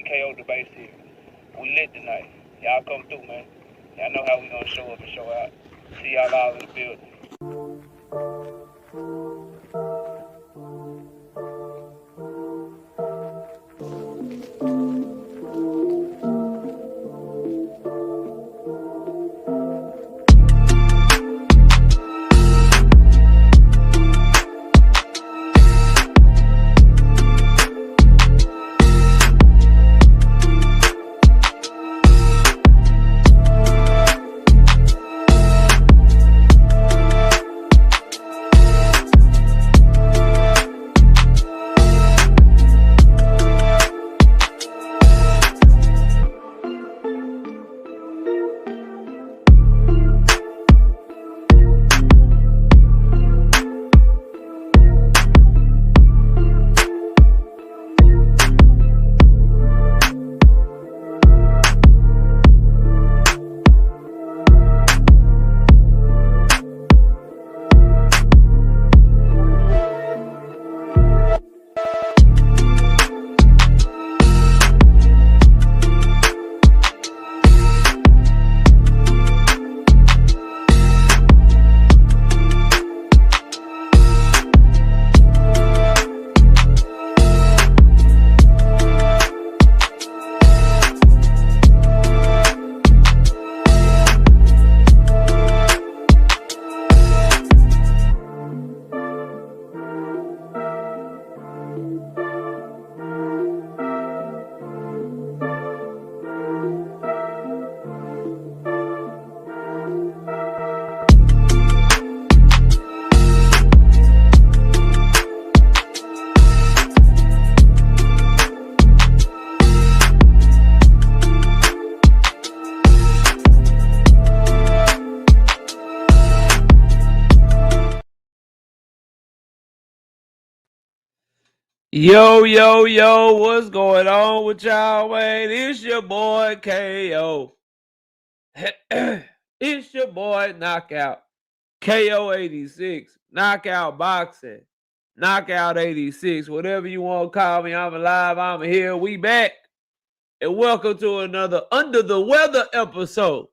KO debate series. We lit tonight. Y'all come through, man. Y'all know how we gonna show up and show out. See y'all all in the building. Yo, what's going on with y'all, man? It's your boy KO. It's your boy Knockout. KO 86. Knockout Boxing. Knockout 86. Whatever you want to call me, I'm alive. I'm here. We back. And welcome to another Under the Weather episode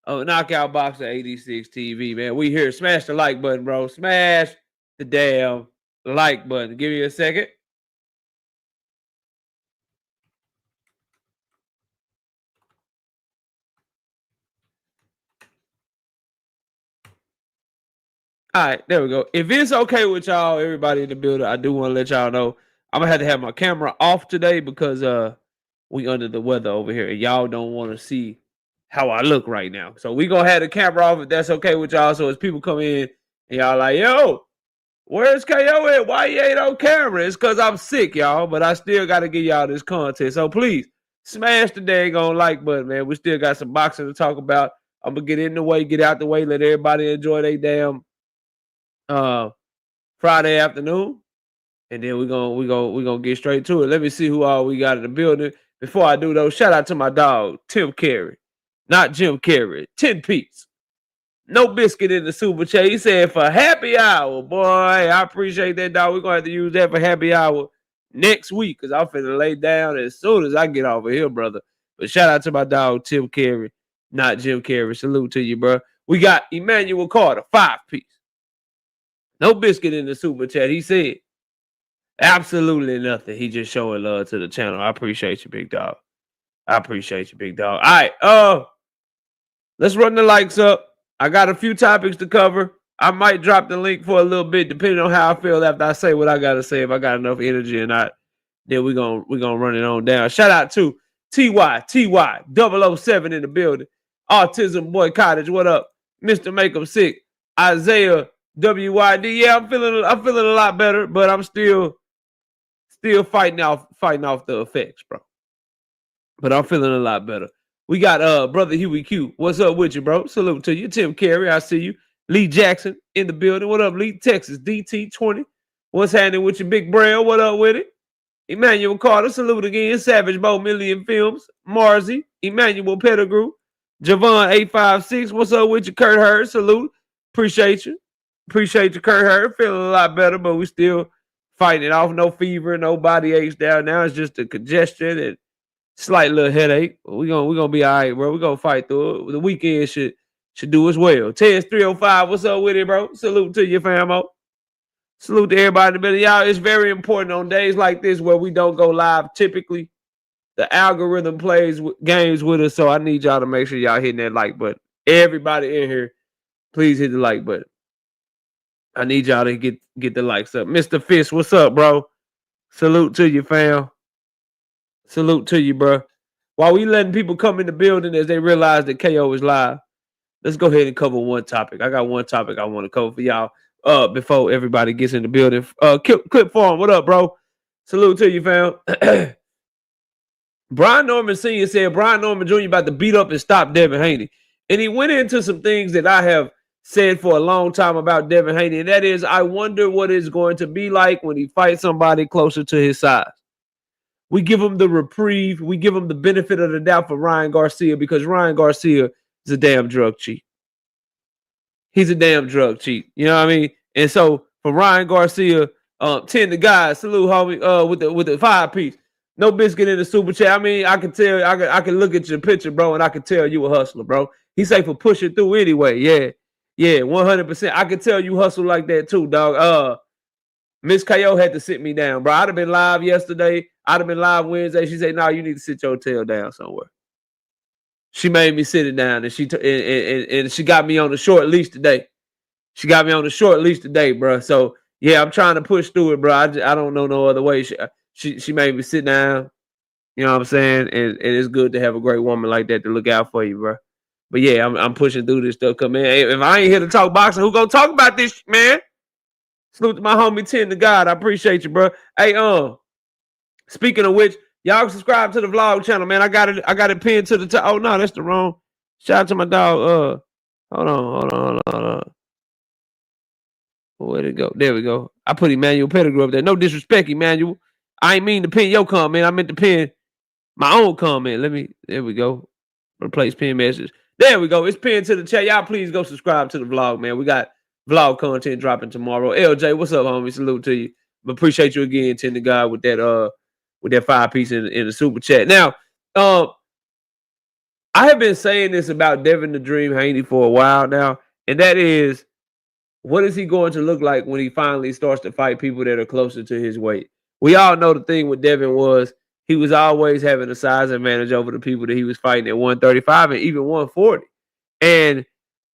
of Knockout Boxing 86 TV, man. We here. Smash the like button, bro. Smash the damn like button. Give me a second. All right, there we go. If it's okay with y'all, everybody in the building, I do want to let y'all know I'm gonna have to have my camera off today because we under the weather over here, and y'all don't want to see how I look right now. So we gonna have the camera off if that's okay with y'all. So as people come in and y'all like, yo, where's KO at? Why you ain't on camera? It's because I'm sick, y'all, but I still got to give y'all this content. So please smash the daggone like button, man. We still got some boxing to talk about. I'm gonna get in the way, get out the way, let everybody enjoy their damn Friday afternoon, and then we're gonna get straight to it. Let me see who all we got in the building. Before I do though, shout out to my dog Tim Carey, not Jim Carrey. 10 piece, no biscuit in the super chat. He said for happy hour, boy. I appreciate that, dog. We're gonna have to use that for happy hour next week because I'm finna lay down as soon as I get off of here, brother. But shout out to my dog Tim Carey, not Jim Carrey. Salute to you, bro. We got Emmanuel Carter, 5 piece. No biscuit in the super chat. He said absolutely nothing. He just showing love to the channel. I appreciate you, big dog. I appreciate you, big dog. All right, let's run the likes up. I got a few topics to cover. I might drop the link for a little bit, depending on how I feel after I say what I gotta say. If I got enough energy or not, then we're gonna run it on down. Shout out to TY 007 in the building. Autism Boy Cottage. What up, Mr. Make 'em Sick? Isaiah WYD. Yeah, I'm feeling a lot better, but I'm still fighting off the effects, bro. But I'm feeling a lot better. We got brother Huey Q. What's up with you, bro? Salute to you. Tim Carey, I see you. Lee Jackson in the building. What up, Lee? Texas DT20. What's happening with your big braille? What up with it? Emmanuel Carter, salute again. Savage Bow Million Films. Marzi, Emmanuel Pettigrew. Javon 856. What's up with you, Kurt Hurd? Salute. Appreciate you. Appreciate you, Kurt Hurd. Feeling a lot better, but we still fighting it off. No fever, no body aches down. Now it's just a congestion and slight little headache. We gonna be all right, bro. We gonna fight through it. The weekend should do as well. Terence 305, what's up with it, bro? Salute to your famo. Salute to everybody in the middle. Y'all, it's very important on days like this where we don't go live. Typically, the algorithm plays games with us, so I need y'all to make sure y'all hitting that like button. Everybody in here, please hit the like button. I need y'all to get the likes up. Mr. Fish, what's up, bro? Salute to you, fam. Salute to you, bro. While we letting people come in the building as they realize that KO is live, let's go ahead and cover one topic. I got one topic I want to cover for y'all before everybody gets in the building. Clip Farm, what up, bro? Salute to you, fam. Brian Norman Sr. said Brian Norman Jr. about to beat up and stop Devin Haney. And he went into some things that I have said for a long time about Devin Haney, and that is, I wonder what it's going to be like when he fights somebody closer to his size. We give him the reprieve. We give him the benefit of the doubt for Ryan Garcia because Ryan Garcia is a damn drug cheat. He's a damn drug cheat. You know what I mean? And so for Ryan Garcia, 10 the guys, salute homie, with the 5-piece. No biscuit in the super chat. I mean, I can tell, I can look at your picture, bro, and I can tell you a hustler, bro. He say for pushing through anyway. Yeah, 100%. I can tell you hustle like that too, dog. Miss KO had to sit me down, bro. I'd have been live yesterday. I'd have been live Wednesday. She said, "No, you need to sit your tail down somewhere." She made me sit it down, and she got me on the short leash today. She got me on the short leash today, bro. So yeah, I'm trying to push through it, bro. I don't know no other way. She made me sit down. You know what I'm saying? And it's good to have a great woman like that to look out for you, bro. But yeah, I'm pushing through this stuff. Come in. Hey, if I ain't here to talk boxing, who gonna talk about this, man? Salute to my homie 10 to God. I appreciate you, bro. Hey, speaking of which, y'all subscribe to the vlog channel, man. I got it pinned to the top. Oh no, that's the wrong. Shout out to my dog. Hold on. Where'd it go? There we go. I put Emmanuel Pettigrew up there. No disrespect, Emmanuel. I ain't mean to pin your comment. I meant to pin my own comment. There we go. Replace pin message. There we go. It's pinned to the chat. Y'all please go subscribe to the vlog, man. We got vlog content dropping tomorrow. LJ, what's up, homie? Salute to you. But appreciate you again, 10 to God, with that 5-piece in the super chat. Now, I have been saying this about Devin the Dream Haney for a while now, and that is, what is he going to look like when he finally starts to fight people that are closer to his weight? We all know the thing with Devin was he was always having a size advantage over the people that he was fighting at 135 and even 140. And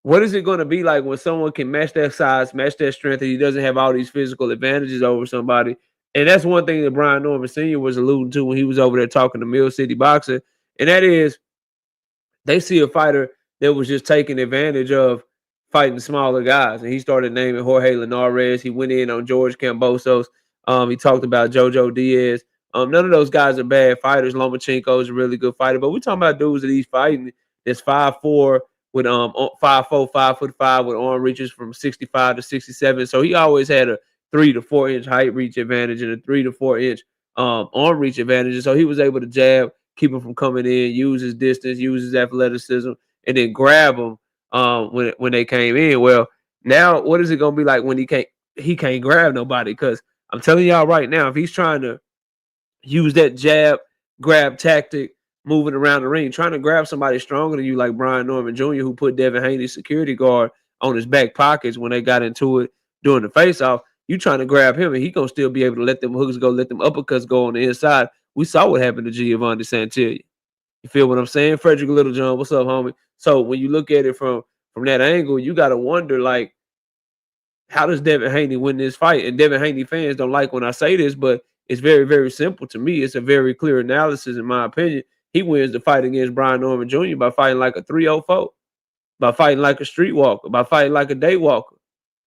what is it going to be like when someone can match that size, match that strength, and he doesn't have all these physical advantages over somebody? And that's one thing that Brian Norman Sr. was alluding to when he was over there talking to Mill City Boxing. And that is, they see a fighter that was just taking advantage of fighting smaller guys. And he started naming Jorge Linares. He went in on George Kambosos. He talked about Jojo Diaz. None of those guys are bad fighters. Lomachenko is a really good fighter. But we're talking about dudes that he's fighting that's 5'4", with 5'4", 5'5", with arm reaches from 65 to 67. So he always had a 3 to 4 inch height reach advantage and a 3 to 4 inch arm reach advantage. And so he was able to jab, keep him from coming in, use his distance, use his athleticism, and then grab him when they came in. Well, now what is it gonna be like when he can't grab nobody? Because I'm telling y'all right now, if he's trying to use that jab grab tactic, moving around the ring, trying to grab somebody stronger than you, like Brian Norman Jr., who put Devin Haney's security guard on his back pockets when they got into it during the face-off, you trying to grab him, and he gonna still be able to let them hooks go, let them uppercuts go on the inside. We saw what happened to Giovanni Santilli. You feel what I'm saying? Frederick Littlejohn, what's up, homie? So when you look at it from that angle, you got to wonder, like, how does Devin Haney win this fight? And Devin Haney fans don't like when I say this, but it's very, very simple to me. It's a very clear analysis, in my opinion. He wins the fight against Brian Norman Jr. by fighting like a 304, by fighting like a streetwalker, by fighting like a day walker.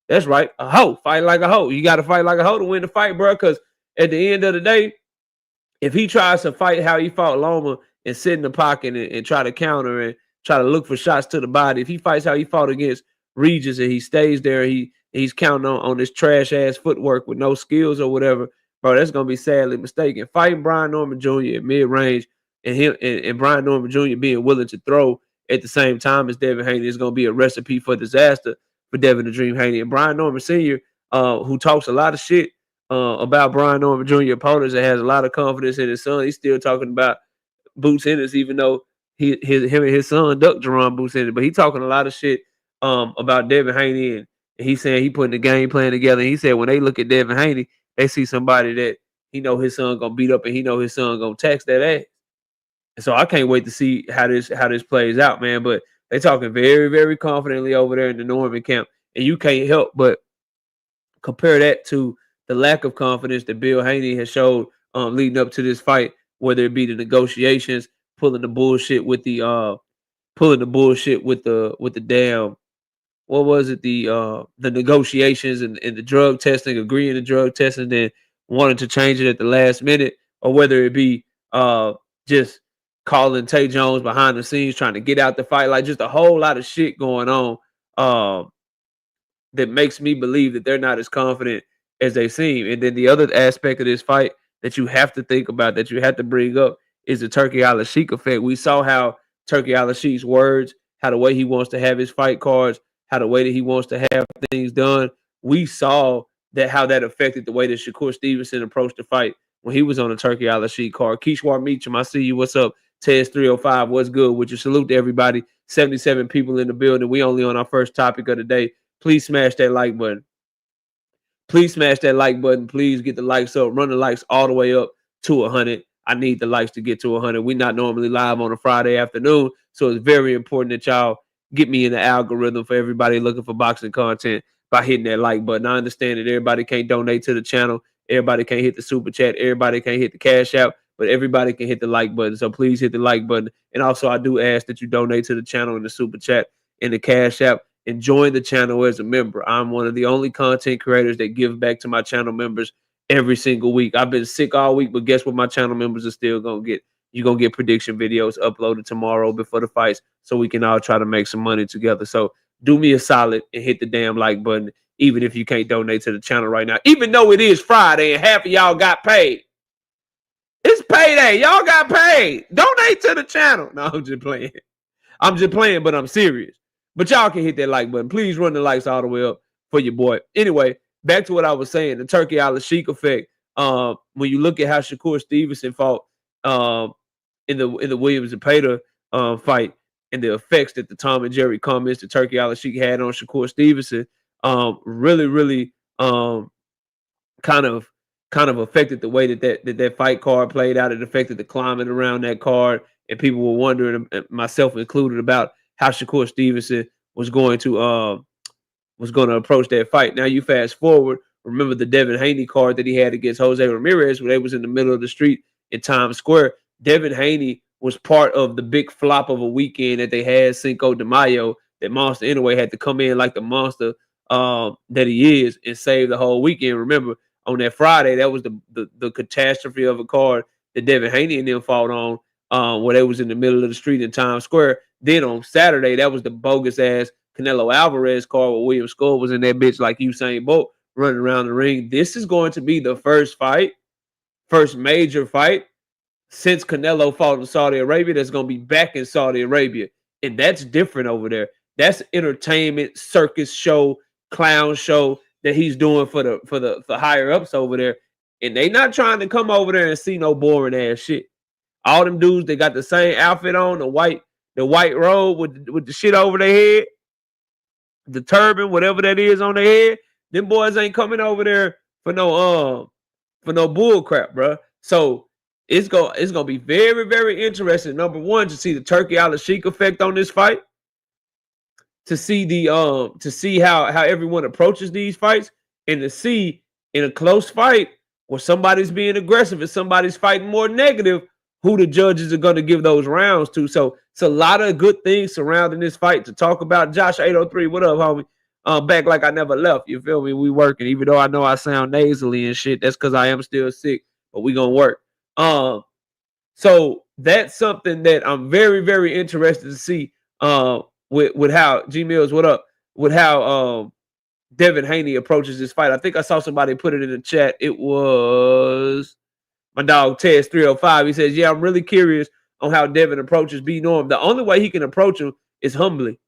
That's right, a hoe. Fight like a hoe. You got to fight like a hoe to win the fight, bro, because at the end of the day, if he tries to fight how he fought Loma and sit in the pocket and try to counter and try to look for shots to the body, if he fights how he fought against Regis and he stays there, he's counting on this trash-ass footwork with no skills or whatever, bro, that's going to be sadly mistaken. Fighting Brian Norman Jr. at mid-range and Brian Norman Jr. being willing to throw at the same time as Devin Haney is going to be a recipe for disaster for Devin the Dream Haney. And Brian Norman Sr., who talks a lot of shit about Brian Norman Jr. opponents and has a lot of confidence in his son. He's still talking about Boots Ennis, even though him and his son ducked Jerron Boots Ennis, but he talking a lot of shit about Devin Haney, and he's saying he putting the game plan together. And he said when they look at Devin Haney, they see somebody that he know his son gonna beat up, and he know his son gonna tax that ass. And so I can't wait to see how this plays out, man. But they talking very, very confidently over there in the Norman camp, and you can't help but compare that to the lack of confidence that Bill Haney has showed leading up to this fight, whether it be the negotiations, pulling the bullshit with the damn, what was it, the negotiations and the drug testing, agreeing to drug testing, then wanting to change it at the last minute, or whether it be just calling Tay Jones behind the scenes trying to get out the fight, like just a whole lot of shit going on. That makes me believe that they're not as confident as they seem. And then the other aspect of this fight that you have to think about, that you have to bring up, is the Turkey Alalshikh effect. We saw how Turkey Alalshikh's words, how the way he wants to have his fight cards, how the way that he wants to have things done. We saw that how that affected the way that Shakur Stevenson approached the fight when he was on the Turkey Alalshikh card. Kishwar Meacham, I see you. What's up? Tez 305, what's good with you? Salute to everybody. 77 people in the building. We only on our first topic of the day. Please smash that like button. Please smash that like button. Please get the likes up. Run the likes all the way up to 100. I need the likes to get to 100. We're not normally live on a Friday afternoon, so it's very important that y'all get me in the algorithm for everybody looking for boxing content by hitting that like button. I understand that everybody can't donate to the channel. Everybody can't hit the super chat. Everybody can't hit the cash app, but everybody can hit the like button. So please hit the like button. And also, I do ask that you donate to the channel in the super chat and the cash app, and join the channel as a member. I'm one of the only content creators that give back to my channel members every single week. I've been sick all week, but guess what? My channel members are still going to get. You're going to get prediction videos uploaded tomorrow before the fights, so we can all try to make some money together. So do me a solid and hit the damn like button, even if you can't donate to the channel right now. Even though it is Friday and half of y'all got paid. It's payday. Y'all got paid. Donate to the channel. No, I'm just playing. I'm just playing, but I'm serious. But y'all can hit that like button. Please run the likes all the way up for your boy. Anyway, back to what I was saying, the Turkey Alalshikh effect. When you look at how Shakur Stevenson fought in the Williams and Opetaia fight, and the effects that the Tom and Jerry comments that Turkey Alalshikh had on Shakur Stevenson, really kind of affected the way that fight card played out. It affected the climate around that card, and people were wondering, myself included, about how Shakur Stevenson was going to approach that fight. Now you fast forward, remember the Devin Haney card that he had against Jose Ramirez, where they was in the middle of the street in Times Square. Devin Haney was part of the big flop of a weekend that they had, Cinco de Mayo, that Monster anyway had to come in like the monster that he is and save the whole weekend. Remember, on that Friday, that was the catastrophe of a card that Devin Haney and them fought on, where they was in the middle of the street in Times Square. Then on Saturday, that was the bogus ass Canelo Alvarez card where William Skull was in that bitch like Usain Bolt running around the ring. This is going to be the first major fight since Canelo fought in Saudi Arabia that's going to be back in Saudi Arabia. And that's different over there. That's entertainment, circus show, clown show that he's doing for the higher ups over there. And they not trying to come over there and see no boring ass shit. All them dudes, they got the same outfit on, the white robe with the shit over their head, the turban, whatever that is on their head. Them boys ain't coming over there for no bull crap, bro. So it's gonna be very, very interesting. Number one, to see the Turkey Alalshikh effect on this fight, to see how everyone approaches these fights, and to see in a close fight where somebody's being aggressive and somebody's fighting more negative, who the judges are going to give those rounds to. So it's a lot of good things surrounding this fight to talk about. Josh 803, what up, homie? Back like I never left. You feel me? We working. Even though I know I sound nasally and shit, that's because I am still sick, but we gonna work. So that's something that I'm very, very interested to see. With how G Mills, what up? With how Devin Haney approaches this fight. I think I saw somebody put it in the chat. It was my dog Tez 305. He says, "Yeah, I'm really curious on how Devin approaches B Norm. The only way he can approach him is humbly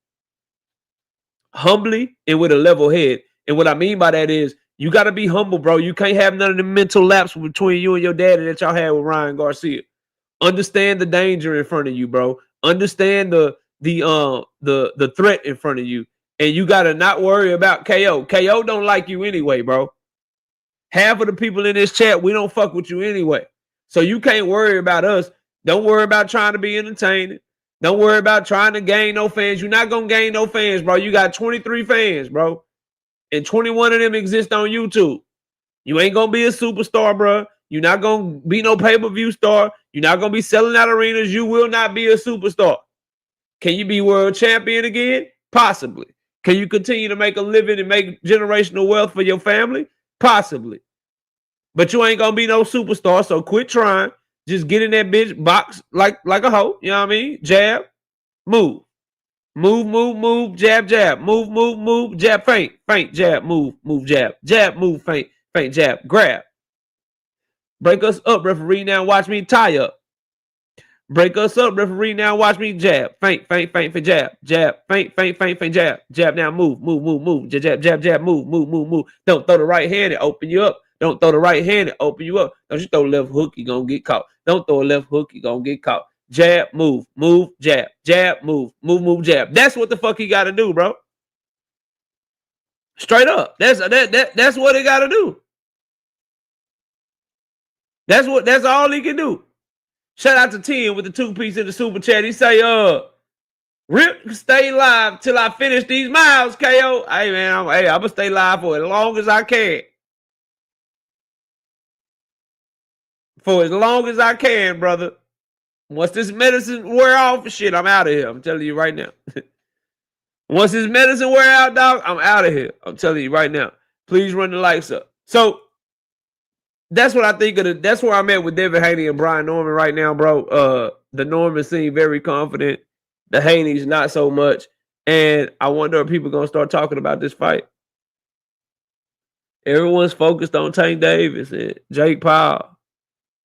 and with a level head. And what I mean by that is You got to be humble, bro. You can't have none of the mental lapse between you and your daddy that y'all had with Ryan Garcia. Understand the danger in front of you, bro. Understand the threat in front of you. And you got to not worry about KO. KO don't like you anyway, bro. Half of the people in this chat, we don't fuck with you anyway. So you can't worry about us. Don't worry about trying to be entertaining. Don't worry about trying to gain no fans. You're not going to gain no fans, bro. You got 23 fans, bro. And 21 of them exist on YouTube. You ain't going to be a superstar, bro. You're not going to be no pay-per-view star. You're not going to be selling out arenas. You will not be a superstar. Can you be world champion again? Possibly. Can you continue to make a living and make generational wealth for your family? Possibly. But you ain't going to be no superstar, so quit trying. Just get in that bitch box like a hoe. You know what I mean? Jab, move. Move, jab, jab. Move, jab, feint, jab, move, jab. Jab, move, feint, jab, grab. Break us up, referee, now watch me tie up. Break us up, referee, now watch me jab. Feint, for jab. Jab, feint, jab. Jab, now move. Jab, move. Don't throw the right hand and open you up. Don't throw the right hand and open you up. Don't you throw the left hook, you gonna get caught. Don't throw a left hook, you gonna get caught. Jab, move, jab. Jab, move, jab. That's what the fuck he gotta do, bro. Straight up. That's what he gotta do. That's all he can do. Shout out to 10 with the 2-piece in the super chat. He say, Rip, stay live till I finish these miles, KO. Hey, man, I'm going to stay live for as long as I can. For as long as I can, brother. Once this medicine wear off, shit, I'm out of here. I'm telling you right now. Once this medicine wear out, dog, I'm out of here. I'm telling you right now. Please run the lights up. So, that's what I think of. That's where I'm at with Devin Haney and Brian Norman right now, bro. The Norman seem very confident. The Haney's not so much. And I wonder if people are going to start talking about this fight. Everyone's focused on Tank Davis and Jake Paul.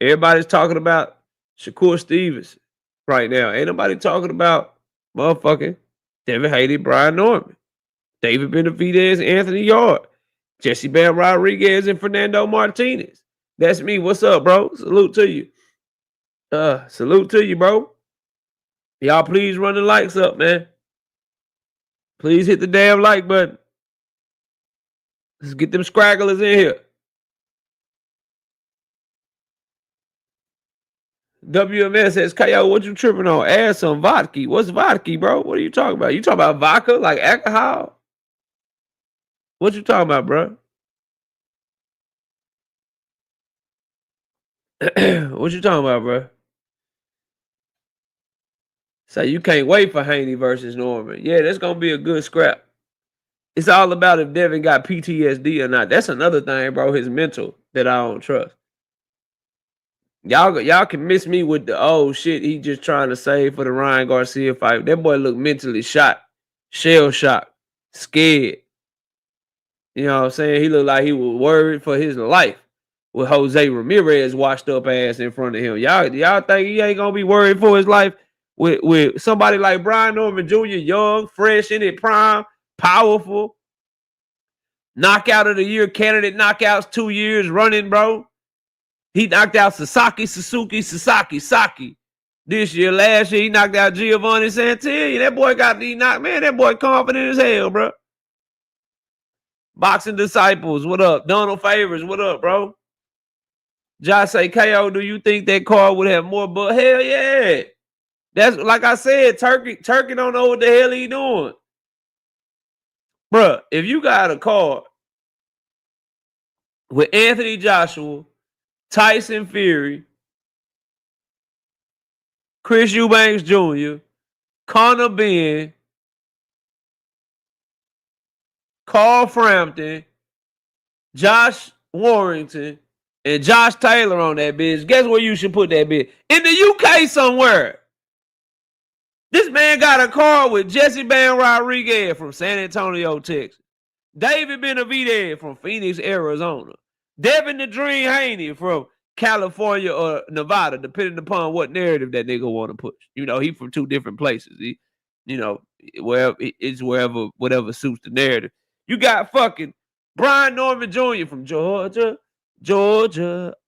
Everybody's talking about Shakur Stevenson right now. Ain't nobody talking about motherfucking Devin Haney, Brian Norman, David Benavidez, Anthony Yard, Jesse Bam Rodriguez, and Fernando Martinez. That's me. What's up, bro? Salute to you. Salute to you, bro. Y'all please run the likes up, man. Please hit the damn like button. Let's get them scragglers in here. WMS says, KO, what you tripping on? Add some vodka. What's vodka, bro? What are you talking about? You talking about vodka, like alcohol? What you talking about, bro? What you talking about, bro? So you can't wait for Haney versus Norman. Yeah, that's going to be a good scrap. It's all about if Devin got PTSD or not. That's another thing, bro, his mental that I don't trust. Y'all can miss me with the, oh, shit, he just trying to save for the Ryan Garcia fight. That boy looked mentally shot, shell-shocked, scared. You know what I'm saying? He looked like he was worried for his life with Jose Ramirez washed up ass in front of him. Y'all think he ain't going to be worried for his life with somebody like Brian Norman Jr., young, fresh, in it, prime, powerful, knockout of the year candidate, knockouts 2 years running, bro. He knocked out Saki this year. Last year, he knocked out Giovanni Santilli. That boy got the knock, man. That boy confident as hell, bro. Boxing Disciples, what up? Donald Favors, what up, bro? Josh say, KO, do you think that card would have more? But hell yeah. That's like I said, Turkey don't know what the hell he doing. Bruh, if you got a card with Anthony Joshua, Tyson Fury, Chris Eubanks Jr., Conor Benn, Carl Frampton, Josh Warrington, and Josh Taylor on that bitch, guess where you should put that bitch? In the UK somewhere. This man got a card with Jesse Bam Rodriguez from San Antonio, Texas. David Benavidez from Phoenix, Arizona. Devin the Dream Haney from California or Nevada, depending upon what narrative that nigga want to push. You know, he from two different places. He, you know, wherever, whatever suits the narrative. You got fucking Brian Norman Jr. from Georgia.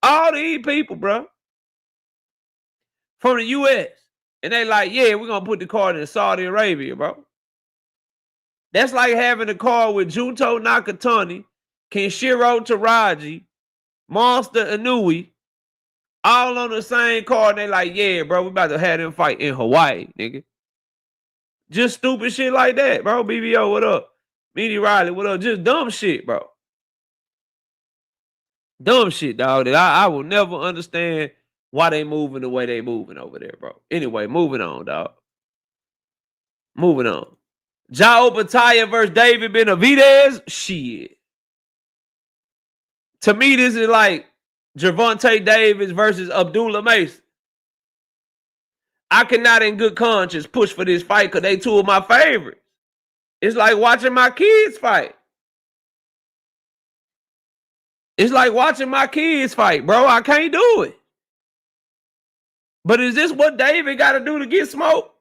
All these people, bro, from the U.S. And they like, yeah, we're going to put the card in Saudi Arabia, bro. That's like having a card with Junto Nakatani, Kenshiro Taraji, Monster Inui, all on the same card. And they like, yeah, bro, we about to have them fight in Hawaii, nigga. Just stupid shit like that, bro. BBO, what up? Meanie Riley, what up? Just dumb shit, bro. Dumb shit, dog. That I will never understand why they moving the way they moving over there, bro. Anyway, moving on, dog. Moving on. Opetaia versus David Benavidez. Shit. To me, this is like Gervonta Davis versus Abdullah Mason. I cannot in good conscience push for this fight because they two of my favorites. It's like watching my kids fight. It's like watching my kids fight, bro. I can't do it. But is this what David got to do to get smoke?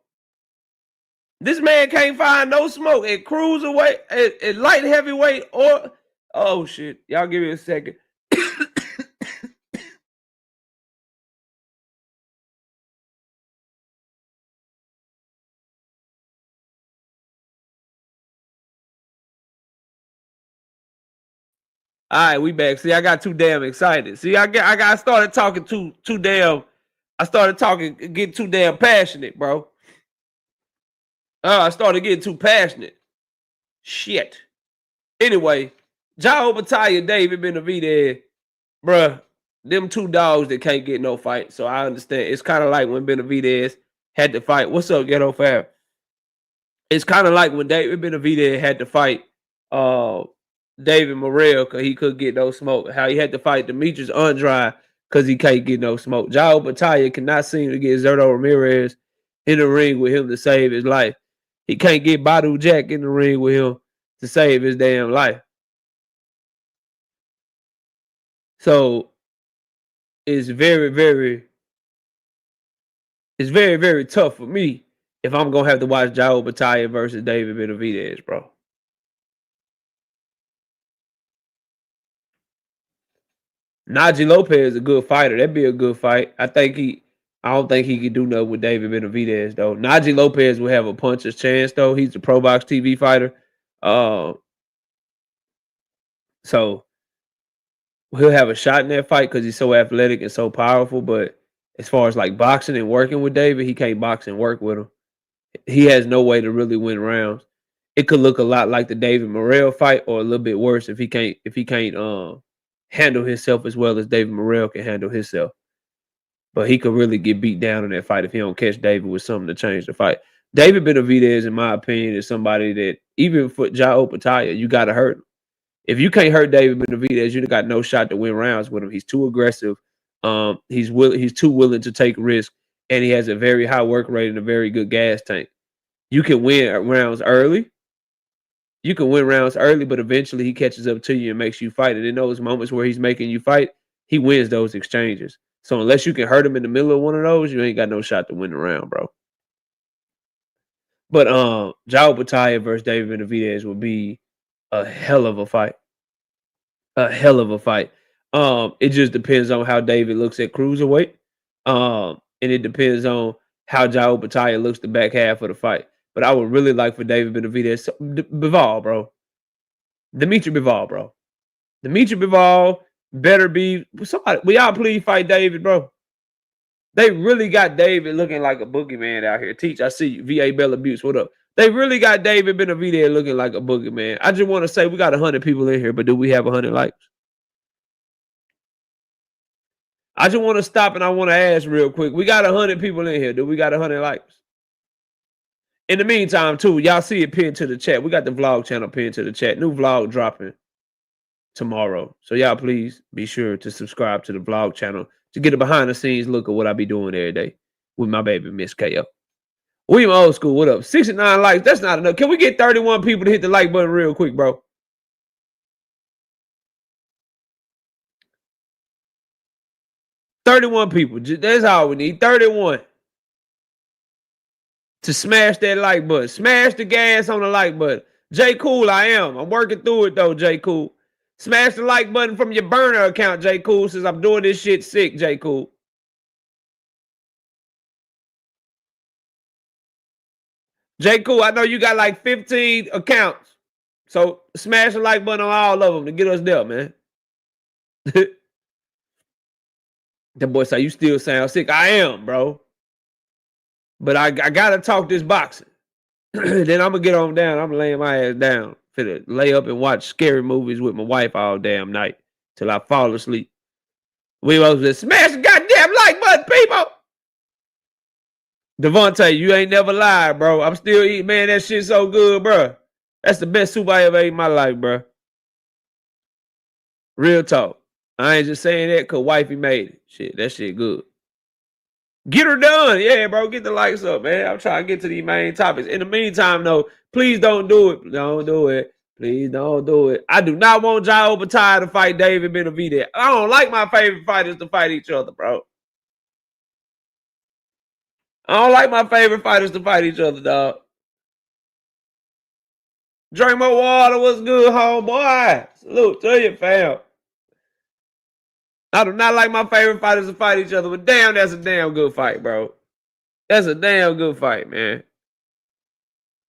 This man can't find no smoke at cruiserweight, at light heavyweight, or... Oh, shit. Y'all give me a second. All right, we back. See, I got too damn excited. See, I started talking too damn. I started talking, getting too damn passionate, bro. I started getting too passionate. Shit. Anyway, Opetaia, David Benavidez, bruh, them two dogs that can't get no fight. So I understand. It's kind of like when Benavidez had to fight. What's up, Ghetto Fab? It's kind of like when David Benavidez had to fight David Morrell because he couldn't get no smoke. How he had to fight Demetrius Andrade because he can't get no smoke. Opetaia cannot seem to get Zerto Ramirez in the ring with him to save his life. He can't get Badu Jack in the ring with him to save his damn life. So it's very, very tough for me if I'm gonna have to watch Opetaia versus David Benavidez, bro. Najee Lopez is a good fighter. That'd be a good fight. I don't think he could do nothing with David Benavidez, though. Najee Lopez will have a puncher's chance, though. He's a Pro Box TV fighter. So he'll have a shot in that fight because he's so athletic and so powerful. But as far as like boxing and working with David, he can't box and work with him. He has no way to really win rounds. It could look a lot like the David Morrell fight, or a little bit worse if he can't handle himself as well as David Morrell can handle himself. But he could really get beat down in that fight if he don't catch David with something to change the fight. David Benavidez, in my opinion, is somebody that even for Opetaia, you got to hurt him. If you can't hurt David Benavidez, you got no shot to win rounds with him. He's too aggressive. He's too willing to take risks, and he has a very high work rate and a very good gas tank. You can win rounds early. You can win rounds early, but eventually he catches up to you and makes you fight. And in those moments where he's making you fight, he wins those exchanges. So unless you can hurt him in the middle of one of those, you ain't got no shot to win the round, bro. But Opetaia versus David Benavidez would be a hell of a fight. A hell of a fight. It just depends on how David looks at cruiserweight. And it depends on how Opetaia looks the back half of the fight. But I would really like for David Benavidez, Bivol, bro. Dimitri Bivol, bro. Dimitri Bivol better be somebody. Will y'all please fight David, bro? They really got David looking like a boogeyman out here. Teach, I see you. VA Bell Abuse, what up? They really got David Benavidez looking like a boogeyman. I just want to say we got 100 people in here, but do we have 100 likes? I just want to stop and I want to ask real quick. We got 100 people in here. Do we got 100 likes? In the meantime, too, y'all see it pinned to the chat. We got the vlog channel pinned to the chat. New vlog dropping tomorrow. So y'all please be sure to subscribe to the vlog channel to get a behind the scenes look at what I be doing every day with my baby, Miss KO. William Old School, what up? 69 likes. That's not enough. Can we get 31 people to hit the like button real quick, bro? $31 people. That's all we need. 31. To smash that like button. Smash the gas on the like button. J. Cool, I am. I'm working through it, though, J. Cool. Smash the like button from your burner account, J. Cool, since I'm doing this shit sick, J. Cool. J. Cool, I know you got like 15 accounts. So smash the like button on all of them to get us there, man. That boy say, you still sound sick. I am, bro. But I gotta talk this boxing. Then I'm gonna get on down. I'm laying my ass down. Finna lay up and watch scary movies with my wife all damn night till I fall asleep. We was just smash the goddamn like button, people. Devontae, you ain't never lied, bro. I'm still eating, man. That shit so good, bro. That's the best soup I ever ate in my life, bro. Real talk. I ain't just saying that because wifey made it. Shit, that shit good. Get her done. Yeah, bro. Get the likes up, man. I'm trying to get to these main topics. In the meantime, though, please don't do it. Don't do it. Please don't do it. I do not want Jai Opetaia to fight David Benavidez. I don't like my favorite fighters to fight each other, bro. I don't like my favorite fighters to fight each other, dog. Drink more water. What's good, homeboy? Salute to you, fam. I do not like my favorite fighters to fight each other, but damn, that's a damn good fight, bro. That's a damn good fight, man.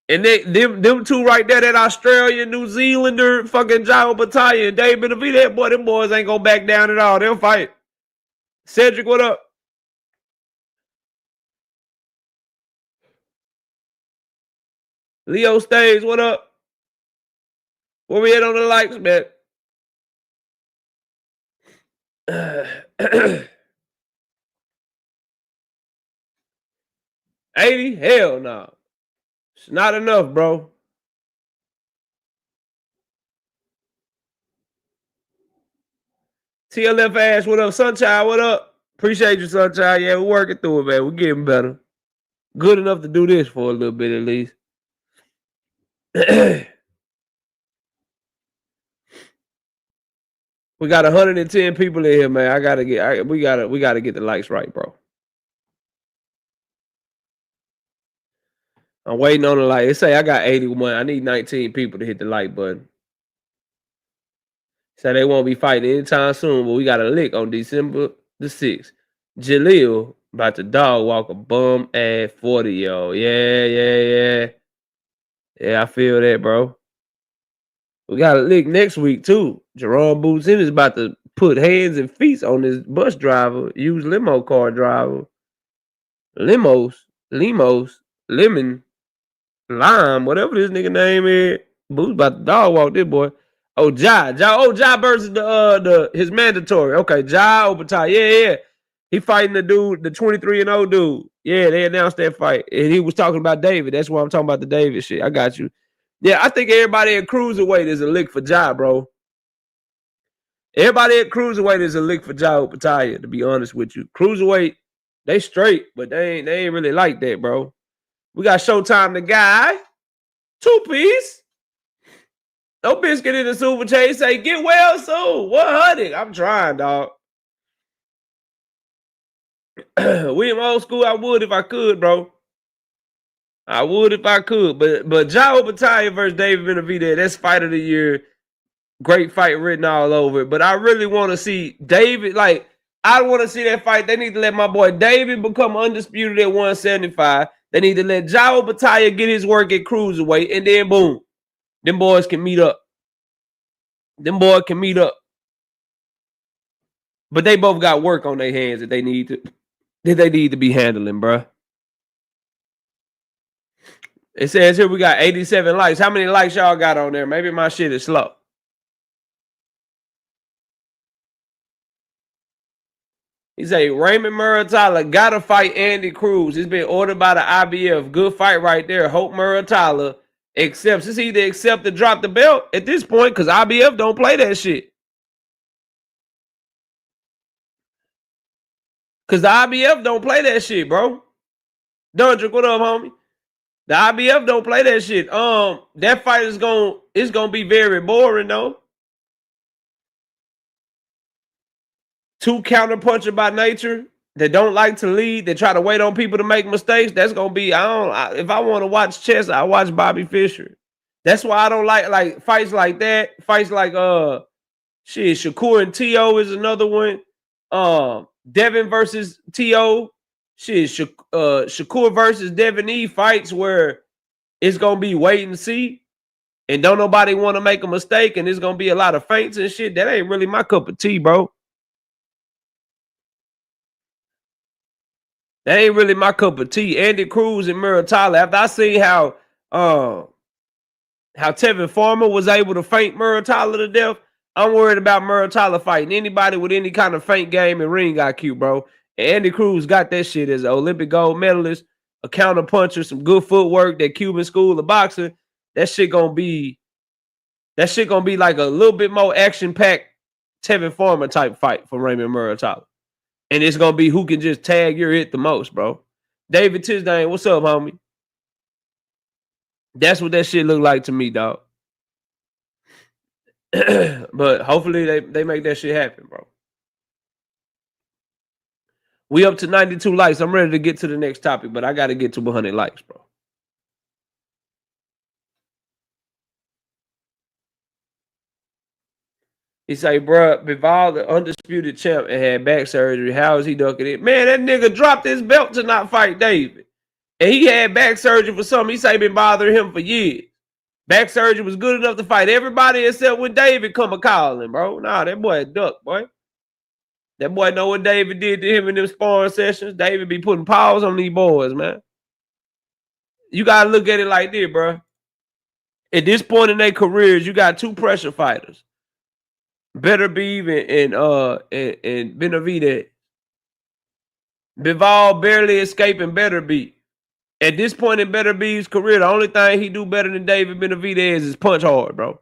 And them two right there, that Australian, New Zealander, fucking Jai Opetaia and David Benavidez, boy, them boys ain't gonna back down at all. They'll fight. Cedric, what up? Leo Stays, what up? Where we at on the likes, man? 80? Hell no. It's not enough, bro. TLF Ash, what up? Sunshine, what up? Appreciate you, Sunshine. Yeah, we're working through it, man. We're getting better. Good enough to do this for a little bit at least. We got 110 people in here, man. We gotta get the likes right, bro. I'm waiting on the like. They say I got 81. I need 19 people to hit the like button. Say they won't be fighting anytime soon, but we got a lick on December the 6th. Jaleel about to dog walk a bum at 40, yo. Yeah. Yeah, I feel that, bro. We got a lick next week, too. Jerome Bootin is about to put hands and feet on this bus driver, use limo car driver. Lemon, Lime, whatever this nigga name is. Boo's about to dog walk this boy. Oh, Jai versus his mandatory. Okay, Jai Opetaia. Yeah. He fighting the dude, the 23-0 dude. Yeah, they announced that fight. And he was talking about David. That's why I'm talking about the David shit. I got you. Yeah, I think everybody at cruiserweight is a lick for Jai, bro. Everybody at cruiserweight is a lick for Jai Opetaia, to be honest with you. Cruiserweight, they straight, but they ain't really like that, bro. We got Showtime the guy. 2-piece. No biscuit in the super chat. Say, get well soon. 100. I'm trying, dog. William Old School, I would if I could, bro. I would if I could. But Jai Opetaia versus David Benavidez, that's fight of the year. Great fight written all over it. But I really want to see David, like, I want to see that fight. They need to let my boy David become undisputed at 175. They need to let Jai Opetaia get his work at cruiserweight, and then boom, them boys can meet up. But they both got work on their hands that they need to be handling, bro. It says here we got 87 likes. How many likes y'all got on there? Maybe my shit is slow. He say Raymond Muratalla gotta fight Andy Cruz. It's been ordered by the IBF. Good fight right there. Hope Muratalla accepts. It's either accept or drop the belt at this point, because IBF don't play that shit. Because the IBF don't play that shit, bro. Dundrick, what up, homie? The IBF don't play that shit. That fight is gonna be very boring, though. Two counterpuncher by nature that don't like to lead, that try to wait on people to make mistakes. That's gonna be. If I want to watch chess, I watch Bobby Fischer. That's why I don't like fights like that. Fights like Shit, Shakur and T.O. is another one. Devin versus T.O. Shit, Shakur versus Devin E fights where it's gonna be wait and see, and don't nobody want to make a mistake, and there's gonna be a lot of feints and shit. That ain't really my cup of tea, bro. That ain't really my cup of tea. Andy Cruz and Muratalla. After I seen how Tevin Farmer was able to feint Muratalla to death, I'm worried about Muratalla fighting anybody with any kind of feint game and ring IQ, bro. And Andy Cruz got that shit as an Olympic gold medalist, a counter puncher, some good footwork, that Cuban school of boxing. That shit gonna be like a little bit more action-packed Tevin Farmer type fight for Raymond Muratalla. And it's gonna be who can just tag your hit the most, bro. David Tisdale, what's up, homie? That's what that shit look like to me, dog. But hopefully they make that shit happen, bro. We up to 92 likes. I'm ready to get to the next topic, but I got to get to 100 likes, bro. He say, bro, Bivol, the undisputed champ, and had back surgery. How is he ducking it? Man, that nigga dropped his belt to not fight David. And he had back surgery for something. He say been bothering him for years. Back surgery was good enough to fight everybody except when David come a calling, bro. Nah, that boy duck, boy. That boy know what David did to him in them sparring sessions. David be putting paws on these boys, man. You got to look at it like this, bro. At this point in their careers, you got two pressure fighters. Benavidez and Benavidez. Bivol barely escaping Benavidez. At this point in Benavidez's career, the only thing he do better than David Benavidez is punch hard, bro.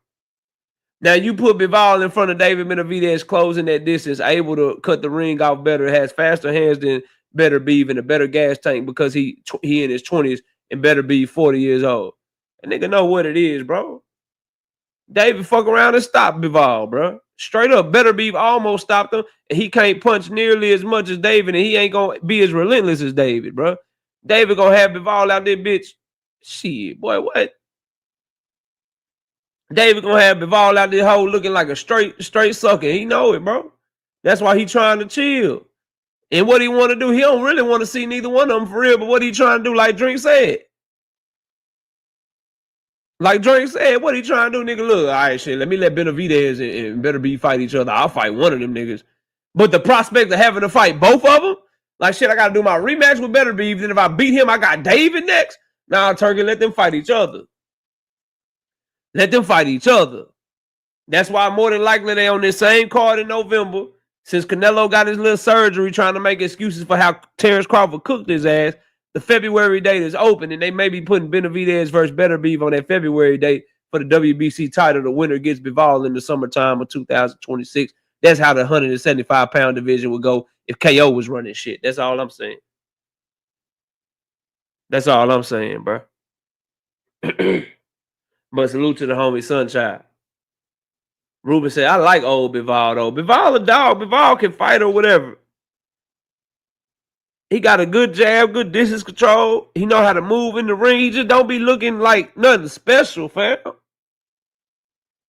Now you put Bivol in front of David Benavidez, closing that distance, able to cut the ring off better, has faster hands than Benavidez and a better gas tank because he in his 20s and Benavidez 40 years old. A nigga know what it is, bro. David fuck around and stop Bivol, bro. Straight up, Benavidez almost stopped him, and he can't punch nearly as much as David, and he ain't gonna be as relentless as David, bro. David gonna have Bivol out there, bitch. Shit, boy, what? David gonna have Bivol out there hole looking like a straight sucker. He know it, bro. That's why he trying to chill. And what he want to do, he don't really want to see neither one of them for real, but what he trying to do, like Drink said. Like Drake said, what he trying to do, nigga? Look, all right, shit, let me let Benavidez and Benavidez fight each other. I'll fight one of them niggas. But the prospect of having to fight both of them, like shit, I got to do my rematch with Benavidez. Then if I beat him, I got David next. Nah, Turkey, let them fight each other. Let them fight each other. That's why more than likely they on this same card in November. Since Canelo got his little surgery trying to make excuses for how Terence Crawford cooked his ass, the February date is open, and they may be putting Benavidez versus Benavidez on that February date for the WBC title. The winner gets Bivol in the summertime of 2026. That's how the 175-pound division would go if KO was running shit. That's all I'm saying. That's all I'm saying, bro. But salute to the homie Sunshine. Ruben said, I like old Bivol, though. Bivol a dog. Bivol can fight or whatever. He got a good jab, good distance control. He know how to move in the ring. He just don't be looking like nothing special, fam.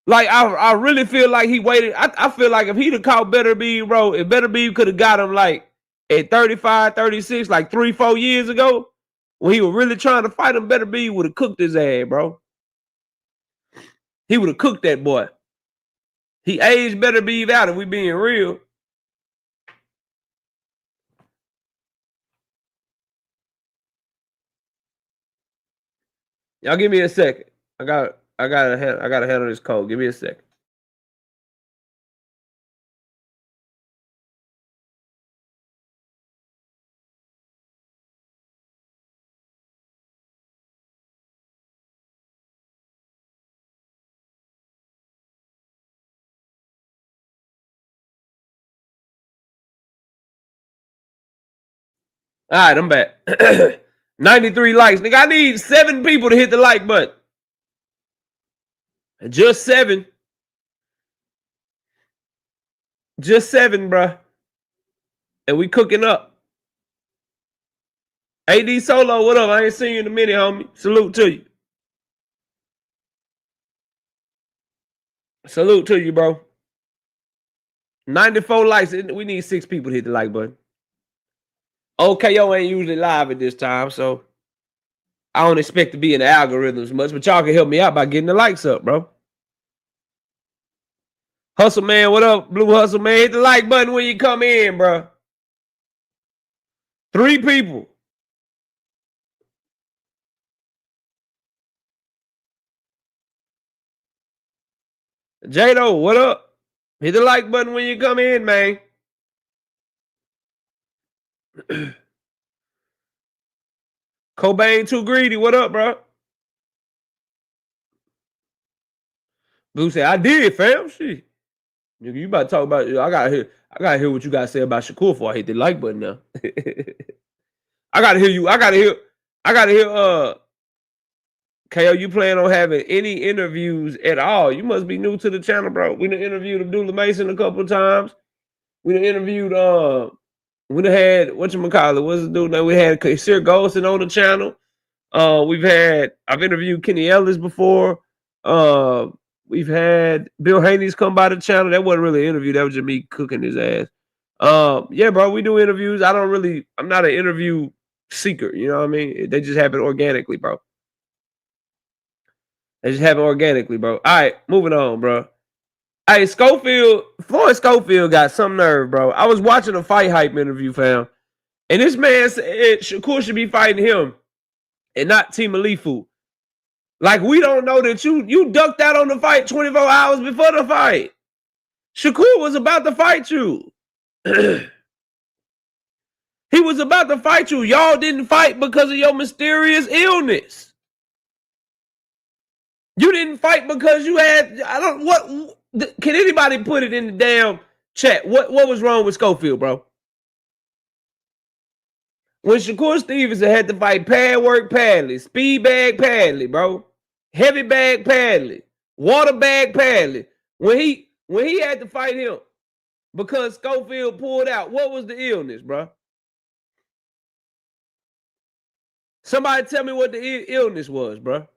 Like, I really feel like he waited. I feel like if he'd have caught Benavidez, bro, if Benavidez could have got him, like, at 35, 36, like 3-4 years ago, when he was really trying to fight him, Benavidez would have cooked his ass, bro. He would have cooked that boy. He aged Benavidez out if we being real. Y'all give me a second. I gotta handle this code. Give me a second. All right, I'm back. 93 likes. Nigga, I need 7 people to hit the like button. Just 7. Just 7, bro. And we cooking up. AD Solo, what up? I ain't seen you in a minute, homie. Salute to you. Salute to you, bro. 94 likes. We need 6 people to hit the like button. OKO ain't usually live at this time, so I don't expect to be in the algorithms much, but y'all can help me out by getting the likes up, bro. Hustle Man, what up? Blue Hustle Man, hit the like button when you come in, bro. 3 people. Jado, what up? Hit the like button when you come in, man. Cobain too greedy. What up, bro? Blue said, I did, fam. Shit. Nigga, you about to talk about I gotta hear what you gotta say about Shakur before I hit the like button now. I gotta hear KO, you plan on having any interviews at all? You must be new to the channel, bro. We done interviewed Abdullah Mason a couple of times. We done interviewed we done had what's the dude name? We had Sir Golson on the channel. I've interviewed Kenny Ellis before. We've had Bill Haney's come by the channel. That wasn't really an interview, that was just me cooking his ass. Yeah, bro, we do interviews. I'm not an interview seeker, you know what I mean? They just happen organically, bro. They just happen organically, bro. All right, moving on, bro. Hey, Floyd Schofield got some nerve, bro. I was watching a Fight Hype interview, fam, and this man said Shakur should be fighting him and not Team Alifu. Like, we don't know that you ducked out on the fight 24 hours before the fight. Shakur was about to fight you. He was about to fight you. Y'all didn't fight because of your mysterious illness. You didn't fight because you had, can anybody put it in the damn chat? What was wrong with Schofield, bro? When Shakur Stevenson had to fight pad work Padley, speed bag Padley, bro, heavy bag Padley, water bag Padley, when he had to fight him because Schofield pulled out, what was the illness, bro? Somebody tell me what the illness was, bro.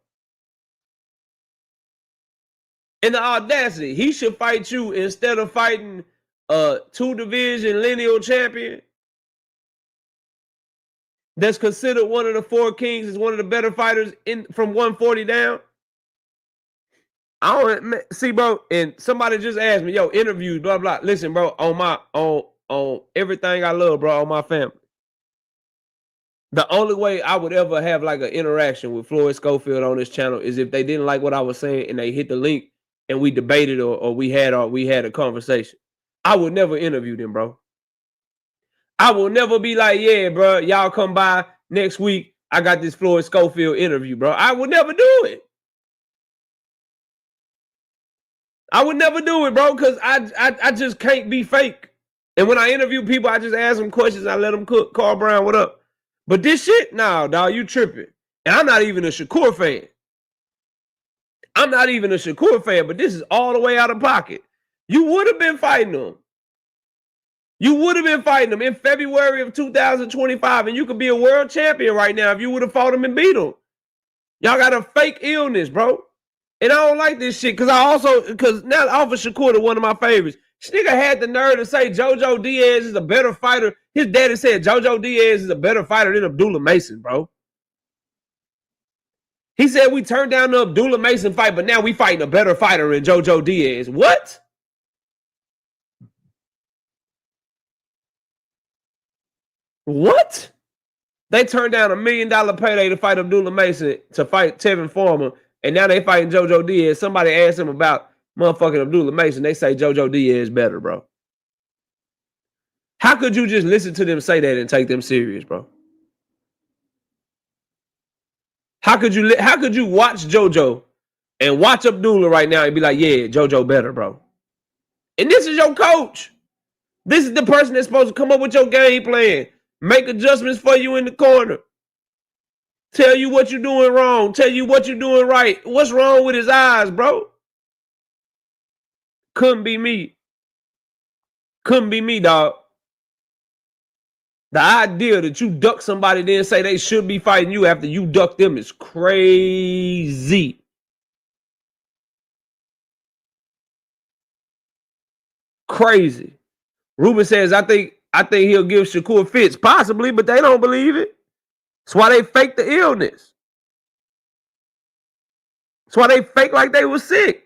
And the audacity, he should fight you instead of fighting a 2-division lineal champion that's considered one of the 4 kings, is one of the better fighters from 140 down. I don't see, bro. And somebody just asked me, yo, interviews, blah blah. Listen, bro, on everything I love, bro, on my family. The only way I would ever have like an interaction with Floyd Schofield on this channel is if they didn't like what I was saying and they hit the link and we debated or we had a conversation. I would never interview them, bro. I will never be like, yeah, bro, y'all come by next week. I got this Floyd Schofield interview, bro. I would never do it. I would never do it, bro, because I just can't be fake. And when I interview people, I just ask them questions. I let them cook. Carl Brown, what up? But this shit, nah, dog, you tripping. And I'm not even a Shakur fan. But this is all the way out of pocket. You would have been fighting them. You would have been fighting them in February of 2025, and you could be a world champion right now if you would have fought him and beat him. Y'all got a fake illness, bro. And I don't like this shit because now Alpha Shakur is one of my favorites. This nigga had the nerve to say JoJo Diaz is a better fighter. His daddy said JoJo Diaz is a better fighter than Abdullah Mason, bro. He said we turned down the Abdullah Mason fight, but now we fighting a better fighter in JoJo Diaz. What? What? They turned down $1 million payday to fight Abdullah Mason, to fight Tevin Foreman, and now they fighting JoJo Diaz. Somebody asked him about motherfucking Abdullah Mason. They say JoJo Diaz better, bro. How could you just listen to them say that and take them serious, bro? How could you watch JoJo and watch Abdullah right now and be like, yeah, JoJo better, bro? And this is your coach. This is the person that's supposed to come up with your game plan, make adjustments for you in the corner, tell you what you're doing wrong, tell you what you're doing right. What's wrong with his eyes, bro? Couldn't be me. Couldn't be me, dog. The idea that you duck somebody then say they should be fighting you after you duck them is crazy. Crazy. Ruben says, I think he'll give Shakur fits. Possibly, but they don't believe it. That's why they fake the illness. That's why they fake like they was sick.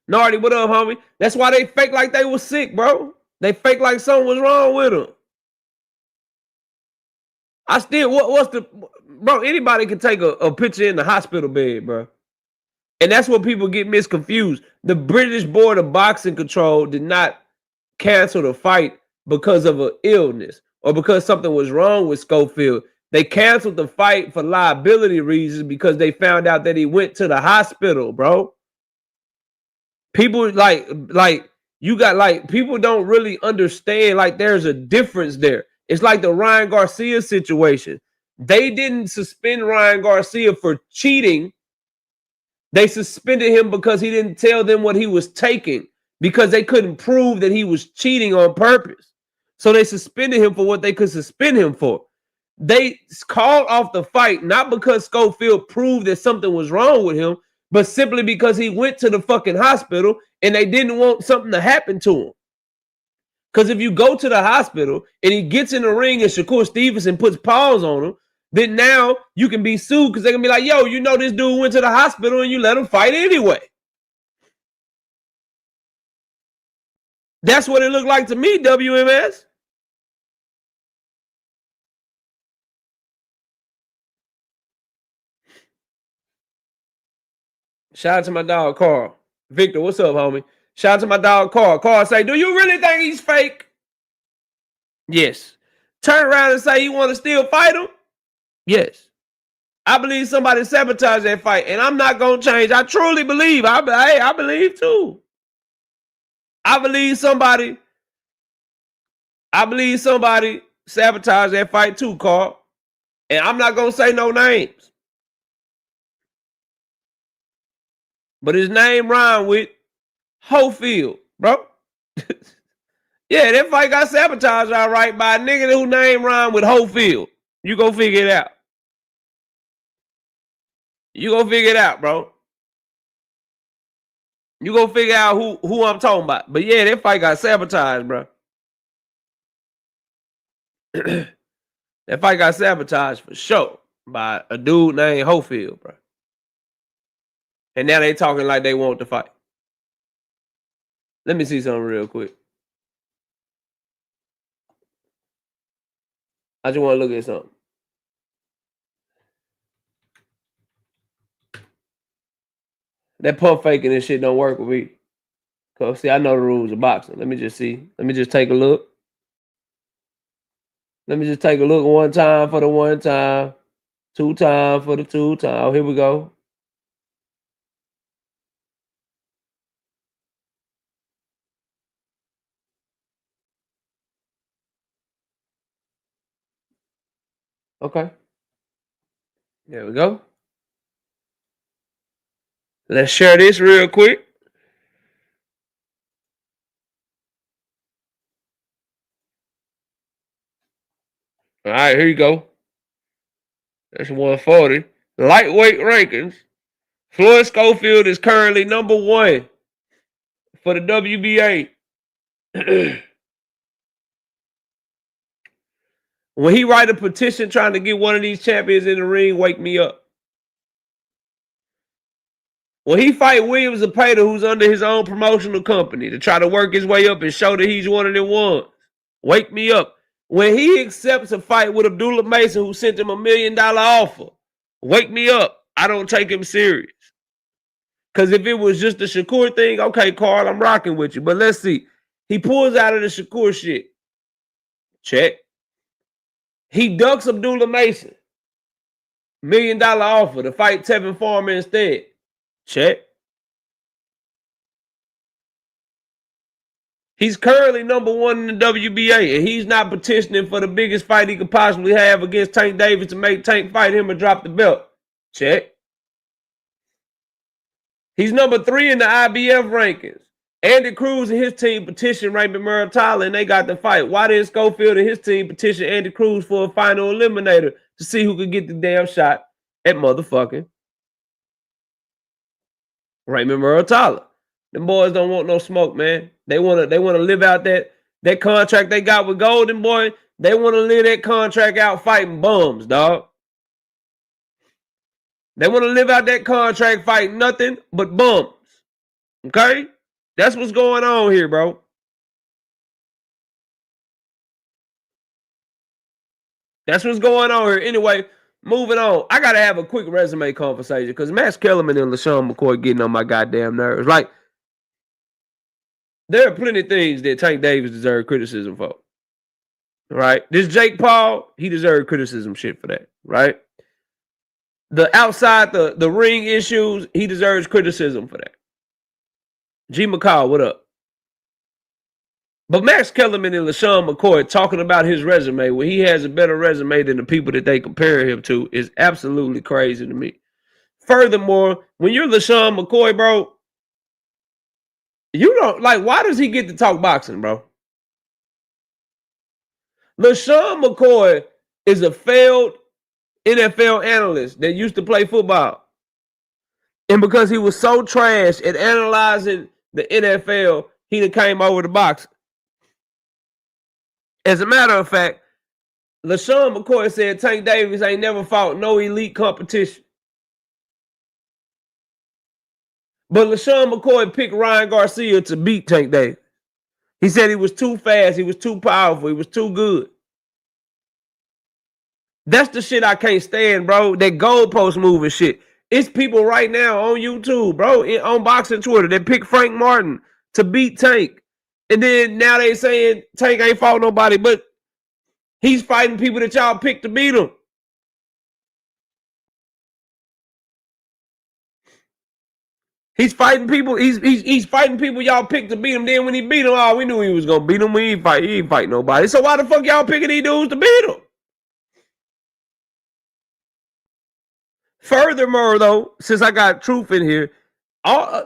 Nardi, what up, homie? That's why they fake like they was sick, bro. They fake like something was wrong with them. I still, what's the, bro, anybody can take a picture in the hospital bed, bro. And that's what people get misconfused. The British Board of Boxing Control did not cancel the fight because of an illness or because something was wrong with Schofield. They canceled the fight for liability reasons because they found out that he went to the hospital, bro. People like you got like people don't really understand like there's a difference there. It's like the Ryan Garcia situation. They didn't suspend Ryan Garcia for cheating. They suspended him because he didn't tell them what he was taking because they couldn't prove that he was cheating on purpose. So they suspended him for what they could suspend him for. They called off the fight not because Schofield proved that something was wrong with him, but simply because he went to the fucking hospital and they didn't want something to happen to him. Because if you go to the hospital and he gets in the ring and Shakur Stevenson puts paws on him, then now you can be sued because they're going to be like, yo, you know this dude went to the hospital and you let him fight anyway. That's what it looked like to me, WMS. Shout out to my dog, Carl. Victor, what's up, homie? Shout out to my dog, Carl. Carl say, do you really think he's fake? Yes. Turn around and say you want to still fight him? Yes. I believe somebody sabotaged that fight, and I'm not going to change. I truly believe. I believe too. I believe somebody sabotaged that fight too, Carl. And I'm not going to say no names. But his name rhymed with Schofield, bro. Yeah, that fight got sabotaged all right by a nigga whose name rhymed with Schofield. You go figure it out. You go figure it out, bro. You go figure out who I'm talking about. But yeah, that fight got sabotaged, bro. That fight got sabotaged for sure by a dude named Schofield, bro. And now they talking like they want to fight. Let me see something real quick. I just want to look at something. That pump faking and shit don't work with me. Cause see, I know the rules of boxing. Let me just see. Let me just take a look. Let me just take a look one time for the one time. Two times for the two time. Oh, here we go. Okay. There we go. Let's share this real quick. All right, here you go. That's 140. Lightweight rankings. Floyd Schofield is currently number 1 for the WBA. When he write a petition trying to get one of these champions in the ring, wake me up. When he fight Williams Opetaia, who's under his own promotional company, to try to work his way up and show that he's one of them ones, wake me up. When he accepts a fight with Abdullah Mason, who sent him $1 million offer, wake me up. I don't take him serious. Because if it was just the Shakur thing, okay, Carl, I'm rocking with you. But let's see. He pulls out of the Shakur shit. Check. He ducks Abdullah Mason. $1 million offer to fight Tevin Farmer instead. Check. He's currently number 1 in the WBA, and he's not petitioning for the biggest fight he could possibly have against Tank Davis to make Tank fight him or drop the belt. Check. He's number 3 in the IBF rankings. Andy Cruz and his team petitioned Raymond Muratalla, and they got the fight. Why didn't Schofield and his team petition Andy Cruz for a final eliminator to see who could get the damn shot at motherfucking Raymond Muratalla? Them boys don't want no smoke, man. They wanna live out that contract they got with Golden, boy. They want to live that contract out fighting bums, dog. They want to live out that contract fighting nothing but bums. Okay? That's what's going on here, bro. That's what's going on here. Anyway, moving on. I got to have a quick resume conversation because Max Kellerman and LaShawn McCoy getting on my goddamn nerves. Like, there are plenty of things that Tank Davis deserves criticism for. Right? This Jake Paul, he deserved criticism shit for that. Right? The outside the ring issues, he deserves criticism for that. G. McCall, what up? But Max Kellerman and LaShawn McCoy talking about his resume when he has a better resume than the people that they compare him to is absolutely crazy to me. Furthermore, when you're LaShawn McCoy, bro, you don't like, why does he get to talk boxing, bro? LaShawn McCoy is a failed NFL analyst that used to play football. And because he was so trash at analyzing the NFL, he came over to boxing. As a matter of fact, LaShawn McCoy said Tank Davis ain't never fought no elite competition. But LaShawn McCoy picked Ryan Garcia to beat Tank Davis. He said he was too fast, he was too powerful, he was too good. That's the shit I can't stand, bro. That goalpost moving shit. It's people right now on YouTube, bro, on boxing Twitter that pick Frank Martin to beat Tank. And then now they saying Tank ain't fought nobody, but he's fighting people that y'all picked to beat him. He's fighting people. He's fighting people y'all picked to beat him. Then when he beat him, oh, we knew he was gonna beat him. He ain't fight nobody. So why the fuck y'all picking these dudes to beat him? Furthermore, though, since I got truth in here,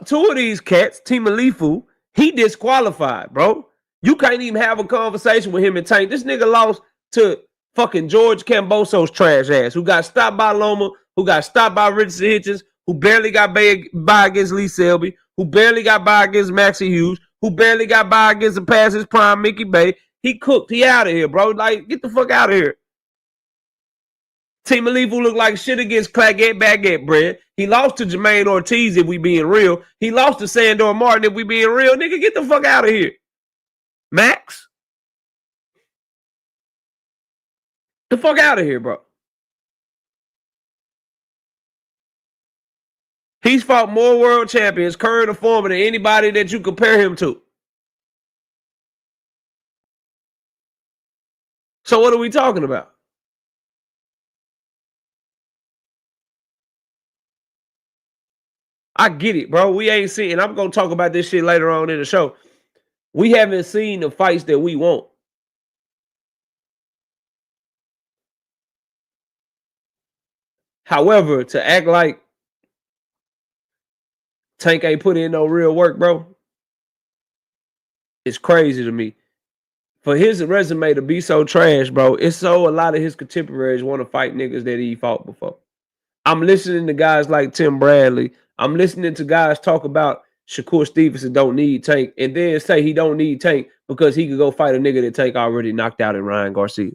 two of these cats, Timalifu, he disqualified, bro. You can't even have a conversation with him and Tank. This nigga lost to fucking George Camboso's trash ass, who got stopped by Loma, who got stopped by Richardson Hitchens, who barely got by against Lee Selby, who barely got by against Maxie Hughes, who barely got by against the past his prime Mickey Bay. He cooked. He out of here, bro. Like, get the fuck out of here. Team Alifu looked like shit against Claggett Baguette Bread. He lost to Jermaine Ortiz, if we being real. He lost to Sandor Martin, if we being real. Nigga, get the fuck out of here. Max? The fuck out of here, bro. He's fought more world champions, current or former, than anybody that you compare him to. So what are we talking about? I get it, bro. We ain't seen, and I'm going to talk about this shit later on in the show. We haven't seen the fights that we want. However, to act like Tank ain't put in no real work, bro, it's crazy to me. For his resume to be so trash, bro, it's so a lot of his contemporaries want to fight niggas that he fought before. I'm listening to guys like Tim Bradley. I'm listening to guys talk about Shakur Stevenson don't need Tank, and then say he don't need Tank because he could go fight a nigga that Tank already knocked out in Ryan Garcia.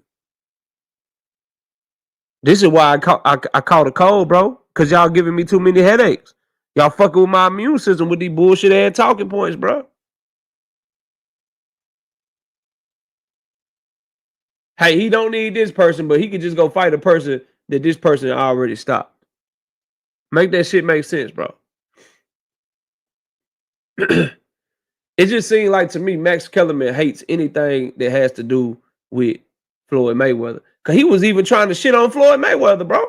This is why I caught a cold, bro, because y'all giving me too many headaches. Y'all fucking with my immune system with these bullshit ass talking points, bro. Hey, he don't need this person, but he could just go fight a person that this person already stopped. Make that shit make sense, bro. It just seemed like to me Max Kellerman hates anything that has to do with Floyd Mayweather. Because he was even trying to shit on Floyd Mayweather, bro.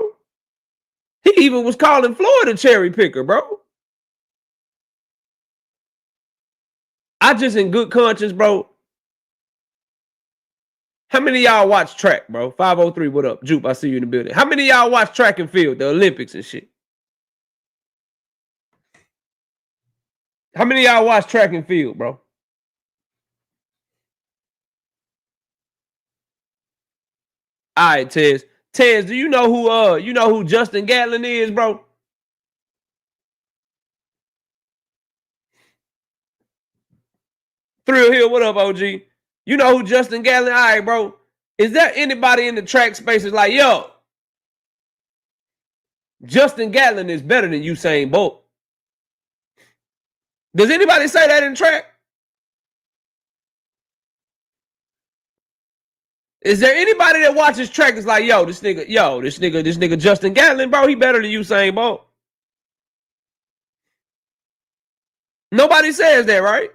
He even was calling Floyd a cherry picker, bro. I just in good conscience, bro. How many of y'all watch track, bro? 503, what up? Jupe, I see you in the building. How many of y'all watch track and field, the Olympics and shit? How many of y'all watch track and field, bro? All right, Tez. Tez, do you know who Justin Gatlin is, bro? Thrill Hill, what up, OG? You know who Justin Gatlin? All right, bro. Is there anybody in the track space that's like, yo, Justin Gatlin is better than Usain Bolt? Does anybody say that in track? Is there anybody that watches track that's like, this nigga Justin Gatlin, bro, he better than Usain Bolt? Nobody says that, right?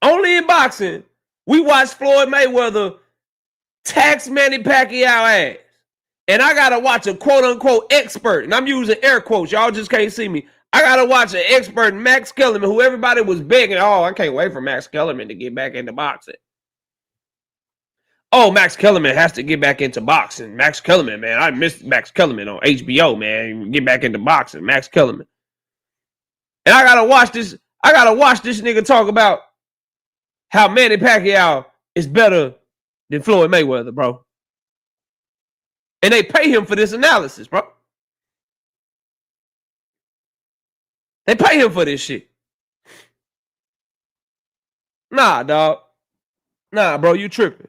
Only in boxing, we watch Floyd Mayweather tax Manny Pacquiao ass. And I got to watch a quote-unquote expert, and I'm using air quotes. Y'all just can't see me. I got to watch an expert, Max Kellerman, who everybody was begging. Oh, I can't wait for Max Kellerman to get back into boxing. Oh, Max Kellerman has to get back into boxing. Max Kellerman, man. I missed Max Kellerman on HBO, man. Get back into boxing. Max Kellerman. And I got to watch this. I got to watch this nigga talk about how Manny Pacquiao is better than Floyd Mayweather, bro. And they pay him for this analysis, bro. They pay him for this shit. Nah, dog. Nah, bro, you tripping.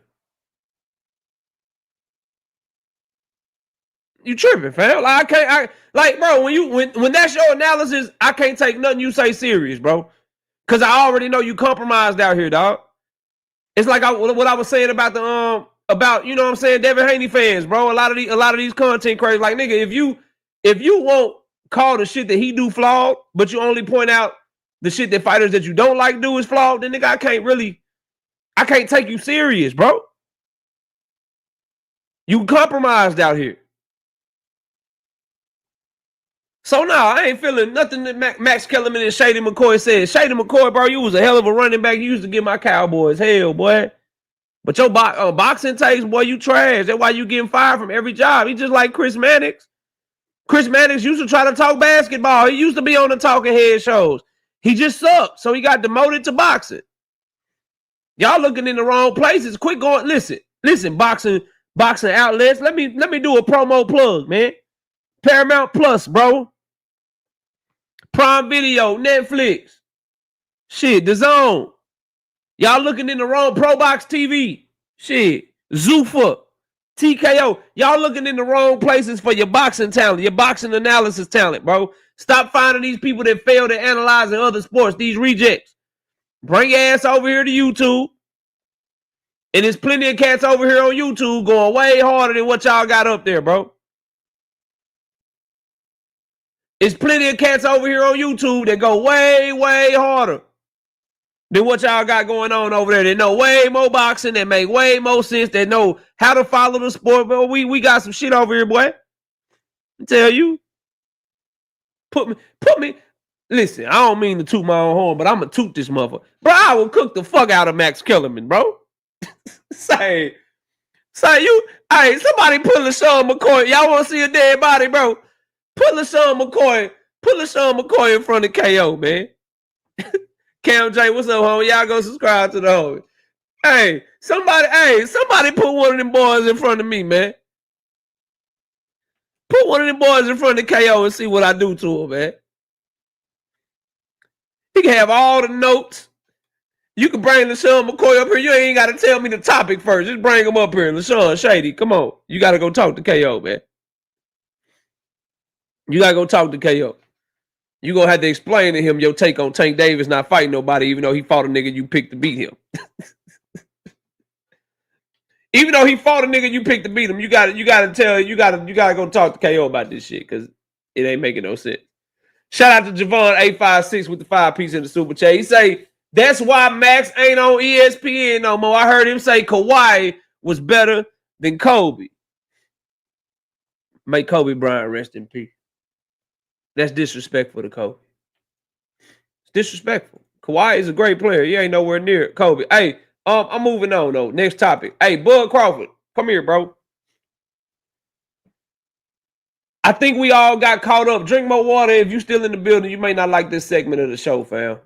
You tripping, fam. Like, bro, when that's your analysis, I can't take nothing you say serious, bro. Cause I already know you compromised out here, dog. It's like what I was saying about you know what I'm saying, Devin Haney fans, bro. A lot of these content creators, like, nigga, if you won't call the shit that he do flawed, but you only point out the shit that fighters that you don't like do is flawed, then nigga, I can't take you serious, bro. You compromised out here. So now I ain't feeling nothing that Max Kellerman and Shady McCoy said. Shady McCoy, bro, you was a hell of a running back. You used to give my Cowboys hell, boy. But your boxing takes, boy, you trash. That's why you getting fired from every job. He just like Chris Mannix. Chris Mannix used to try to talk basketball. He used to be on the talking head shows. He just sucked, so he got demoted to boxing. Y'all looking in the wrong places. Quit going. Listen, boxing outlets. Let me do a promo plug, man. Paramount Plus, bro. Prime Video, Netflix. Shit, The Zone. Y'all looking in the wrong Pro Box TV. Shit, Zuffa, TKO. Y'all looking in the wrong places for your boxing talent, your boxing analysis talent, bro. Stop finding these people that fail to analyze in other sports, these rejects. Bring your ass over here to YouTube. And there's plenty of cats over here on YouTube going way harder than what y'all got up there, bro. There's plenty of cats over here on YouTube that go way, way harder than what y'all got going on over there. They know way more boxing, that make way more sense, that know how to follow the sport. But we got some shit over here, boy. I tell you. Put me. Listen, I don't mean to toot my own horn, but I'm going to toot this motherfucker. Bro, I will cook the fuck out of Max Kellerman, bro. Say you, hey, somebody put LaShawn McCoy. Y'all want to see a dead body, bro? Put LaShawn McCoy in front of KO, man. Cam J, what's up, homie? Y'all go subscribe to the homie. Hey, somebody put one of them boys in front of me, man. Put one of them boys in front of KO and see what I do to him, man. He can have all the notes. You can bring LaShawn McCoy up here. You ain't got to tell me the topic first. Just bring him up here. LaShawn, Shady, come on. You got to go talk to KO, man. You got to go talk to KO. You're going to have to explain to him your take on Tank Davis not fighting nobody, even though he fought a nigga you picked to beat him. Even though he fought a nigga you picked to beat him, you gotta go talk to KO about this shit, because it ain't making no sense. Shout out to Javon856 with the 5-piece in the super chat. He say, that's why Max ain't on ESPN no more. I heard him say Kawhi was better than Kobe. May Kobe Bryant rest in peace. That's disrespectful to Kobe. It's disrespectful. Kawhi is a great player. He ain't nowhere near Kobe. Hey, I'm moving on, though. Next topic. Hey, Bud Crawford, come here, bro. I think we all got caught up. Drink more water. If you still in the building, you may not like this segment of the show, fam.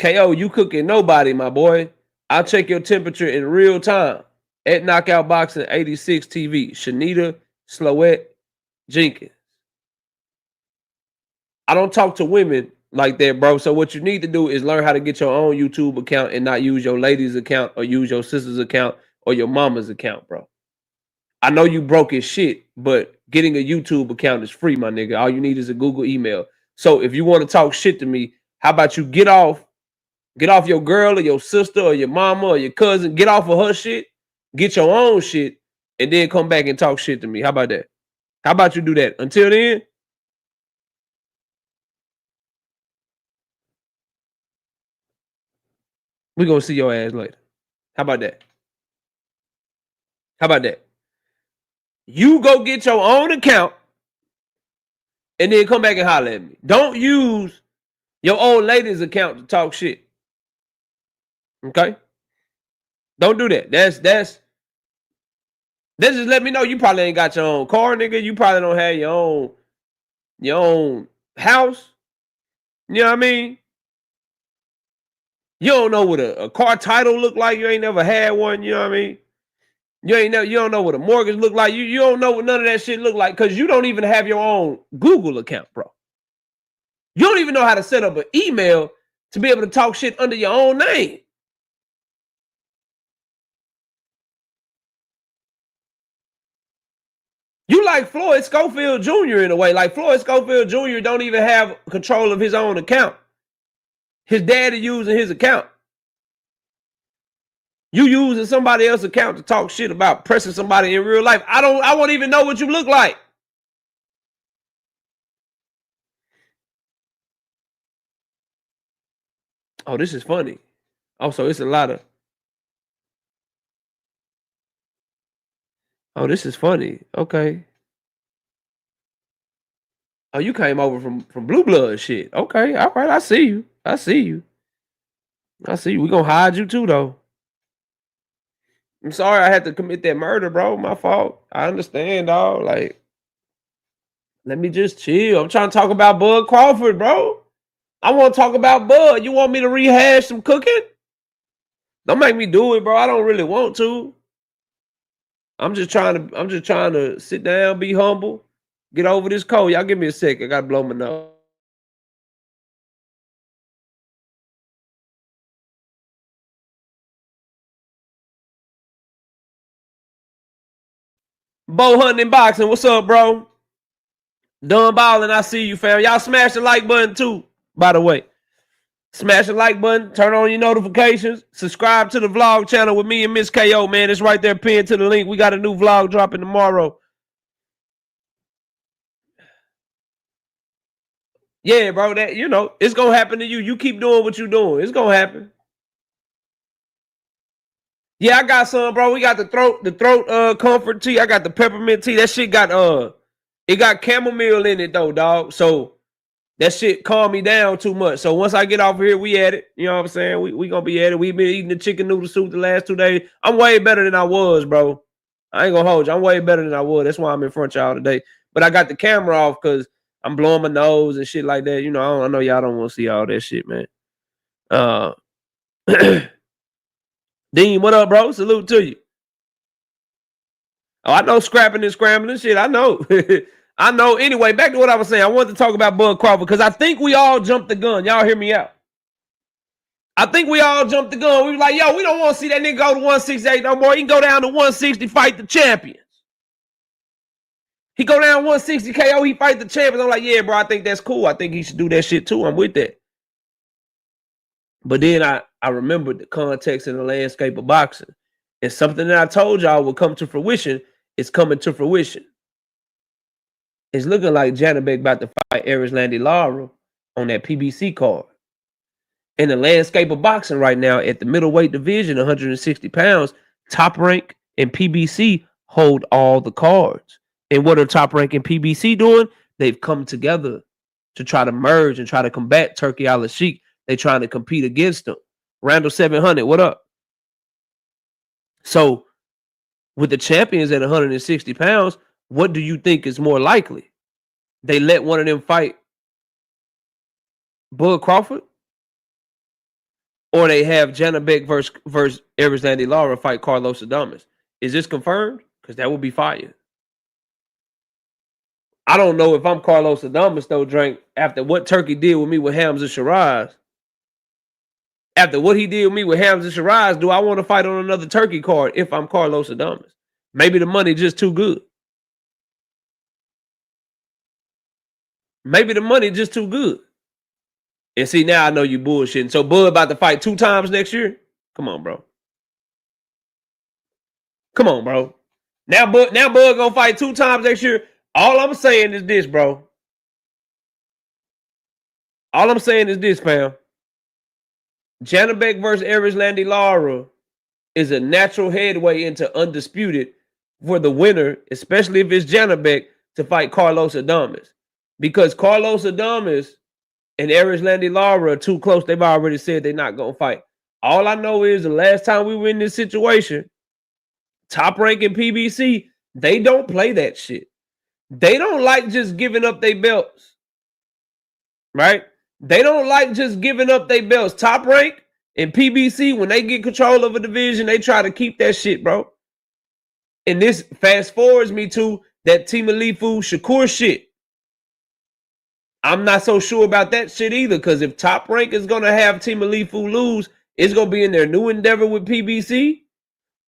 KO, you cooking nobody, my boy. I'll check your temperature in real time. At Knockout Boxing 86 TV. Shanita Slowette Jenkins. I don't talk to women like that, bro. So what you need to do is learn how to get your own YouTube account and not use your lady's account or use your sister's account or your mama's account, bro. I know you broke as shit, but getting a YouTube account is free, my nigga. All you need is a Google email. So if you want to talk shit to me, how about you get off your girl or your sister or your mama or your cousin, get off of her shit, get your own shit, and then come back and talk shit to me. How about that? How about you do that? Until then, we're gonna see your ass later. How about that? How about that? You go get your own account and then come back and holler at me. Don't use your old lady's account to talk shit. Okay? Don't do that. That's just let me know you probably ain't got your own car, nigga. You probably don't have your own house. You know what I mean? You don't know what a car title look like. You ain't never had one. You know what I mean? You don't know what a mortgage look like. You don't know what none of that shit look like because you don't even have your own Google account, bro. You don't even know how to set up an email to be able to talk shit under your own name. You like Floyd Schofield Jr. in a way. Like Floyd Schofield Jr. don't even have control of his own account. His daddy using his account. You using somebody else's account to talk shit about pressing somebody in real life. I won't even know what you look like. Oh, this is funny. Also, it's a lot of. Oh, this is funny. Okay. Oh, you came over from Blue Blood shit. Okay, all right. I see you. We're gonna hide you too, though. I'm sorry I had to commit that murder, bro. My fault. I understand, dog. Like, let me just chill. I'm trying to talk about Bud Crawford, bro. I want to talk about Bud. You want me to rehash some cooking? Don't make me do it, bro. I don't really want to. I'm just trying to sit down, be humble, get over this cold. Y'all give me a sec. I gotta blow my nose. Bo hunting and boxing. What's up, bro? Done balling. I see you, fam. Y'all smash the like button too, by the way. Smash the like button, turn on your notifications, subscribe to the vlog channel with me and Miss KO, man. It's right there pinned to the link. We got a new vlog dropping tomorrow. Yeah, bro, that it's gonna happen to you. You keep doing what you're doing. It's gonna happen. Yeah, I got some, bro. We got the throat comfort tea. I got the peppermint tea. That shit got it got chamomile in it though, dog. So that shit calmed me down too much. So once I get off here, we at it. You know what I'm saying? We gonna be at it. We've been eating the chicken noodle soup the last 2 days. I'm way better than I was, bro. I ain't gonna hold you. I'm way better than I was. That's why I'm in front of y'all today. But I got the camera off because I'm blowing my nose and shit like that. You know, I know y'all don't want to see all that shit, man. Dean, what up, bro? Salute to you. Oh, I know scrapping and scrambling shit. I know. I know. Anyway, back to what I was saying. I wanted to talk about Bud Crawford because I think we all jumped the gun. Y'all hear me out. I think we all jumped the gun. We were like, yo, we don't want to see that nigga go to 168 no more. He can go down to 160, fight the champions. He go down 160 KO, he fight the champions. I'm like, yeah, bro, I think that's cool. I think he should do that shit too. I'm with that. But then I remembered the context and the landscape of boxing. And something that I told y'all would come to fruition is coming to fruition. It's looking like Janabek about to fight Erislandy Lara on that PBC card. In the landscape of boxing right now, at the middleweight division, 160 pounds, Top Rank and PBC hold all the cards. And what are Top Rank and PBC doing? They've come together to try to merge and try to combat Turkey Alalshikh. They're trying to compete against them. Randall 700, what up? So, with the champions at 160 pounds, what do you think is more likely? They let one of them fight Bud Crawford? Or they have Janabek versus Erislandy Lara fight Carlos Adames? Is this confirmed? Because that would be fire. I don't know if I'm Carlos Adames though, Drink. After what Turkey did with me with Hamza Shiraz, after what he did with me with Hamza Shiraz, do I want to fight on another Turkey card if I'm Carlos Adames? Maybe the money just too good. Maybe the money just too good. And see, now I know you bullshitting. So Bud about to fight 2 times next year? Come on, bro. Come on, bro. Now Bud gonna fight 2 times next year. All I'm saying is this, bro. All I'm saying is this, fam. Janabek versus Erislandy Lara is a natural headway into undisputed for the winner, especially if it's Janabek, to fight Carlos Adames. Because Carlos Adames and Erislandy Lara are too close. They've already said they're not going to fight. All I know is the last time we were in this situation, Top Rank and PBC, they don't play that shit. They don't like just giving up their belts. Right? They don't like just giving up their belts. Top Rank and PBC, when they get control of a division, they try to keep that shit, bro. And this fast forwards me to that Team Alifu Shakur shit. I'm not so sure about that shit either, because if Top Rank is going to have Team Alifu lose, it's going to be in their new endeavor with PBC,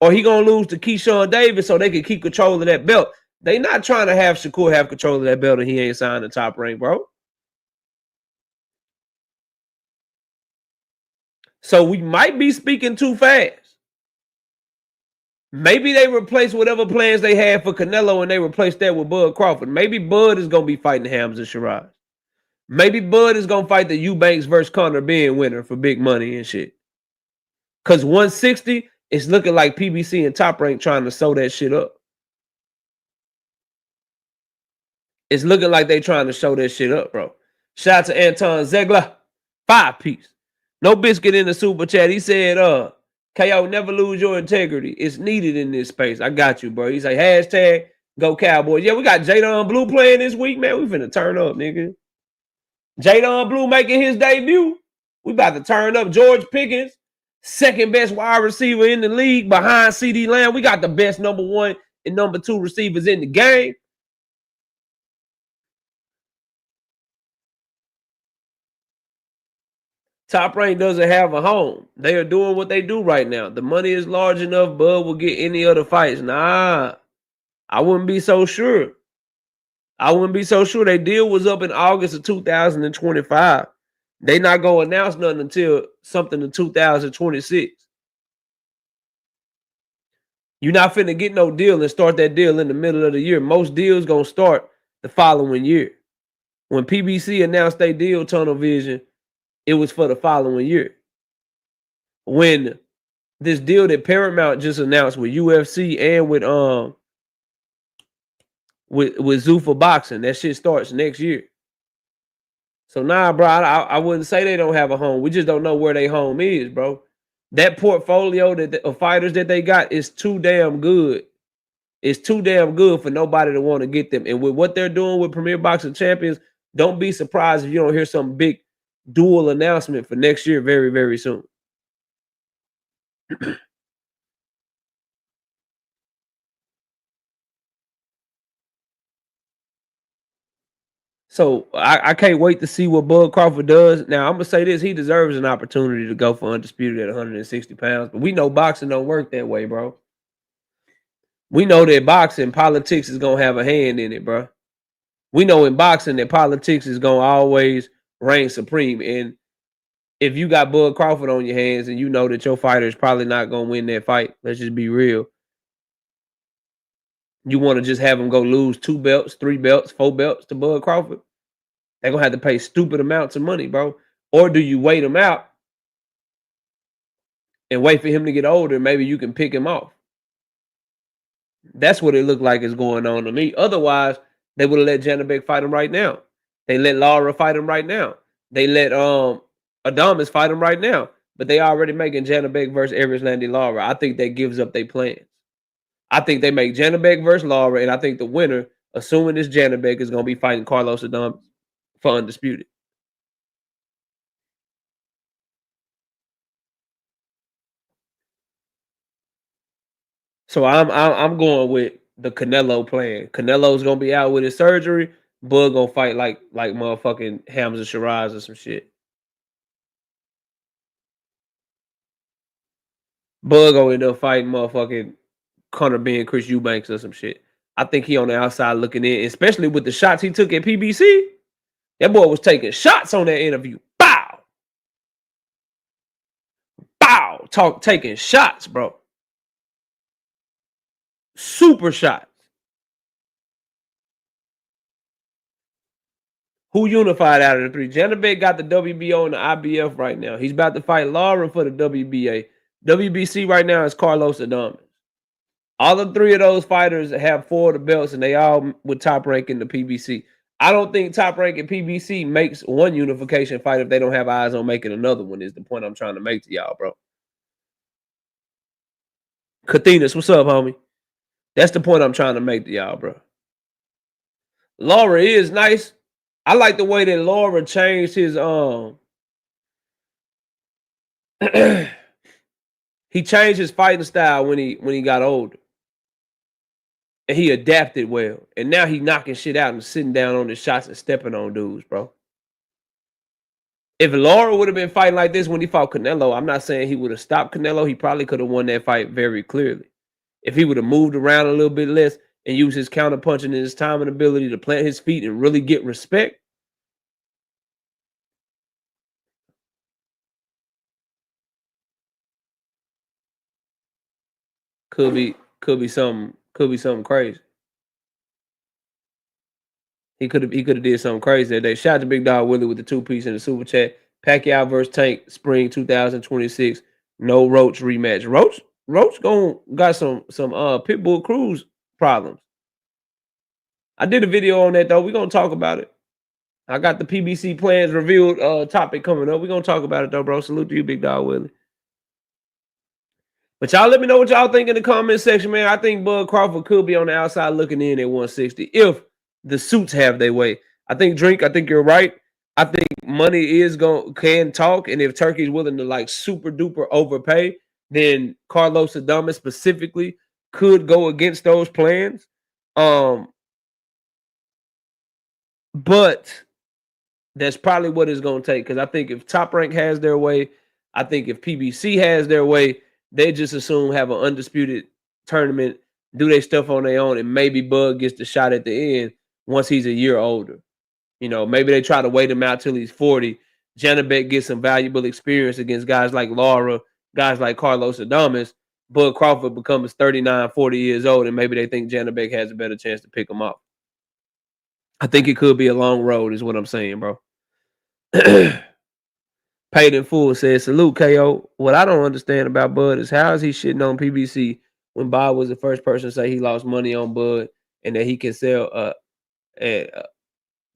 or he going to lose to Keyshawn Davis so they can keep control of that belt. They not trying to have Shakur have control of that belt and he ain't signed the Top Rank, bro. So we might be speaking too fast. Maybe they replace whatever plans they had for Canelo and they replace that with Bud Crawford. Maybe Bud is going to be fighting Hamza Shiraz. Maybe Bud is going to fight the Eubanks versus Conor Benn winner for big money and shit. Because 160 is looking like PBC and Top Rank trying to sew that shit up. It's looking like they trying to show that shit up, bro. Shout out to Anton Zegler. 5-piece. No Biscuit in the super chat. He said, KO, never lose your integrity. It's needed in this space. I got you, bro. He say, hashtag go Cowboys. Yeah, we got Jadon Blue playing this week, man. We finna turn up, nigga. Jadon Blue making his debut. We about to turn up. George Pickens, second best wide receiver in the league behind CeeDee Lamb. We got the best number 1 and number 2 receivers in the game. Top Rank doesn't have a home. They are doing what they do right now. The money is large enough, Bud will get any other fights. Nah, I wouldn't be so sure. I wouldn't be so sure. Their deal was up in August of 2025. They not going to announce nothing until something in 2026. You're not finna get no deal and start that deal in the middle of the year. Most deals going to start the following year. When PBC announced their deal, Tunnel Vision, it was for the following year. When this deal that Paramount just announced with UFC and with Zuffa Boxing, that shit starts next year. So nah, bro, I wouldn't say they don't have a home. We just don't know where their home is, bro. That portfolio of fighters that they got is too damn good. It's too damn good for nobody to want to get them. And with what they're doing with Premier Boxing Champions, don't be surprised if you don't hear some big dual announcement for next year very, very soon. So I can't wait to see what Bud Crawford does. Now I'm gonna say this: he deserves an opportunity to go for undisputed at 160 pounds. But we know boxing don't work that way, bro. We know that boxing politics is gonna have a hand in it, bro. We know in boxing that politics is gonna always reign supreme. And if you got Bud Crawford on your hands and you know that your fighter is probably not gonna win that fight, let's just be real. You want to just have him go lose 2 belts, 3 belts, 4 belts to Bud Crawford? They're gonna have to pay stupid amounts of money, bro. Or do you wait him out and wait for him to get older and maybe you can pick him off? That's what it looked like is going on to me. Otherwise, they would have let Janabek fight him right now. They let Lara fight him right now. They let Adames fight him right now. But they already making Janabek versus Erislandy Lara. I think that gives up their plans. I think they make Janabek versus Lara, and I think the winner, assuming this Janabek, is going to be fighting Carlos Adames for undisputed. So I'm going with the Canelo plan. Canelo's gonna be out with his surgery. Bud gonna fight like motherfucking Hamza Shiraz or some shit. Bud gonna end up fighting motherfucking Conor Ben, Chris Eubanks or some shit. I think he on the outside looking in, especially with the shots he took at PBC. That boy was taking shots on that interview. Bow, bow, taking shots, bro. Super shots. Who unified out of the three? Janabek got the WBO and the IBF right now. He's about to fight Lara for the WBA. WBC right now is Carlos Adames. All the three of those fighters have 4 of the belts, and they all with top rank in the PBC. I don't think top rank in PBC makes one unification fight if they don't have eyes on making another one, is the point I'm trying to make to y'all, bro. Cathinas, what's up, homie? That's the point I'm trying to make to y'all, bro. Laura is nice. I like the way that Laura changed his he changed his fighting style when he got older. And he adapted well. And now he knocking shit out and sitting down on the shots and stepping on dudes, bro. If Laura would have been fighting like this when he fought Canelo, I'm not saying he would have stopped Canelo. He probably could have won that fight very clearly. If he would have moved around a little bit less and used his counter punching and his time and ability to plant his feet and really get respect. Could be something crazy. He could have did something crazy that day. Shout out to Big Dog Willie with the 2-piece in the super chat. Pacquiao versus Tank, spring 2026. No Roach rematch. Roach got some Pitbull Cruz problems. I did a video on that though. We're gonna talk about it. I got the PBC plans revealed topic coming up. We're gonna talk about it though, bro. Salute to you, Big Dog Willie. But y'all let me know what y'all think in the comment section, man. I think Bud Crawford could be on the outside looking in at 160 if the suits have their way. I think you're right. I think money can talk, and if Turkey's willing to like super duper overpay, then Carlos Adames specifically could go against those plans. But that's probably what it's going to take, because I think if Top Rank has their way, I think if PBC has their way, they just assume have an undisputed tournament, do their stuff on their own, and maybe Bud gets the shot at the end once he's a year older. You know, maybe they try to wait him out till he's 40. Janabek gets some valuable experience against guys like Lara, guys like Carlos Adames. Bud Crawford becomes 39, 40 years old, and maybe they think Janabek has a better chance to pick him up. I think it could be a long road, is what I'm saying, bro. Paid in Full says, salute, KO. What I don't understand about Bud is how is he shitting on PBC when Bob was the first person to say he lost money on Bud and that he can sell, that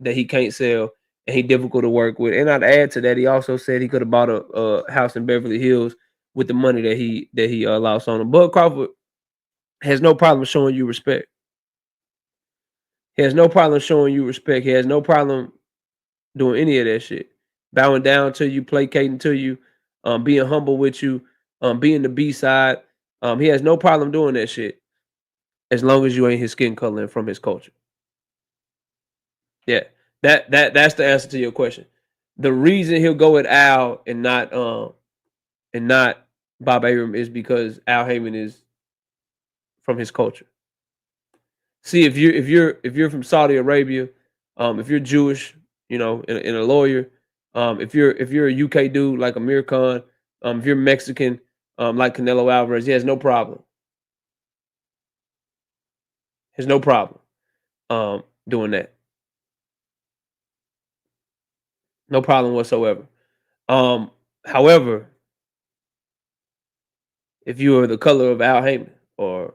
he can't sell and he difficult to work with. And I'd add to that, he also said he could have bought a house in Beverly Hills with the money that he lost on him. Bud Crawford has no problem showing you respect. He has no problem showing you respect. He has no problem doing any of that shit. Bowing down to you, placating to you, being humble with you, being the B side. He has no problem doing that shit as long as you ain't his skin color and from his culture. Yeah, that's the answer to your question. The reason he'll go at Al and not Bob Arum is because Al Heyman is from his culture. See, if you're from Saudi Arabia, if you're Jewish, you know, and a lawyer, if you're a UK dude like Amir Khan, if you're Mexican, like Canelo Alvarez, he has no problem. Has no problem doing that. No problem whatsoever. However, if you are the color of Al Heyman or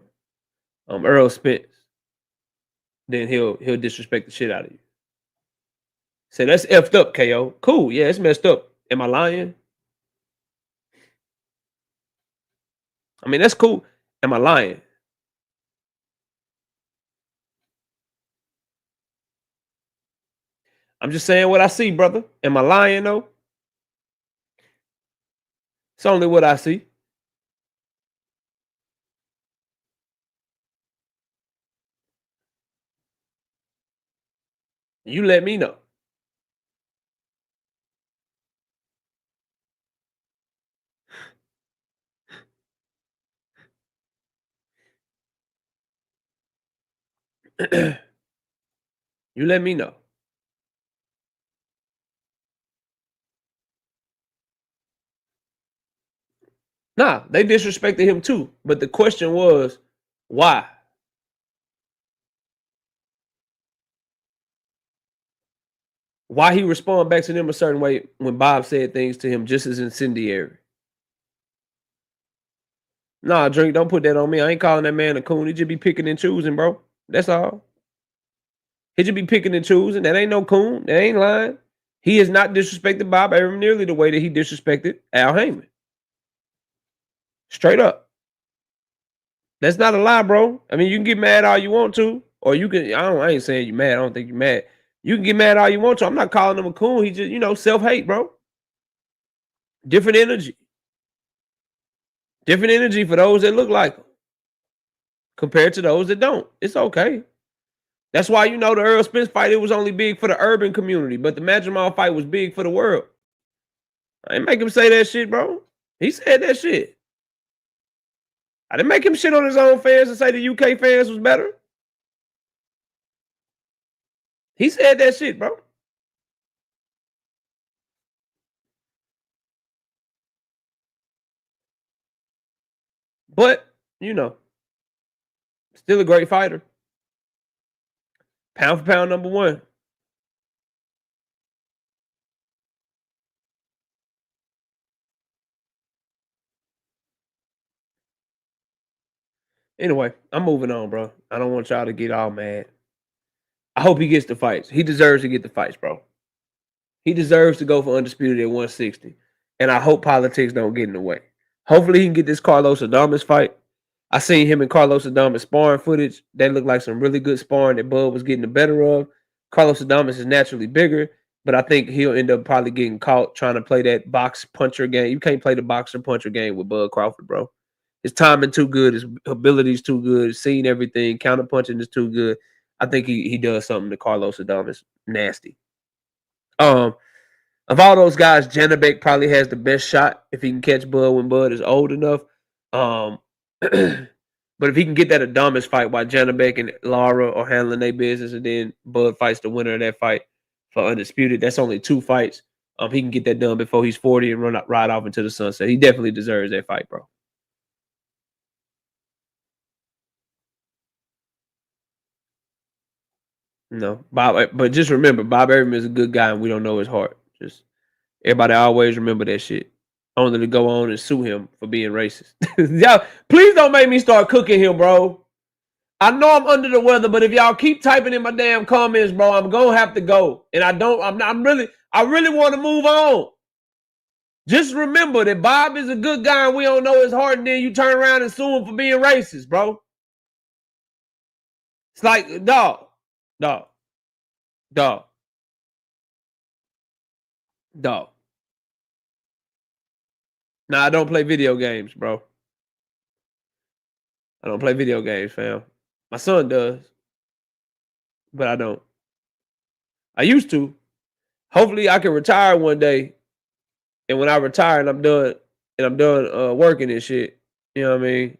Earl Spence, then he'll disrespect the shit out of you. Say that's effed up, KO. Cool, yeah, it's messed up. Am I lying? I mean, that's cool. Am I lying? I'm just saying what I see, brother. Am I lying though? It's only what I see. You let me know. You let me know. Nah, they disrespected him too. But the question was, why? Why he respond back to them a certain way when Bob said things to him just as incendiary? Nah, Drink, don't put that on me. I ain't calling that man a coon. He just be picking and choosing, bro. That's all. He just be picking and choosing. That ain't no coon. That ain't lying. He has not disrespected Bob ever nearly the way that he disrespected Al Heyman. Straight up. That's not a lie, bro. I mean, you can get mad all you want to, or you can. I ain't saying you mad. I don't think you're mad. You can get mad all you want to. I'm not calling him a coon. He just, self hate, bro. Different energy. Different energy for those that look like him compared to those that don't. It's okay. That's why the Earl Spence fight, it was only big for the urban community, but the Madrimal fight was big for the world. I didn't make him say that shit, bro. He said that shit. I didn't make him shit on his own fans and say the UK fans was better. He said that shit, bro. But, still a great fighter. Pound for pound, number one. Anyway, I'm moving on, bro. I don't want y'all to get all mad. I hope he gets the fights. He deserves to get the fights, bro. He deserves to go for undisputed at 160. And I hope politics don't get in the way. Hopefully he can get this Carlos Adames fight. I seen him and Carlos Adames sparring footage. That looked like some really good sparring that Bud was getting the better of. Carlos Adames is naturally bigger, but I think he'll end up probably getting caught trying to play that box puncher game. You can't play the boxer puncher game with Bud Crawford, bro. His timing too good. His ability's too good. Seeing everything. Counter punching is too good. I think he does something to Carlos Adames nasty. Of all those guys, Janabek probably has the best shot if he can catch Bud when Bud is old enough. Um, but if he can get that Adames fight while Janabek and Lara are handling their business, and then Bud fights the winner of that fight for undisputed, that's only 2 fights. He can get that done before he's 40 and ride off into the sunset. He definitely deserves that fight, bro. No, Bob, but just remember, Bob Arum is a good guy, and we don't know his heart. Just everybody always remember that shit. Only to go on and sue him for being racist. Y'all, please don't make me start cooking him, bro. I know I'm under the weather, but if y'all keep typing in my damn comments, bro, I'm gonna have to go. And I really want to move on. Just remember that Bob is a good guy and we don't know his heart, and then you turn around and sue him for being racist, bro. It's like, dog, dog, dog, dog. Nah, I don't play video games, bro. I don't play video games, fam. My son does, but I don't. I used to. Hopefully, I can retire one day, and when I retire and I'm done working and shit, you know what I mean?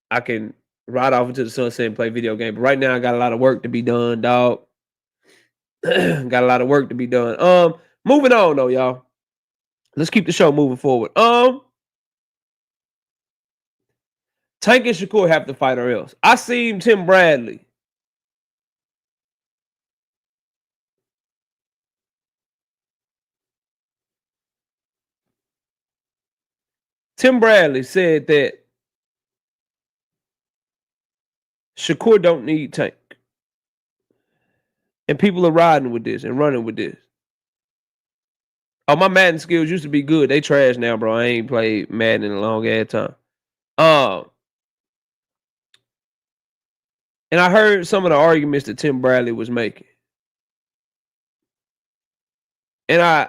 I can ride off into the sunset and play video game. But right now, I got a lot of work to be done, dog. Got a lot of work to be done. Moving on though, y'all. Let's keep the show moving forward. Tank and Shakur have to fight or else. I seen Tim Bradley. Tim Bradley said that Shakur don't need Tank. And people are riding with this and running with this. Oh, my Madden skills used to be good. They trash now, bro. I ain't played Madden in a long ass time. And I heard some of the arguments that Tim Bradley was making. And I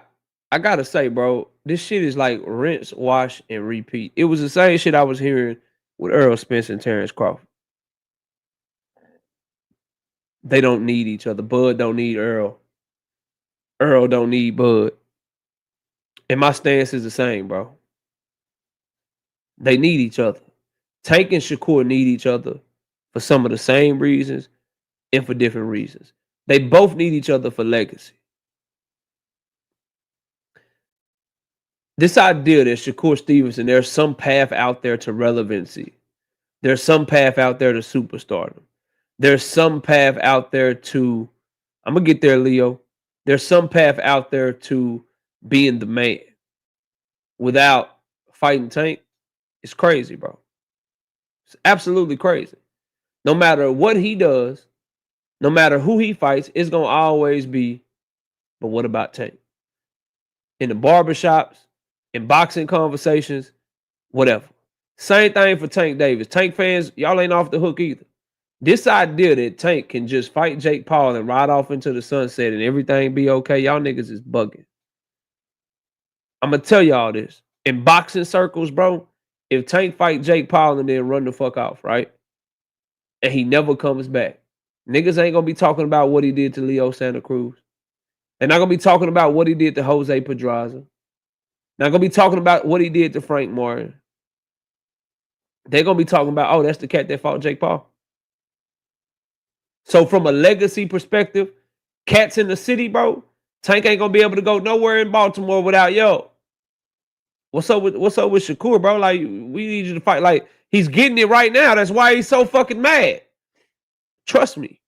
gotta say, bro, this shit is like rinse, wash, and repeat. It was the same shit I was hearing with Earl Spence and Terence Crawford. They don't need each other. Bud don't need Earl. Earl don't need Bud. And my stance is the same, bro. They need each other. Tank and Shakur need each other for some of the same reasons and for different reasons. They both need each other for legacy. This idea that Shakur Stevenson, there's some path out there to relevancy. There's some path out there to superstardom. There's some path out there to, I'm going to get there, Leo. There's some path out there to being the man without fighting Tank. It's crazy, bro. It's absolutely crazy. No matter what he does, no matter who he fights, it's going to always be, but what about Tank? In the barbershops, in boxing conversations, whatever. Same thing for Tank Davis. Tank fans, y'all ain't off the hook either. This idea that Tank can just fight Jake Paul and ride off into the sunset and everything be okay, y'all niggas is bugging. I'm going to tell y'all this. In boxing circles, bro, if Tank fight Jake Paul and then run the fuck off, right? And he never comes back, niggas ain't going to be talking about what he did to Leo Santa Cruz. They're not going to be talking about what he did to Jose Pedraza. Not going to be talking about what he did to Frank Martin. They're going to be talking about, oh, that's the cat that fought Jake Paul. So from a legacy perspective, cats in the city, bro, Tank ain't going to be able to go nowhere in Baltimore without, yo, what's up with Shakur, bro? Like, we need you to fight. Like, he's getting it right now. That's why he's so fucking mad. Trust me.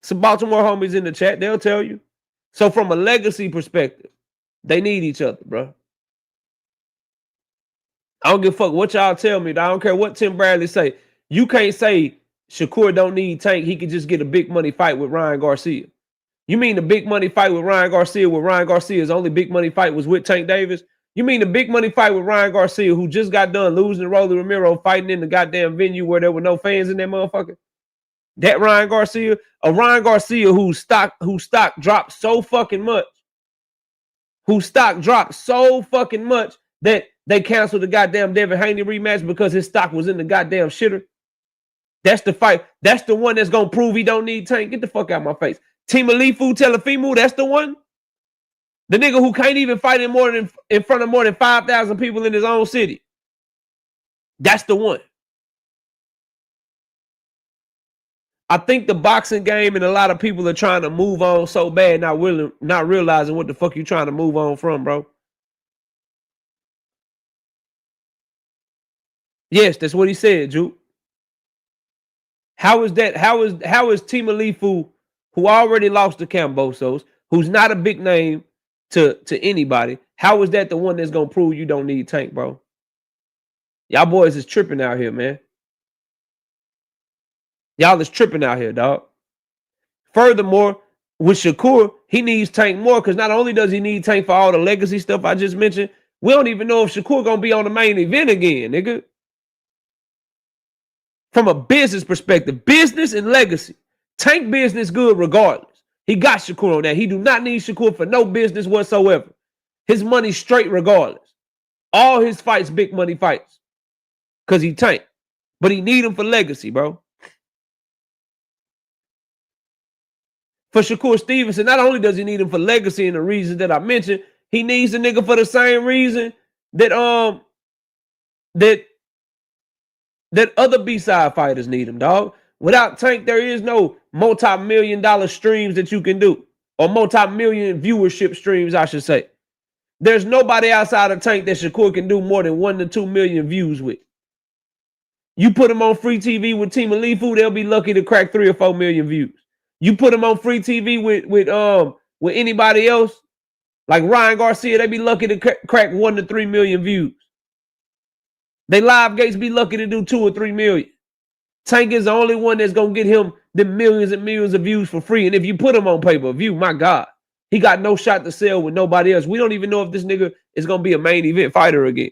Some Baltimore homies in the chat, they'll tell you. So from a legacy perspective, they need each other, bro. I don't give a fuck what y'all tell me. I don't care what Tim Bradley say. You can't say Shakur don't need Tank. He could just get a big money fight with Ryan Garcia. You mean the big money fight with Ryan Garcia, where Ryan Garcia's only big money fight was with Tank Davis? You mean the big money fight with Ryan Garcia, who just got done losing to Rolly Romero, fighting in the goddamn venue where there were no fans in that motherfucker? That Ryan Garcia? A Ryan Garcia whose stock dropped so fucking much. Whose stock dropped so fucking much that they canceled the goddamn Devin Haney rematch because his stock was in the goddamn shitter. That's the fight. That's the one that's going to prove he don't need Tank. Get the fuck out of my face. Timalifu Telefimu, that's the one? The nigga who can't even fight in front of more than 5,000 people in his own city. That's the one. I think the boxing game and a lot of people are trying to move on so bad, not realizing what the fuck you trying to move on from, bro. Yes, that's what he said, Juke. How is that? How is Timalifu, who already lost to Cambosos, who's not a big name to anybody, how is that the one that's gonna prove you don't need Tank, bro? Y'all boys is tripping out here, man. Y'all is tripping out here, dog. Furthermore, with Shakur, he needs Tank more because not only does he need Tank for all the legacy stuff I just mentioned, we don't even know if Shakur gonna be on the main event again, nigga. From a business perspective, business and legacy. Tank business good regardless. He got Shakur on that. He do not need Shakur for no business whatsoever. His money straight regardless. All his fights, big money fights. Because he Tank. But he need him for legacy, bro. For Shakur Stevenson, not only does he need him for legacy and the reasons that I mentioned, he needs a nigga for the same reason that that other B-side fighters need him, dog. Without Tank, there is no multi-million-dollar streams that you can do. Or multi-million viewership streams, I should say. There's nobody outside of Tank that Shakur can do more than 1 to 2 million views with. You put him on free TV with Timalifu, they'll be lucky to crack 3 or 4 million views. You put him on free TV with anybody else, like Ryan Garcia, they be lucky to crack 1 to 3 million views. They live gates be lucky to do 2 or 3 million. Tank is the only one that's gonna get him the millions and millions of views for free. And if you put him on pay-per-view, my God, he got no shot to sell with nobody else. We don't even know if this nigga is gonna be a main event fighter again.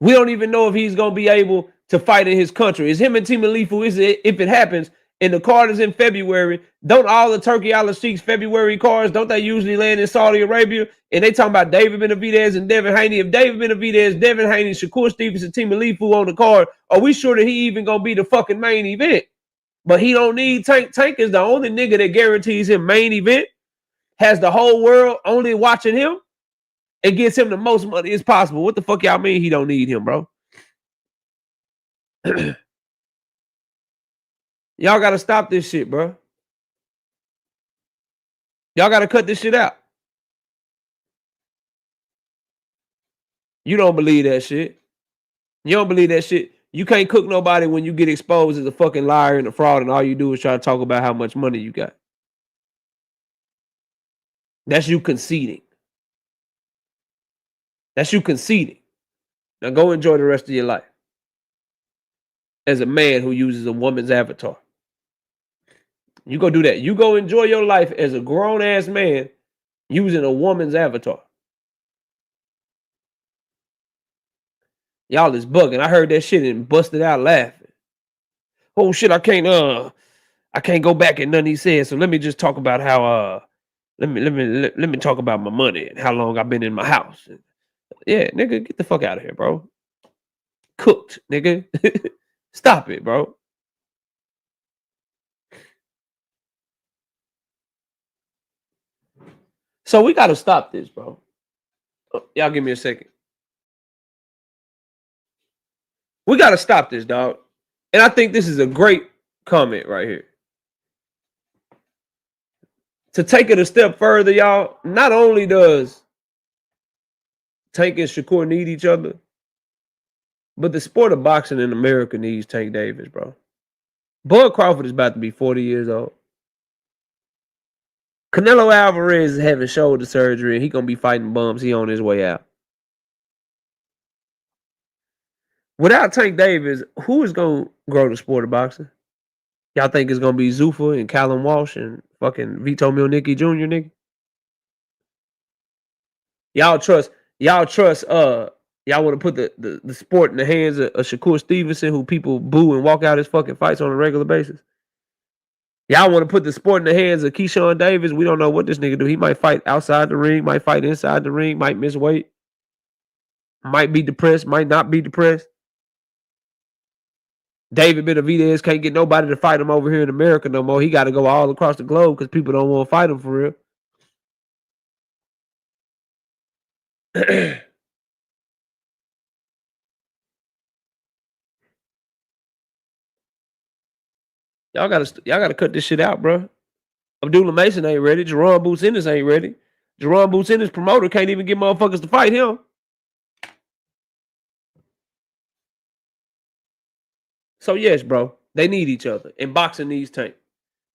We don't even know if he's gonna be able to fight in his country. It's him and Timalifu. If it happens, and the card is in February, don't all the Turkey Alalshikh's February cards, don't they usually land in Saudi Arabia? And they talking about David Benavidez and Devin Haney. If David Benavidez, Devin Haney, Shakur Stevenson, Team Alifu on the card, are we sure that he even gonna be the fucking main event? But he don't need Tank. Tank is the only nigga that guarantees him main event, has the whole world only watching him, and gets him the most money as possible. What the fuck y'all mean he don't need him, bro? Y'all got to stop this shit, bro. Y'all got to cut this shit out. You don't believe that shit. You don't believe that shit. You can't cook nobody when you get exposed as a fucking liar and a fraud, and all you do is try to talk about how much money you got. That's you conceding. That's you conceding. Now go enjoy the rest of your life as a man who uses a woman's avatar. You go do that. You go enjoy your life as a grown-ass man using a woman's avatar. Y'all is bugging. I heard that shit and busted out laughing. Oh shit, I can't go back and nothing he said. So let me just talk about how let me talk about my money and how long I've been in my house. Yeah, nigga, get the fuck out of here, bro. Cooked, nigga. Stop it, bro. So we got to stop this, bro. Y'all give me a second. We got to stop this, dog. And I think this is a great comment right here. To take it a step further, y'all, not only does Tank and Shakur need each other, but the sport of boxing in America needs Tank Davis, bro. Bud Crawford is about to be 40 years old. Canelo Alvarez is having shoulder surgery, and he going to be fighting bums. He on his way out. Without Tank Davis, who is going to grow the sport of boxing? Y'all think it's going to be Zuffa and Callum Walsh and fucking Vito Milnicki Jr., nigga? Y'all want to put the sport in the hands of Shakur Stevenson, who people boo and walk out his fucking fights on a regular basis? Y'all want to put the sport in the hands of Keyshawn Davis? We don't know what this nigga do. He might fight outside the ring, might fight inside the ring, might miss weight, might be depressed, might not be depressed. David Benavidez can't get nobody to fight him over here in America no more. He got to go all across the globe because people don't want to fight him for real. Y'all gotta cut this shit out, bro. Abdullah Mason ain't ready. Jerron Boots Ennis ain't ready. Jerron Boots Ennis promoter can't even get motherfuckers to fight him. So yes, bro, they need each other, and boxing needs Tank.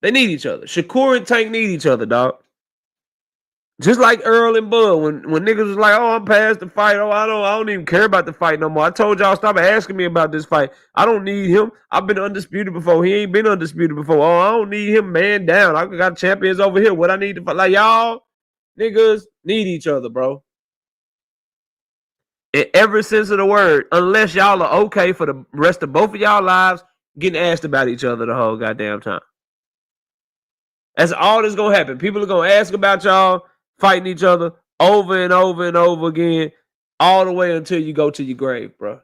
They need each other. Shakur and Tank need each other, dog. Just like Earl and Bud, when niggas was like, "Oh, I'm past the fight. Oh, I don't even care about the fight no more." I told y'all stop asking me about this fight. I don't need him. I've been undisputed before. He ain't been undisputed before. Oh, I don't need him man down. I got champions over here. What I need to fight, like y'all niggas need each other, bro. In every sense of the word, unless y'all are okay for the rest of both of y'all lives getting asked about each other the whole goddamn time. That's all that's gonna happen. People are gonna ask about y'all fighting each other over and over and over again, all the way until you go to your grave, bro.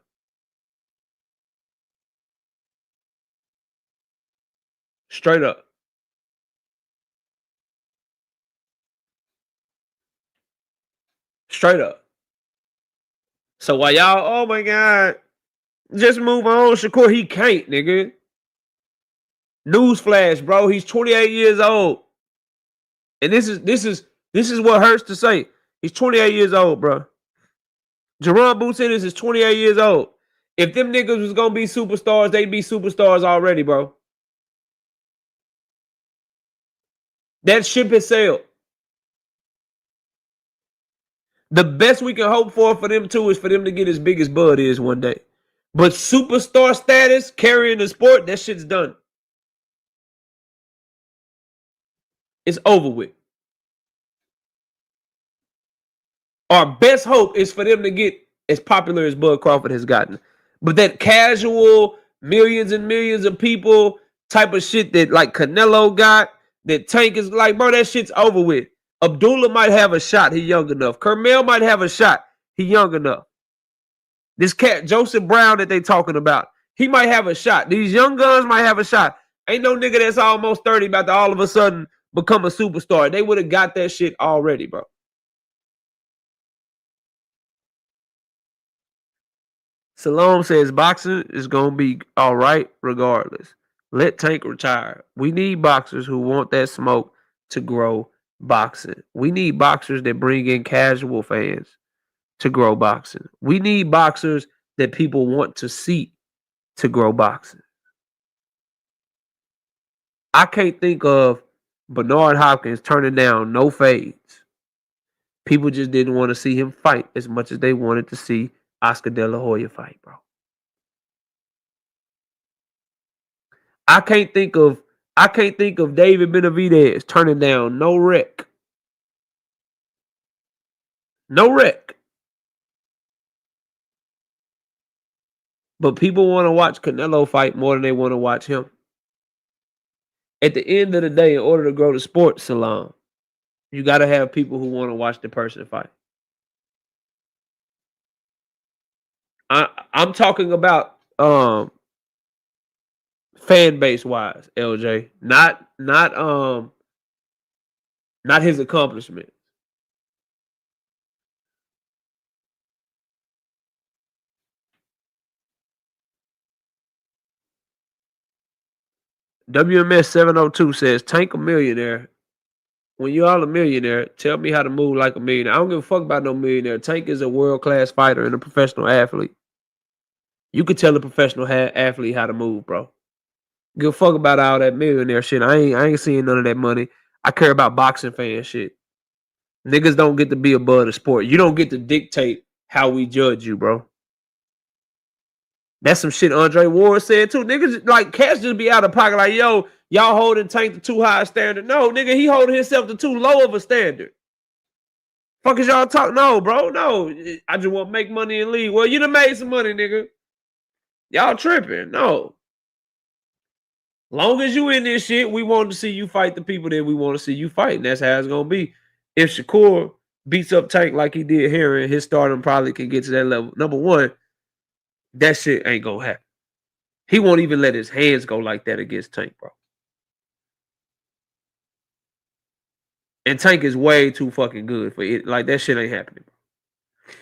Straight up. Straight up. So while y'all, oh my God, just move on, Shakur, he can't, nigga. Newsflash, bro. He's 28 years old. And this is what hurts to say. He's 28 years old, bro. Jerron Boots Ennis is 28 years old. If them niggas was gonna be superstars, they'd be superstars already, bro. That ship has sailed. The best we can hope for them two is for them to get as big as Bud is one day. But superstar status, carrying the sport, that shit's done. It's over with. Our best hope is for them to get as popular as Bud Crawford has gotten. But that casual, millions and millions of people type of shit that like Canelo got, that Tank is like, bro, that shit's over with. Abdullah might have a shot. He young enough. Kermel might have a shot. He young enough. This cat, Joseph Brown that they talking about, he might have a shot. These young guns might have a shot. Ain't no nigga that's almost 30 about to all of a sudden become a superstar. They would have got that shit already, bro. Salome says boxing is going to be all right regardless. Let Tank retire. We need boxers who want that smoke to grow boxing. We need boxers that bring in casual fans to grow boxing. We need boxers that people want to see to grow boxing. I can't think of Bernard Hopkins turning down no fades. People just didn't want to see him fight as much as they wanted to see Oscar De La Hoya fight, bro. I can't think of David Benavidez turning down no wreck. No wreck. But people want to watch Canelo fight more than they want to watch him. At the end of the day, in order to grow the sports salon, you got to have people who want to watch the person fight. I'm talking about fan base wise, LJ, not his accomplishment. WMS 702 says Tank a millionaire. When you all a millionaire, tell me how to move like a millionaire. I don't give a fuck about no millionaire. Tank is a world-class fighter and a professional athlete. You could tell a professional athlete how to move, bro. Give a fuck about all that millionaire shit. I ain't seeing none of that money. I care about boxing fan shit. Niggas don't get to be above the sport. You don't get to dictate how we judge you, bro. That's some shit Andre Ward said too. Niggas like Cash just be out of pocket like, yo, y'all holding Tank to too high a standard. No, nigga, he holding himself to too low of a standard. Fuck is y'all talk? No, bro, no. I just want to make money and leave. Well, you done made some money, nigga. Y'all tripping. No. Long as you in this shit, we want to see you fight the people that we want to see you fight. And that's how it's going to be. If Shakur beats up Tank like he did here, his stardom probably can get to that level. Number one, that shit ain't going to happen. He won't even let his hands go like that against Tank, bro. And Tank is way too fucking good for it. Like, that shit ain't happening, bro.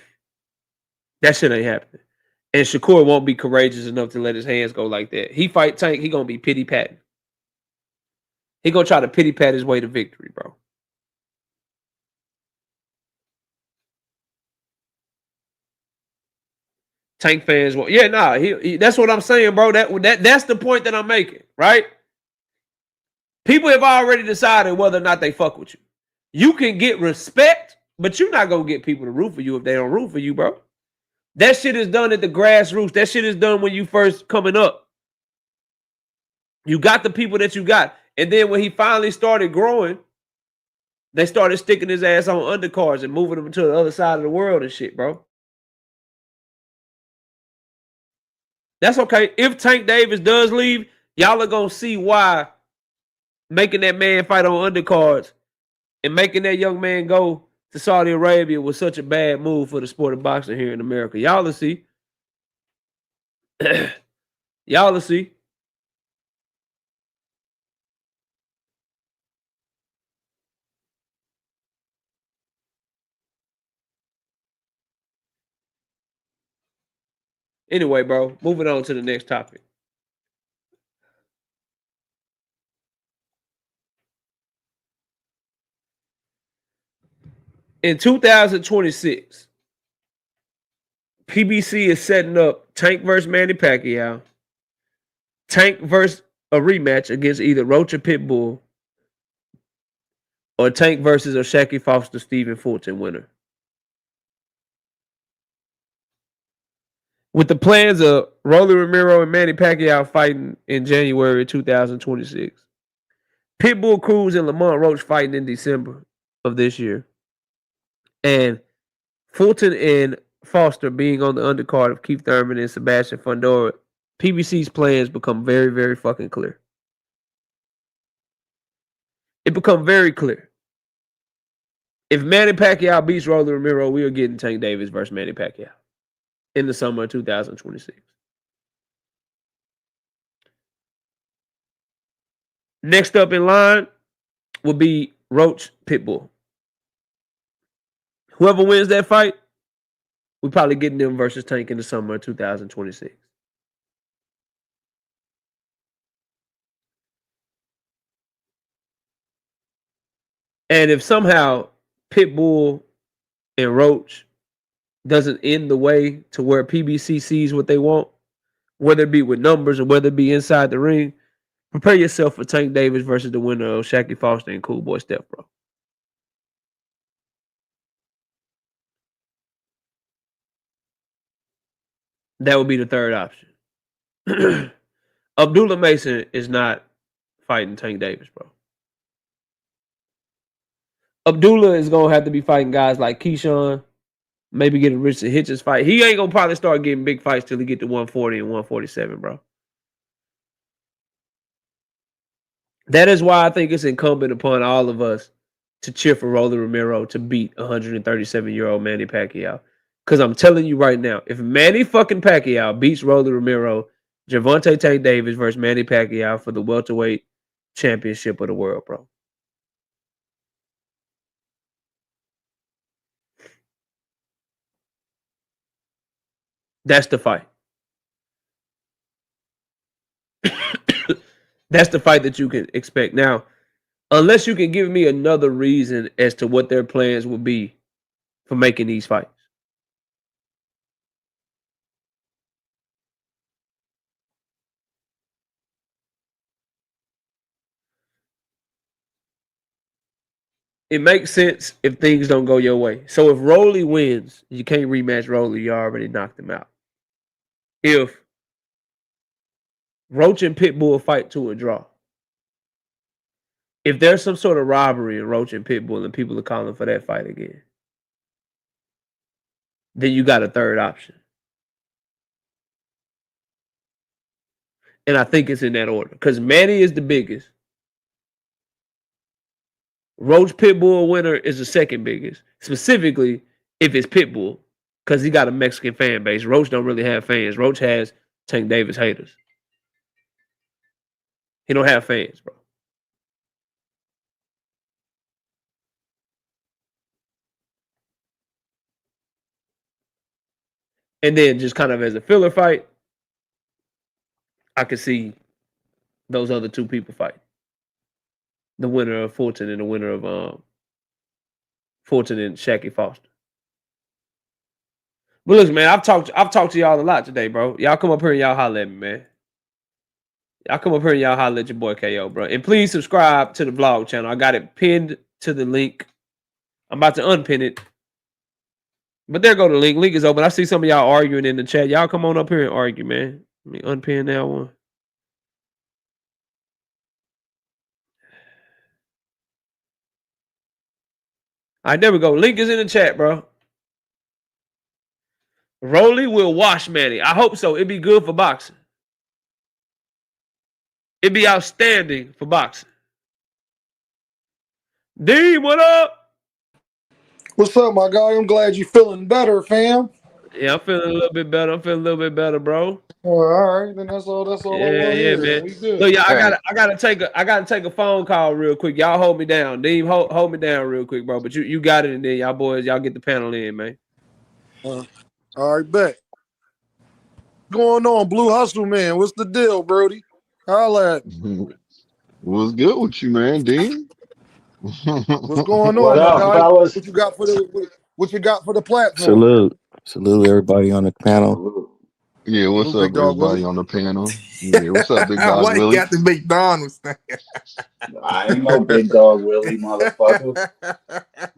That shit ain't happening. And Shakur won't be courageous enough to let his hands go like that. He fight Tank, he gonna be pity-patting. He gonna try to pity-pat his way to victory, bro. Tank fans want, yeah, nah, he that's what I'm saying, bro. That's the point that I'm making, right? People have already decided whether or not they fuck with you. You can get respect, but you're not gonna get people to root for you if they don't root for you, bro. That shit is done at the grassroots. That shit is done when you first coming up. You got the people that you got. And then when he finally started growing, they started sticking his ass on undercards and moving him to the other side of the world and shit, bro. That's okay. If Tank Davis does leave, y'all are going to see why making that man fight on undercards and making that young man go to Saudi Arabia was such a bad move for the sport of boxing here in America. Y'all will see. Y'all will see. Anyway, bro, moving on to the next topic. In 2026, PBC is setting up Tank versus Manny Pacquiao, Tank versus a rematch against either Roach or Pitbull, or Tank versus a Shaky Foster Stephen Fulton winner. With the plans of Rolly Romero and Manny Pacquiao fighting in January 2026. Pitbull Cruz and Lamont Roach fighting in December of this year. And Fulton and Foster being on the undercard of Keith Thurman and Sebastian Fundora, PBC's plans become very, very fucking clear. it become very clear. If Manny Pacquiao beats Rolly Romero, we are getting Tank Davis versus Manny Pacquiao in the summer of 2026. Next up in line will be Roach Pitbull. Whoever wins that fight, we probably getting them versus Tank in the summer of 2026. And if somehow Pitbull and Roach doesn't end the way to where PBC sees what they want, whether it be with numbers or whether it be inside the ring, prepare yourself for Tank Davis versus the winner of Shakur Foster and Cool Boy Steph, bro. That would be the third option. Abdullah Mason is not fighting Tank Davis, bro. Abdullah is going to have to be fighting guys like Keyshawn, maybe get a Richard Hitchens fight. He ain't going to probably start getting big fights till he get to 140 and 147, bro. That is why I think it's incumbent upon all of us to cheer for Rolly Romero to beat 137-year-old Manny Pacquiao. Because I'm telling you right now, if Manny fucking Pacquiao beats Rolly Romero, Gervonta Tank Davis versus Manny Pacquiao for the welterweight championship of the world, bro. That's the fight. That's the fight that you can expect. Now, unless you can give me another reason as to what their plans would be for making these fights. It makes sense if things don't go your way. So if Rolly wins, you can't rematch Rolly. You already knocked him out. If Roach and Pitbull fight to a draw, if there's some sort of robbery in Roach and Pitbull and people are calling for that fight again, then you got a third option. And I think it's in that order. Because Manny is the biggest. Roach Pitbull winner is the second biggest. Specifically, if it's Pitbull. Because he got a Mexican fan base. Roach don't really have fans. Roach has Tank Davis haters. He don't have fans, bro. And then just kind of as a filler fight, I could see those other two people fight. The winner of Fulton and the winner of Fulton and Shakur Foster. But listen, man, I've talked to y'all a lot today, bro. Y'all come up here and y'all holler at me, man. Y'all come up here and y'all holler at your boy KO, bro. And please subscribe to the vlog channel. I got it pinned to the link. I'm about to unpin it. But there go the link. Link is open. I see some of y'all arguing in the chat. Y'all come on up here and argue, man. Let me unpin that one. All right, there we go. Link is in the chat, bro. Rolly will wash Manny. I hope so. It'd be good for boxing. It'd be outstanding for boxing. D, what up? What's up, my guy? I'm glad you're feeling better, fam. Yeah, I'm feeling a little bit better. I'm feeling a little bit better, bro. Well, all right, then that's all. That's all I want to hear. Man. We good. Look, yeah, I gotta take a phone call real quick. Y'all hold me down. Dean, hold me down real quick, bro. But you got it, and then y'all boys, y'all get the panel in, man. All right, bet. What's going on, Blue Hustle, man? What's the deal, Brody? Holla at me. What's good with you, man, Dean? What's going on, What my up, guy? fellas? What you got for the platform? Salute everybody on the panel. Yeah, what's Salute, up, Big Dog everybody Willie. on the panel? Yeah, what's up, Big Dog Why Willie? you got the McDonald's thing? I ain't no Big Dog Willie, motherfucker.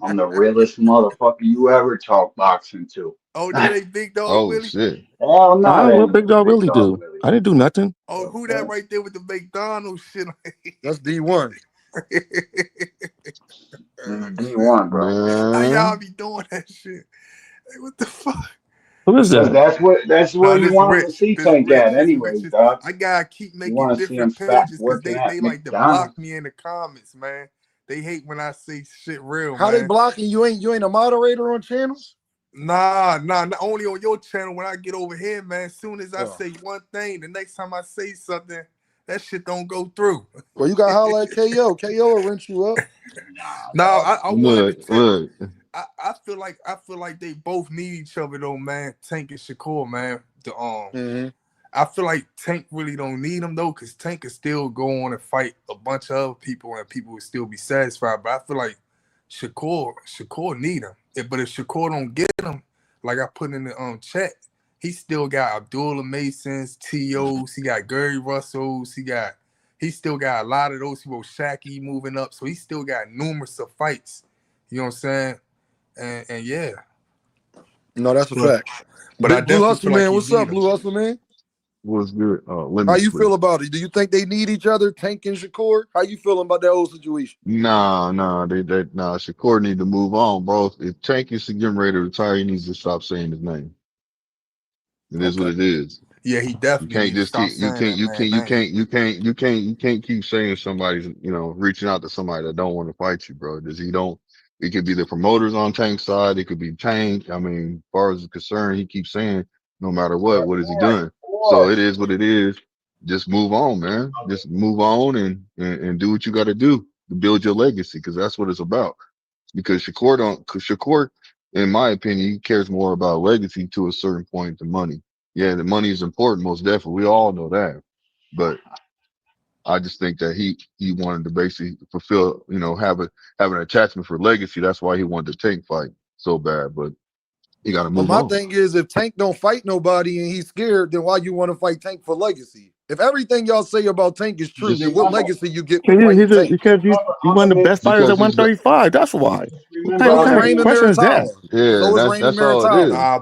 I'm the realest motherfucker you ever talk boxing to. Oh, that ain't Big Dog Oh, Willie? shit. Hell no, that What ain't Big no Dog Big Willie Dog do? Willie. I didn't do nothing. Oh, who that right there with the McDonald's shit? That's D1. D1, bro. How y'all Man. be doing that shit? Hey, what the fuck? Who is Because that? that's Nah, where you this want rich. to see This Tank rich. at This anyways, rich. dog. I gotta keep You making want to see him different fat pages because working they at like to block McDonald's. me in the comments, man. They hate when I say shit real, How man. they blocking you? Ain't a moderator on channels? Nah, not only on your channel. When I get over here, man, as soon as I say one thing, the next time I say something, that shit don't go through. Well, you got to holler at KO. KO will rinse you up. Nah, I wanted to tell look. I feel like they both need each other though, man. Tank and Shakur, man. I feel like Tank really don't need him though, because Tank can still go on and fight a bunch of other people and people would still be satisfied. But I feel like Shakur need him. But if Shakur don't get him, like I put in the chat, he still got Abdullah Masons, T.O.s, he got Gary Russells, he still got a lot of those people, Shaqy moving up, so he still got numerous of fights. You know what I'm saying? And yeah. No, that's a fact. But I Blue Hustle man, what's up, Blue Hustle man? What's good? How you feel about it? Do you think they need each other, Tank and Shakur? How you feeling about that whole situation? Nah. Shakur need to move on, bro. If Tank is getting ready to retire, he needs to stop saying his name. It is what it is. Yeah, he definitely. You can't just keep. You can't keep saying somebody's. Reaching out to somebody that don't want to fight you, bro. It could be the promoters on Tank's side. It could be Tank. I mean, as far as it's concerned, he keeps saying, no matter what is he doing? So it is what it is. Just move on, man. Just move on and do what you got to do to build your legacy, because that's what it's about. Because Shakur, in my opinion, he cares more about legacy to a certain point than money. Yeah, the money is important, most definitely. We all know that. But I just think that he wanted to basically fulfill, have an attachment for legacy. That's why he wanted to Tank fight so bad. But he got to move on. My thing is, if Tank don't fight nobody and he's scared, then why you want to fight Tank for legacy? If everything y'all say about Tank is true, then what legacy you get from fighting Tank? Because he's one of the best fighters at 135. That's why. What kind of question is that? Yeah, so is Raymond that's all it is. Nah,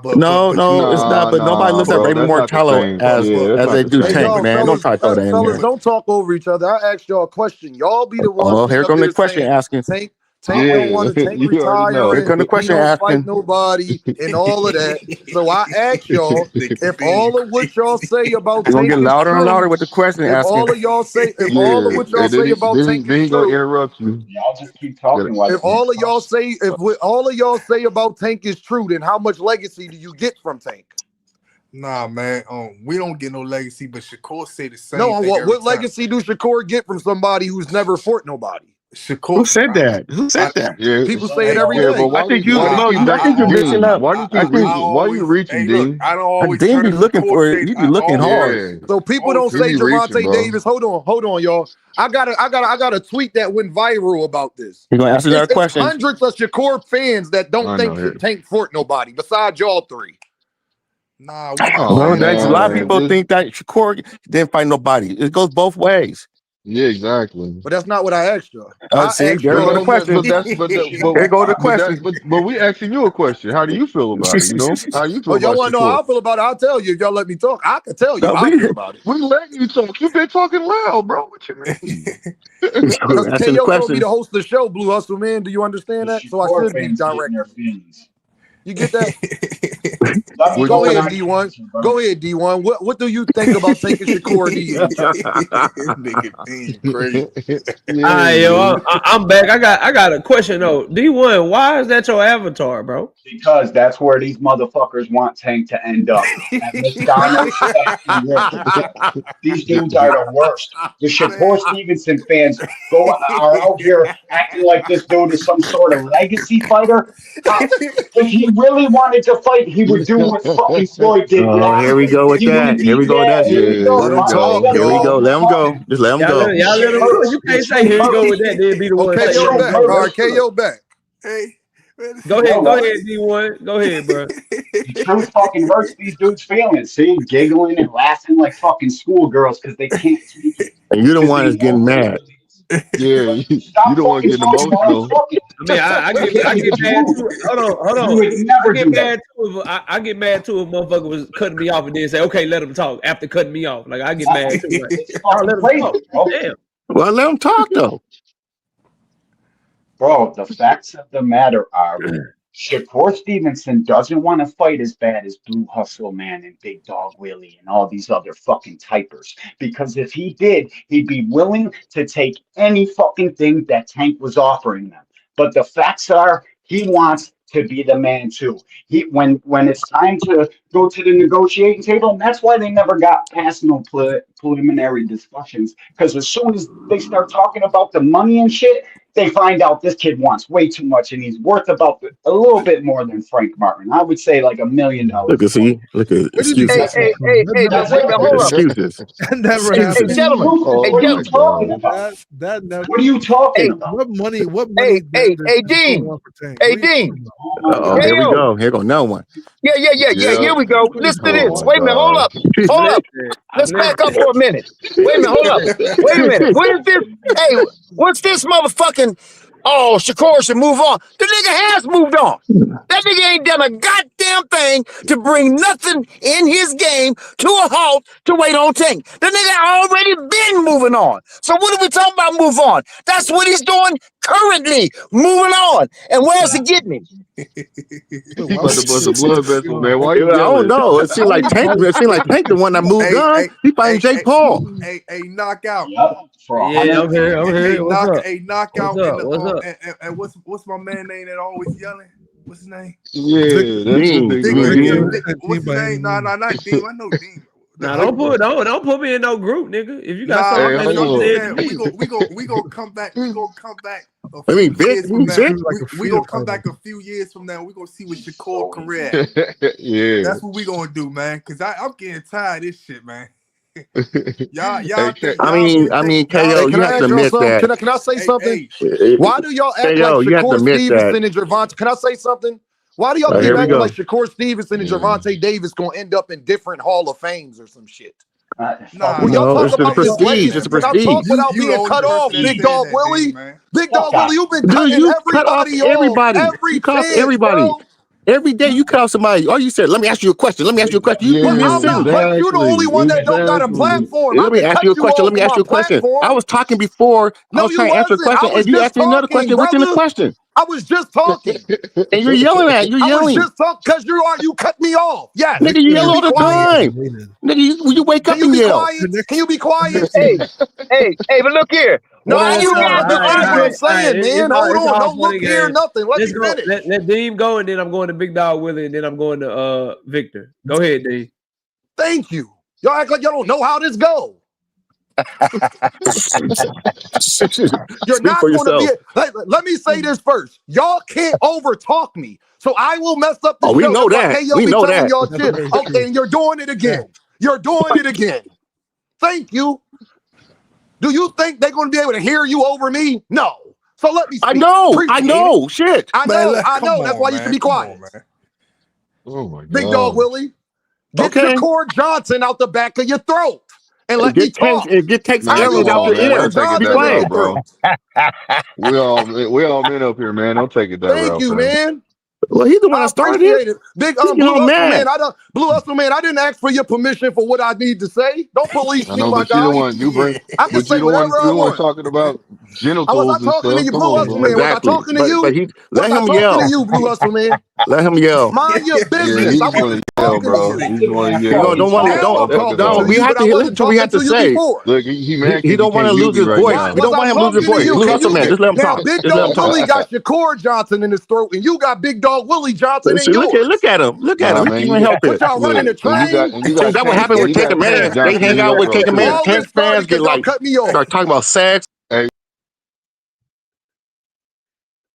it's not. But nobody looks at Raymond Mortallo as they do Tank, man. Don't try to throw that in there. Don't talk over each other. I asked y'all a question. Y'all be the ones. Oh, here comes the question asking. Tank don't want to Tank retire. Here come the question he don't asking. fight nobody and all of that. So I asked y'all if all of what y'all say about You're gonna Tank get louder is and true, louder with the question if asking. all of y'all say all of what y'all say about Tank then is he gonna true. interrupt you. Y'all just keep talking like If all of y'all say what all of y'all say about Tank is true, then how much legacy do you get from Tank? Nah, man. We don't get no legacy, but Shakur say the same. No, thing what legacy do Shakur get from somebody who's never fought nobody? Shakur. Who said that? Who said that? Yeah, people say it every day. But I think you're mixing up. Why do you keep reaching? Why you reaching, Dean? I don't always. Dean be looking for it. You be looking hard. So people don't say Gervonta Davis. Hold on, y'all. I got a tweet that went viral about this. You gonna ask another It's question? hundreds of Shakur fans that don't think Tank fought nobody besides y'all three. Nah, a lot of people think that Shakur didn't fight nobody. It goes both ways. Yeah, exactly. But that's not what I asked y'all. See, there go the question. There go the question. But we asking you a question. How do you feel about it? How you feel about y'all want to know how I Shakur? feel about it? I'll tell you if y'all let me talk. I can tell you how I feel about it. We're letting you talk. You've been talking loud, bro. What you mean? Because KO told me to host the show, Blue Hustle Man. Do you understand that? So I should be direct. You get that? Go ahead, D1. Go ahead, D1. What do you think about taking Shakur All right, yo, I'm back. I got a question though. D1, why is that your avatar, bro? Because that's where these motherfuckers want Tank to end up. At McDonald's. These dudes are the worst. The Shakur Stevenson fans are out here acting like this dude is some sort of legacy fighter. If he really wanted to fight, he would do what fucking Floyd did. Here we go with that. Here we go with that. Let him talk. Here we go. Let him go. Just let him go. Y'all let him go. You can't say here you go with that. Then be the one. KO back. All right, KO back. Hey. Go ahead, D1. Go ahead, bro. The truth fucking hurts these dudes' feelings. See, giggling and laughing like fucking schoolgirls because they can't take it. And you're the one that's getting mad. Yeah, you don't want to get emotional. I mean, I get mad too. Hold on. I get mad too if motherfucker was cutting me off and then say, "Okay, let him talk." After cutting me off, like I get mad too. Like, let him talk. Damn. Well, let him talk though. Bro, the facts of the matter are Shakur Stevenson doesn't want to fight as bad as Blue Hustle Man and Big Dog Willie and all these other fucking typers. Because if he did, he'd be willing to take any fucking thing that Tank was offering them. But the facts are, he wants to be the man too. When it's time to go to the negotiating table, and that's why they never got past no preliminary discussions. Because as soon as they start talking about the money and shit, they find out this kid wants way too much, and he's worth about a little bit more than Frank Martin. I would say like $1 million. Look at excuses. Hey, wait a minute, hold up. Excuses. Never Hey, happened. gentlemen. What are you talking about? That never. What are you talking about? What money? Hey, Dean. Hey, Dean. Oh, here we go. Here go no one. Yeah. Here we go. Listen to this. Wait a minute. Hold up. Let's back up for a minute. Wait a minute. Hold up. Wait a minute. What is this? Hey, what's this motherfucking? Oh, Shakur should move on. The nigga has moved on. That nigga ain't done a goddamn thing to bring nothing in his game to a halt to wait on Tank. The nigga already been moving on. So what are we talking about move on? That's what he's doing currently, moving on. And where's he getting him? He about to bust a blood vessel, man. Why you I don't know. It seemed like Tank the one that moved on. He fighting Jake Paul. A knockout. Yeah, I'm here. What's up? A knockout. What's up? And what's my man name that always yelling? What's his name? Yeah, that's Dean. What's his name? Nah, not Dean. I know Dean. Nah, don't put me in no group, nigga. If you got something, we gonna come back. We gonna come back. I mean, We gonna come back a few years from now. We gonna see what Shakur career. Yeah, that's what we gonna do, man. Cause I'm getting tired of this shit, man. y'all. I mean, KO, you have to admit that. Can I say something? Why do y'all act like Shakur Stevenson and Gervonta? Can I say something? Why do y'all keep acting like Shakur Stevenson and Gervonta Davis gonna end up in different Hall of Fames or some shit? When y'all talk about prestige, it's prestige. Talk without being cut off, Big Dog Willie. Big Dog Willie, you've been cutting everybody off. You cut off everybody. Every day you cut off somebody. All you said, let me ask you a question. You put me in sentence. You're the only one that don't got a platform. Let me ask you a question. I was talking before. I was trying to answer a question, and you asked me another question within the question. I was just talking. And you're yelling at it. I was just talking because you cut me off. Yes. Nigga, you yell all the time. Nigga, you wake up and yell. Can you be quiet? Hey, but look here. No, you got the what I'm saying, man. Hold on. Don't look here, nothing. Let me finish. Let Dean go, and then I'm going to Big Dog Willie, and then I'm going to Victor. Go ahead, Dean. Thank you. Y'all act like y'all don't know how this goes. You're not going to be. Let me say this first. Y'all can't over talk me, so I will mess up the show. We know that. We know that. Y'all shit. Okay, and you're doing it again. Thank you. Do you think they're going to be able to hear you over me? No. So let me speak. I know. Shit. I know. That's why you should be quiet. Oh my God. Big Dog Willie, get Shakur Johnson out the back of your throat and let me talk. It takes everything out your ear. Be quiet, bro. we all men up here, man. Don't take it that route. Thank you, man. Well, he's the one that started it. Big Blue Hustle Man. I didn't ask for your permission for what I need to say. Don't police me, my guy. I can say whatever I want. Talking about genitals. I was not talking to you, Blue Hustle Man. Was I talking to you? Let him yell. To you, Blue Hustle Man. Let him yell. Mind your business. I wasn't talking to you. No. We have to listen to what we have to say. Look, he don't want to lose his voice. We don't want him to lose his voice. Blue Hustle Man, just let him talk. Now, Big Dog Willie got Shakur Johnson in his throat, and you got Big Dog Willie Johnson in yours. Look at him. He can't help it. Y'all running the train. That what happened with Take a Man. They hang out with Take a Man. 10 fans get like start talking about sex. All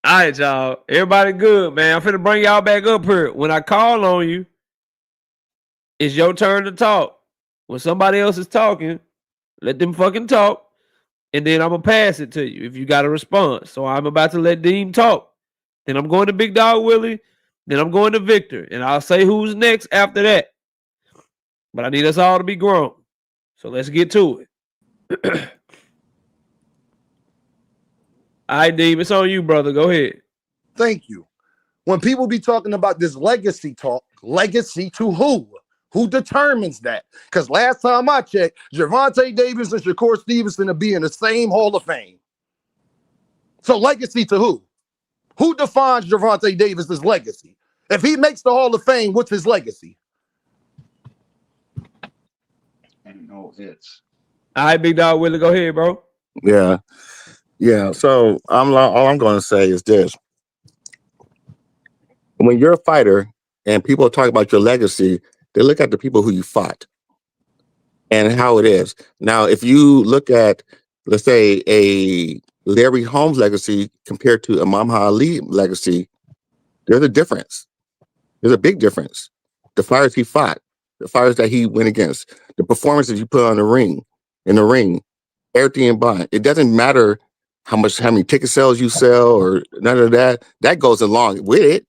right, y'all. Everybody good, man. I'm finna bring y'all back up here. When I call on you, it's your turn to talk. When somebody else is talking, let them fucking talk, and then I'm gonna pass it to you if you got a response. So I'm about to let Dean talk. Then I'm going to Big Dog Willie. Then I'm going to Victor, and I'll say who's next after that. But I need us all to be grown. So let's get to it. All right, Dean, it's on you, brother. Go ahead. Thank you. When people be talking about this legacy talk, legacy to who? Who determines that? Because last time I checked, Gervonta Davis and Shakur Stevenson will be in the same Hall of Fame. So legacy to who? Who defines Gervonta Davis's legacy? If he makes the Hall of Fame, what's his legacy? And no hits. All right, big dog, Willie, go ahead, bro. Yeah. So all I'm going to say is this: when you're a fighter and people talk about your legacy, they look at the people who you fought and how it is. Now, if you look at, let's say, a Larry Holmes legacy compared to a Muhammad Ali legacy, there's a difference. There's a big difference. The fighters he fought, the fighters that he went against, the performances you put on the ring, everything in bond. It doesn't matter how many ticket sales you sell or none of that. That goes along with it.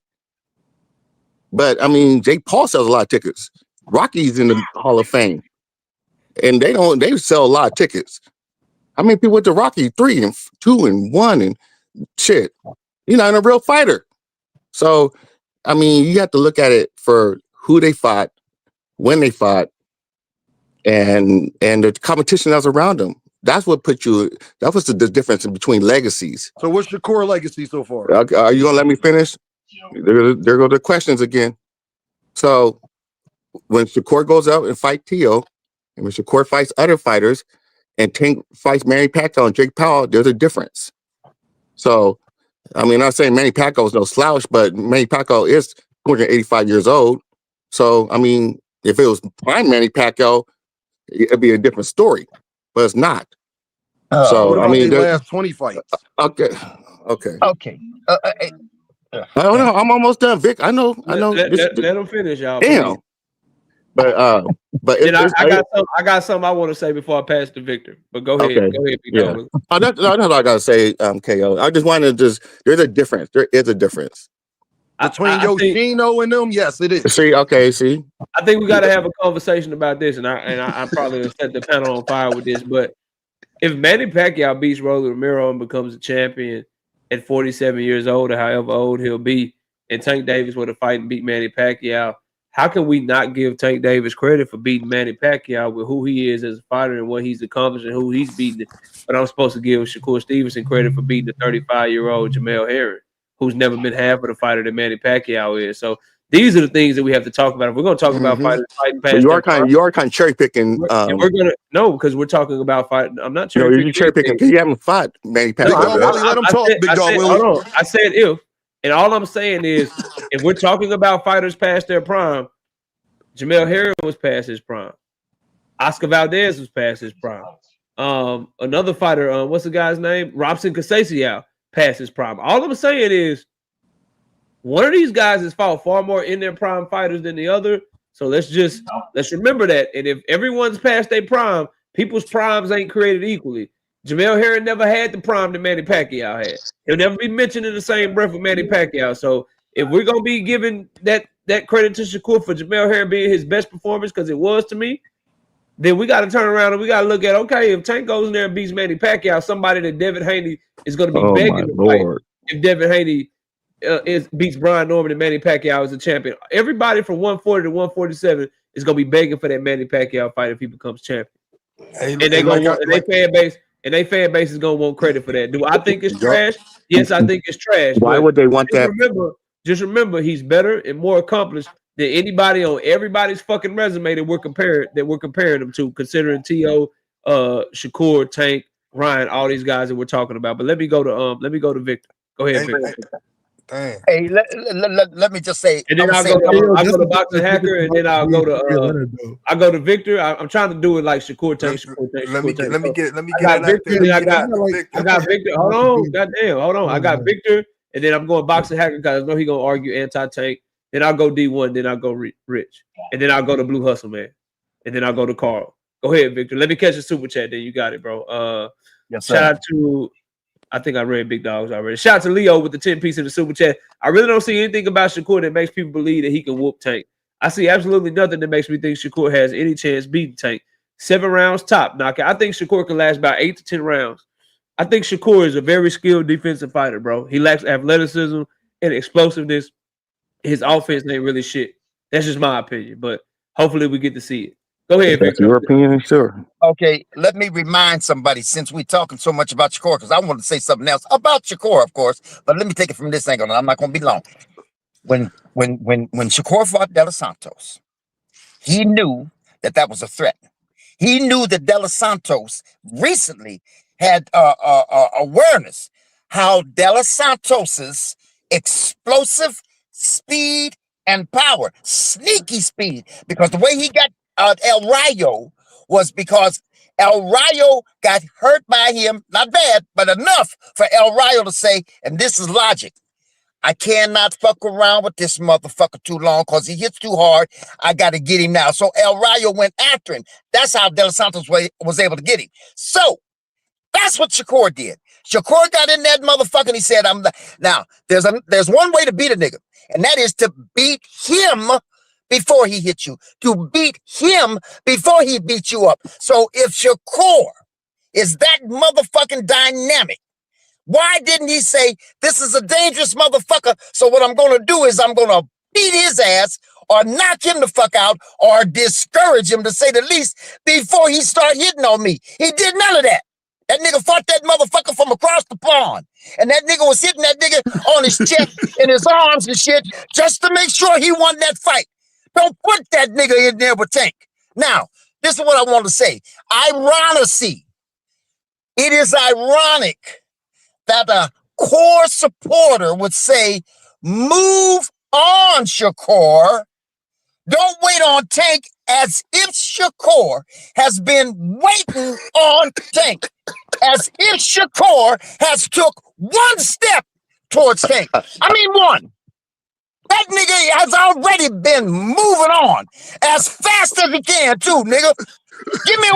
But I mean, Jake Paul sells a lot of tickets. Rocky's in the Hall of Fame, and they sell a lot of tickets. How many people went to Rocky 3 and 2 and 1 and shit? You're not a real fighter. So, I mean, you have to look at it for who they fought, when they fought, and the competition that's around them. That's what that was the difference between legacies. So what's your core legacy so far? Are you gonna let me finish? There go the questions again. So when Shakur goes out and fight Tio, and when Shakur fights other fighters, and Tank fights Manny Pacquiao and Jake Paul, there's a difference. So, I mean, I'm not saying Manny Pacquiao is no slouch, but Manny Pacquiao is 285 years old. So, I mean, if it was prime Manny Pacquiao, it'd be a different story. But it's not. So I mean, the last 20 fights. Okay. I don't know. I'm almost done, Vic. I know. Let them finish, y'all. Damn. Please. But I got something I want to say before I pass to Victor. But go ahead. Okay. Go ahead. Yeah. That's all I gotta say. KO. I just wanted to there's a difference. There is a difference between Yoshino and them. Yes, it is. See. I think we got to have a conversation about this, and I probably will set the panel on fire with this. But if Manny Pacquiao beats Rolly Romero and becomes a champion at 47 years old, or however old he'll be, and Tank Davis were to fight and beat Manny Pacquiao, how can we not give Tank Davis credit for beating Manny Pacquiao with who he is as a fighter and what he's accomplished and who he's beaten? But I'm supposed to give Shakur Stevenson credit for beating the 35-year-old Jamel Herring, who's never been half of the fighter that Manny Pacquiao is. So these are the things that we have to talk about. If we're going to talk about fighters fighting past, you are kind of cherry picking. We're gonna because we're talking about fighting. I'm not cherry picking. You're cherry picking because you haven't fought Manny Pacquiao. Let him talk, Big Dog Willie. Hold on. I said if, and all I'm saying is, if we're talking about fighters past their prime, Jamel Herring was past his prime. Oscar Valdez was past his prime. Another fighter, what's the guy's name? Robson Casasiao past his prime. All I'm saying is, one of these guys has fought far more in their prime fighters than the other. So let's remember that. And if everyone's past their prime, people's primes ain't created equally. Jamel Herring never had the prime that Manny Pacquiao had. He'll never be mentioned in the same breath with Manny Pacquiao. So if we're gonna be giving that credit to Shakur for Jamel Herring being his best performance, because it was to me, then we got to turn around and we got to look at, okay, if Tank goes in there and beats Manny Pacquiao, somebody that Devin Haney is going to be begging to fight. If Devin Haney beats Brian Norman and Manny Pacquiao as a champion, everybody from 140 to 147 is going to be begging for that Manny Pacquiao fight if he becomes champion. And they fan base is going to want credit for that. Do I think it's trash? Yes, I think it's trash. Why would they want that? Just remember, he's better and more accomplished than anybody on everybody's fucking resume that we're comparing them to, considering T.O., Shakur, Tank, Ryan, all these guys that we're talking about. But let me go to Victor. Go ahead, Victor. Hey, let me just say, and then I'll go to Boxing Hacker, and then I'll go to Victor. I'm trying to do it like Shakur Tank. Let me get I got Victor. I got Victor. Hold on, goddamn, hold on. I got Victor, and then I'm going Boxing Hacker because I know he's gonna argue anti-Tank. Then I'll go D1. Then I'll go Rich, and then I'll go to Blue Hustle Man, and then I'll go to Carl. Go ahead, Victor. Let me catch a super chat. Then you got it, bro. Yes, sir. Shout out to. I think I read Big Dogs already. Shout out to Leo with the 10 piece of the super chat. I really don't see anything about Shakur that makes people believe that he can whoop Tank. I see absolutely nothing that makes me think Shakur has any chance beating Tank. 7 rounds top knockout. I think Shakur can last about 8 to 10 rounds. I think Shakur is a very skilled defensive fighter, bro. He lacks athleticism and explosiveness. His offense ain't really shit. That's just my opinion, but hopefully we get to see it. Go ahead, That's Victor. your opinion, sure. Okay, let me remind somebody, since we're talking so much about Shakur, because I want to say something else about Shakur, of course, but let me take it from this angle, and I'm not going to be long. When Shakur fought De Los Santos, he knew that was a threat. He knew that De Los Santos recently had awareness how De Los Santos's explosive speed and power, sneaky speed, because the way he got El Rayo was because El Rayo got hurt by him, not bad, but enough for El Rayo to say, and this is logic, I cannot fuck around with this motherfucker too long because he hits too hard. I got to get him now. So El Rayo went after him. That's how De Los Santos was able to get him. So that's what Shakur did. Shakur got in that motherfucker and he said, now, there's one way to beat a nigga, and that is to beat him before he hits you, to beat him before he beats you up. So if Shakur is that motherfucking dynamic, why didn't he say, this is a dangerous motherfucker, so what I'm going to do is I'm going to beat his ass or knock him the fuck out or discourage him, to say the least, before he start hitting on me? He did none of that. That nigga fought that motherfucker from across the pond. And that nigga was hitting that nigga on his chest and his arms and shit just to make sure he won that fight. Don't put that nigga in there with Tank. Now, this is what I want to say. Ironically, it is ironic that a core supporter would say, move on, Shakur. Don't wait on Tank, as if Shakur has been waiting on Tank. As if Shakur has took one step towards Tank. I mean, one. That nigga has already been moving on as fast as he can, too, nigga. Give me a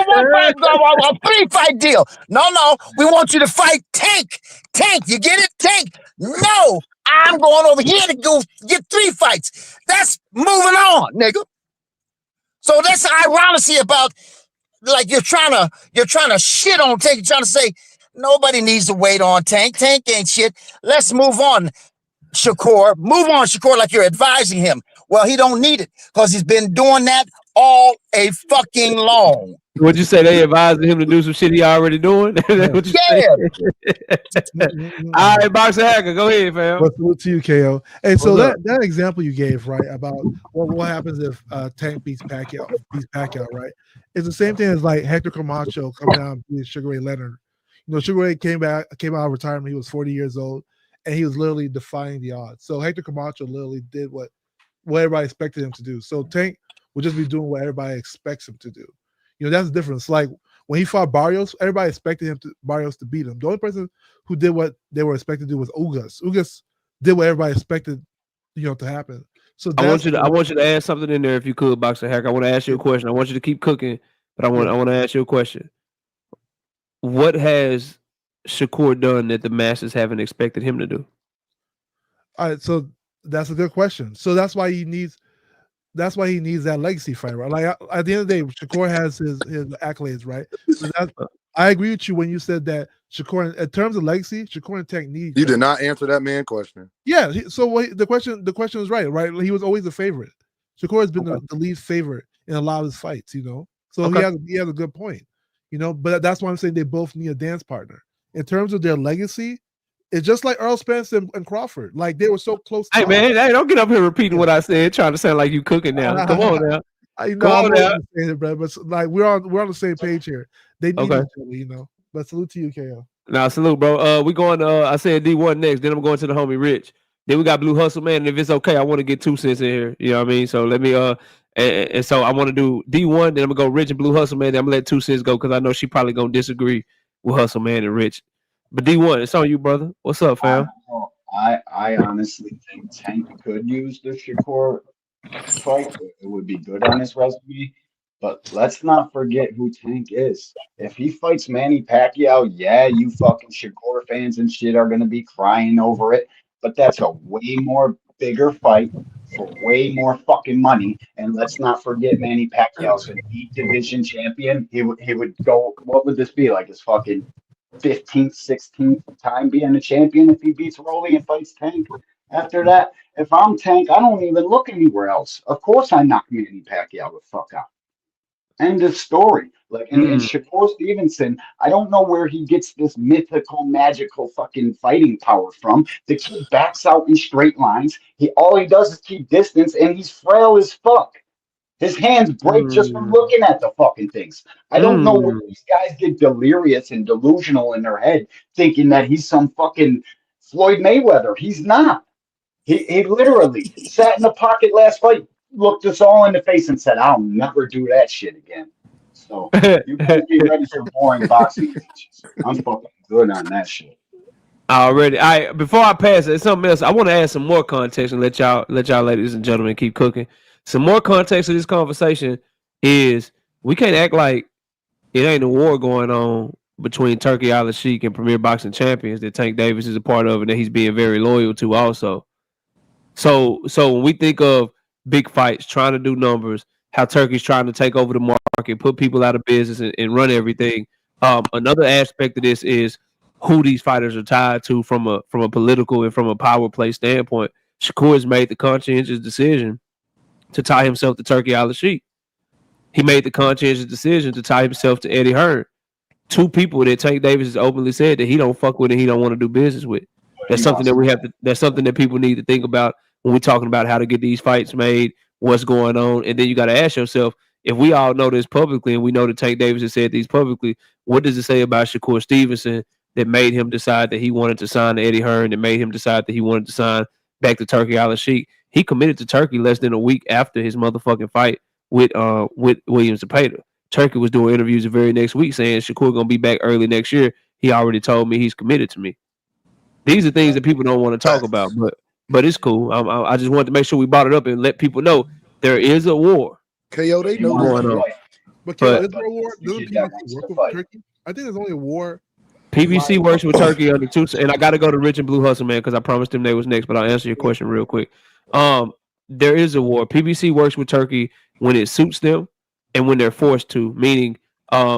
3-fight deal. No, we want you to fight Tank. Tank, you get it? Tank. No, I'm going over here to go get 3 fights. That's moving on, nigga. So that's the ironically about, like, you're trying to shit on Tank. You're trying to say nobody needs to wait on Tank. Tank ain't shit. Let's move on, Shakur. Move on, Shakur, like you're advising him. Well, he don't need it because he's been doing that all a fucking long. Would you say they advising him to do some shit he already doing? Yeah. All right, Boxer Hacker, go ahead, fam. What's to you, KO? And so that example you gave, right, about what happens if Tank beats Pacquiao, right? It's the same thing as like Hector Camacho coming out and beating Sugar Ray Leonard. You know, Sugar Ray came out of retirement. He was 40 years old, and he was literally defying the odds. So Hector Camacho literally did what everybody expected him to do. So Tank would just be doing what everybody expects him to do. You know, that's the difference. Like when he fought Barrios, everybody expected Barrios to beat him. The only person who did what they were expected to do was Ugas. Ugas did what everybody expected, to happen. So I want you to add something in there if you could, Boxer Hacker. I want to ask you a question. I want you to keep cooking, but I want to ask you a question. What has Shakur done that the masses haven't expected him to do? All right, so that's a good question. So that's why he needs that legacy fight, right? Like at the end of the day, Shakur has his accolades, right? So I agree with you when you said that Shakur, in terms of legacy, Shakur and Tank need. You did not answer that man question. Yeah, the question is right? He was always a favorite. Shakur has been the lead favorite in a lot of his fights, So he has a good point, But that's why I'm saying they both need a dance partner. In terms of their legacy, it's just like Earl Spence and Crawford. Like they were so close. Hey man, don't get up here repeating what I said, trying to sound like you cooking now. Come on now. Come on now. But like we're on the same page here. They need each other, But salute to you, KO. Now salute, bro. We going to I said D1 next, then I'm going to the homie Rich. Then we got Blue Hustle, man. And if it's okay, I want to get 2 cents in here. You know what I mean? So let me and so I want to do D1, then I'm gonna go Rich and Blue Hustle, man. Then I'm gonna let 2 cents go because I know she probably gonna disagree with Hustle, man, and Rich. But D1, it's on you, brother. What's up, fam? I honestly think Tank could use the Shakur fight. It would be good on his resume. But let's not forget who Tank is. If he fights Manny Pacquiao, yeah, you fucking Shakur fans and shit are gonna be crying over it. But that's a way more bigger fight for way more fucking money. And let's not forget Manny Pacquiao's an elite division champion. He would go. What would this be like? His fucking 15th, 16th time being a champion if he beats Rolly and fights Tank. After that, if I'm Tank, I don't even look anywhere else. Of course I knock Manny Pacquiao the fuck out. End of story. Like, and Shakur Stevenson, I don't know where he gets this mythical, magical fucking fighting power from. The kid backs out in straight lines. All he does is keep distance, and he's frail as fuck. His hands break just from looking at the fucking things. I don't know where these guys get delirious and delusional in their head, thinking that he's some fucking Floyd Mayweather. He's not. He literally sat in the pocket last fight, looked us all in the face, and said, "I'll never do that shit again." So you guys be ready for boring boxing matches. I'm fucking good on that shit. Already. Before I pass it, something else. I want to add some more context and let y'all ladies and gentlemen keep cooking. Some more context to this conversation is we can't act like it ain't a war going on between Turkey Alalshikh and Premier Boxing Champions that Tank Davis is a part of and that he's being very loyal to also. So when we think of big fights, trying to do numbers, how Turkey's trying to take over the market, put people out of business and run everything. Another aspect of this is who these fighters are tied to from a political and from a power play standpoint. Shakur has made the conscientious decision to tie himself to Turkey Alalshikh. He made the conscientious decision to tie himself to Eddie Hearn. Two people that Tank Davis has openly said that he don't fuck with and he don't want to do business with. That's something that we have to. That's something that people need to think about when we're talking about how to get these fights made, what's going on, and then you got to ask yourself: if we all know this publicly, and we know that Tank Davis has said these publicly, what does it say about Shakur Stevenson that made him decide that he wanted to sign to Eddie Hearn, that made him decide that he wanted to sign back to Turkey Alalshikh? He committed to Turkey less than a week after his motherfucking fight with Williams Opetaia. Turkey was doing interviews the very next week saying Shakur gonna be back early next year. He already told me he's committed to me. These are things that people don't want to talk about, but it's cool. I just wanted to make sure we brought it up and let people know there is a war. KO, they know going on. But KO, is there a war? Doesn't PBC work with Turkey? I think there's only a war. PBC works with Turkey under two, and I got to go to Rich and Blue Hustle, man, because I promised him they was next. But I'll answer your question real quick. There is a war. PBC works with Turkey when it suits them and when they're forced to, meaning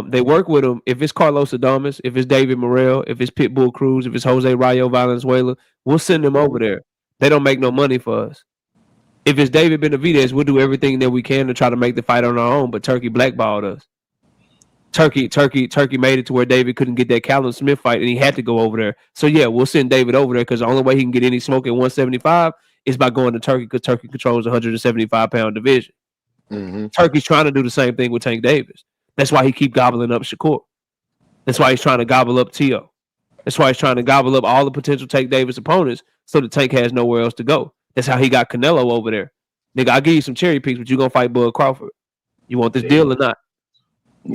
they work with them. If it's Carlos Adames, if it's David Morrell, if it's Pitbull Cruz, if it's Jose Rayo Valenzuela, we'll send them over there. They don't make no money for us. If it's David Benavidez, we'll do everything that we can to try to make the fight on our own, but Turkey blackballed us. Turkey made it to where David couldn't get that Callum Smith fight, and he had to go over there. So, yeah, we'll send David over there because the only way he can get any smoke at 175 is by going to Turkey because Turkey controls the 175-pound division. Mm-hmm. Turkey's trying to do the same thing with Tank Davis. That's why he keep gobbling up Shakur. That's why he's trying to gobble up Tio. That's why he's trying to gobble up all the potential Tank Davis opponents so the Tank has nowhere else to go. That's how he got Canelo over there. Nigga, I'll give you some cherry picks, but you're going to fight Bud Crawford. You want this deal or not?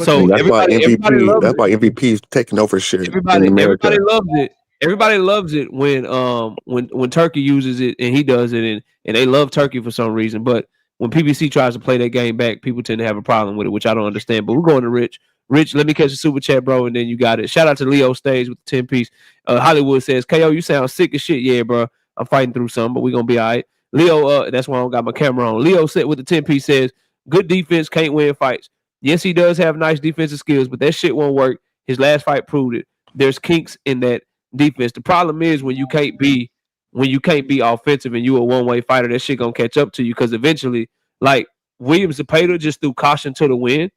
So that's why MVP's taking over shit. Everybody loves it. Everybody loves it when Turkey uses it and he does it, and they love Turkey for some reason. But when PBC tries to play that game back, people tend to have a problem with it, which I don't understand. But we're going to Rich. Rich, let me catch a super chat, bro, and then you got it. Shout out to Leo Stage with the 10-piece. Hollywood says, KO, you sound sick as shit. Yeah, bro. I'm fighting through something, but we're going to be all right. Leo, that's why I don't got my camera on. Leo said with the 10-piece says, good defense can't win fights. Yes, he does have nice defensive skills, but that shit won't work. His last fight proved it. There's kinks in that defense. The problem is when you can't be offensive and you a one-way fighter, that shit gonna catch up to you because eventually, like Williams Opetaia just threw caution to the wind.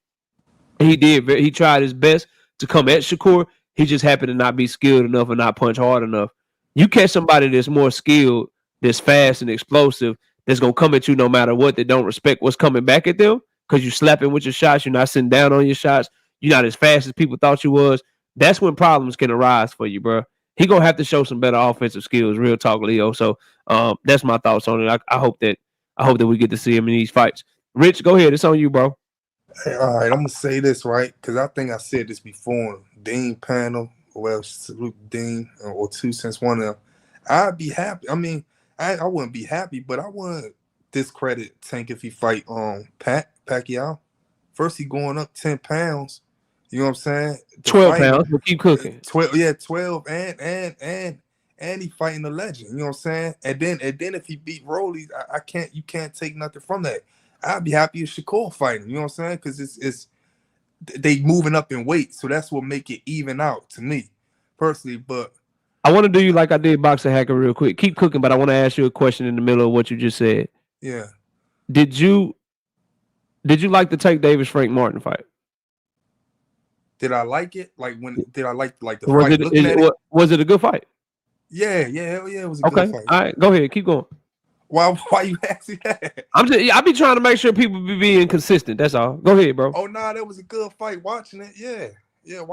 He did. He tried his best to come at Shakur. He just happened to not be skilled enough or not punch hard enough. You catch somebody that's more skilled, that's fast and explosive, that's gonna come at you no matter what, that don't respect what's coming back at them. Because you slapping with your shots, you're not sitting down on your shots, you're not as fast as people thought you was. That's when problems can arise for you, bro. He gonna have to show some better offensive skills. Real talk, Leo. So that's my thoughts on it. I hope that we get to see him in these fights. Rich, go ahead. It's on you, bro. Hey, all right, I'm gonna say this right because I think I said this before. Dean panel, well, salute Dean or 2 cents one of them. I'd be happy. I mean, I wouldn't be happy, but I wouldn't discredit Tank if he fight Pacquiao. First, he going up 10 pounds. You know what I'm saying? 12 pounds. We'll keep cooking. 12, yeah, 12, and he fighting the legend. You know what I'm saying? And then if he beat Rolly, you can't take nothing from that. I'd be happy if Shakur fighting. You know what I'm saying? Because it's they moving up in weight, so that's what make it even out to me personally. But I want to do you like I did Boxer Hacker real quick. Keep cooking, but I want to ask you a question in the middle of what you just said. Yeah. Did you Did you like the Tank Davis Frank Martin fight? Did I like it? Like did I like the fight? Looking at it, was it a good fight? Yeah, hell yeah, it was a good fight. All right, go ahead, keep going. Why you asking that? I be trying to make sure people be being consistent. That's all. Go ahead, bro. Oh no, that was a good fight. Watching it, yeah.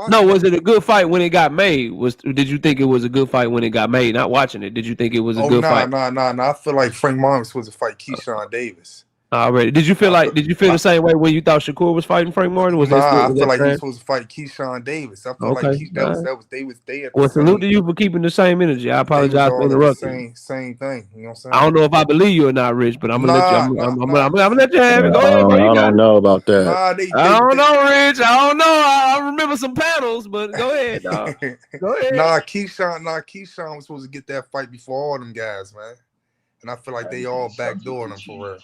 No, was it a good fight when it got made? Did you think it was a good fight when it got made? Not watching it. Did you think it was a good fight? No. I feel like Frank Martin was supposed to fight Keyshawn Davis. Already. Did you feel the same way when you thought Shakur was fighting Frank Martin? I feel like he was supposed to fight Keyshawn Davis. I feel like they Well, salute to you for keeping the same energy. I apologize for interrupting. Same thing. You know what I'm saying? I don't know if I believe you or not, Rich, but I'm gonna let you. I'm gonna let you have it. Go ahead, bro. I don't know about that. I don't know, Rich. I don't know. I remember some panels, but go ahead, dog. Go ahead. Keyshawn was supposed to get that fight before all them guys, man. And I feel like they all backdoored him for real.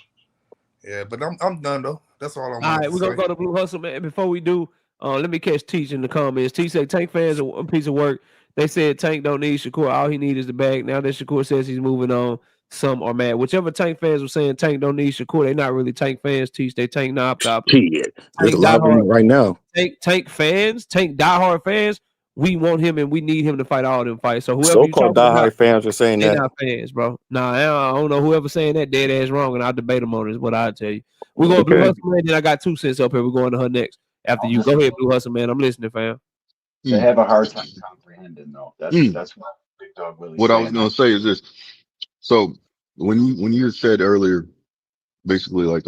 Yeah, but I'm done though. That's all I'm. All right, we're gonna go to Blue Hustle, man. Before we do, let me catch Teach in the comments. Teach said Tank fans are a piece of work. They said Tank don't need Shakur. All he needs is the bag. Now that Shakur says he's moving on, some are mad. Whichever Tank fans were saying Tank don't need Shakur, they're not really Tank fans. Teach they Tank knob top. There's a lot of them right now. Tank fans, Tank diehard fans. We want him and we need him to fight all them fights. So whoever so-called diehard fans are saying they're that. not fans, bro. Nah, I don't know whoever saying that dead ass wrong, and I'll debate them on it. Is what I'll tell you. We're going to Blue Hustle, man. Then I got 2 cents up here. We're going to her next after you. Go ahead, Blue Hustle, man. I'm listening, fam. They have a hard time comprehending, though. That's what Big Dog Willie's What I was going to say is this. So when you said earlier, basically like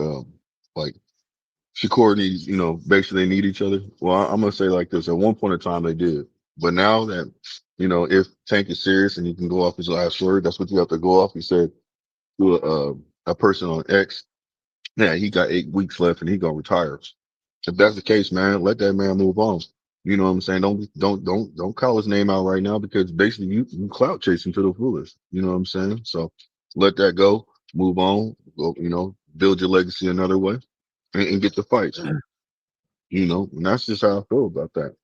Shakur needs, basically they need each other. Well, I'm going to say like this. At one point in time, they did. But now that, if Tank is serious and he can go off his last word, that's what you have to go off. He said to a person on X, yeah, he got 8 weeks left and he gonna retire. If that's the case, man, let that man move on. You know what I'm saying? Don't call his name out right now because basically you clout chasing to the fullest. You know what I'm saying? So let that go, move on, go, build your legacy another way and get the fights. And that's just how I feel about that.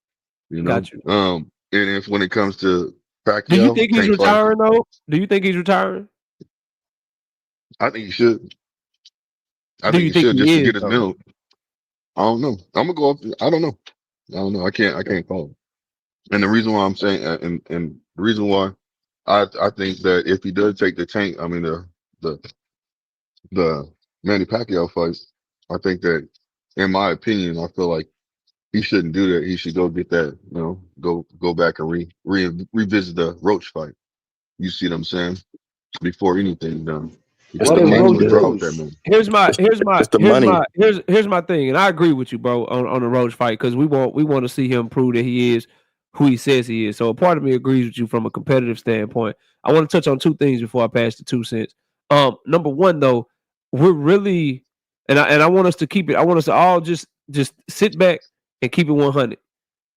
Got you. And if when it comes to Pacquiao, do you think he's retiring though? Do you think he's ritiring? I think he should. I think he should just to get his middle. I don't know. I'm gonna go up. I don't know. I can't call him. And the reason why I'm saying, and the reason why I think that if he does take the Tank, I mean the Manny Pacquiao fight, I think that, in my opinion, I feel like he shouldn't do that. He should go get that, go back and revisit the Roach fight. You see what I'm saying? Before anything done. Here's my thing, and I agree with you, bro, on the Roach fight because we want to see him prove that he is who he says he is. So a part of me agrees with you from a competitive standpoint. I want to touch on 2 things before I pass the 2 cents. Number one, though, we're really, and I want us to keep it. I want us to all just sit back and keep it 100.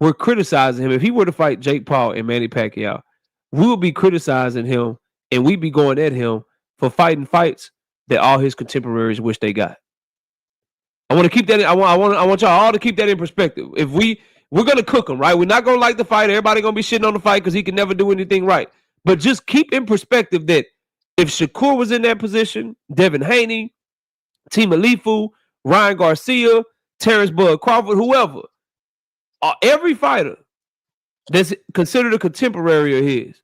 We're criticizing him. If he were to fight Jake Paul and Manny Pacquiao, we'll be criticizing him and we'd be going at him for fighting fights that all his contemporaries wish they got. I want to keep that. I want y'all all to keep that in perspective. If we're gonna cook him, right? We're not gonna like the fight. Everybody gonna be shitting on the fight because he can never do anything right. But just keep in perspective that if Shakur was in that position, Devin Haney, Team Alifu, Ryan Garcia, Terence Crawford, whoever, every fighter that's considered a contemporary of his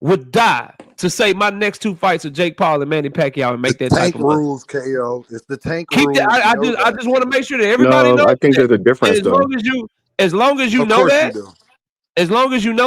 would die to say my next 2 fights are Jake Paul and Manny Pacquiao and make that Tank type of rules, KO. It's the Tank keep rules. That, I just want to make sure that everybody knows. I think there's a difference though. As long as you know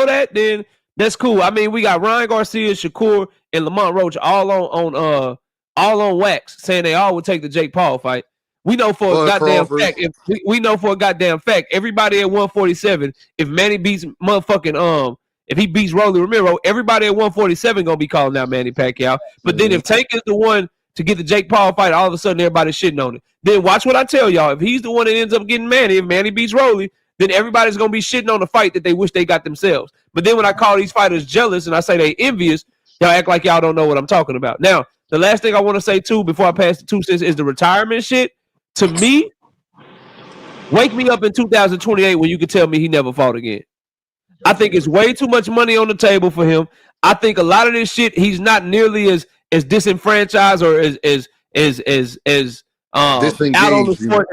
that, then that's cool. I mean, we got Ryan Garcia, Shakur, and Lamont Roach all on wax saying they all would take the Jake Paul fight. We know for a goddamn fact. We know for a goddamn fact. Everybody at 147. If Manny beats motherfucking if he beats Rolly Romero, everybody at 147 gonna be calling out Manny Pacquiao. But then if Tank is the one to get the Jake Paul fight, all of a sudden everybody's shitting on it. Then watch what I tell y'all. If he's the one that ends up getting Manny, if Manny beats Rolly, then everybody's gonna be shitting on the fight that they wish they got themselves. But then when I call these fighters jealous and I say they envious, y'all act like y'all don't know what I'm talking about. Now, the last thing I want to say too before I pass the 2 cents is the retirement shit. To me, wake me up in 2028 when you can tell me he never fought again. I think it's way too much money on the table for him. I think a lot of this shit, he's not nearly as disenfranchised or as out on the court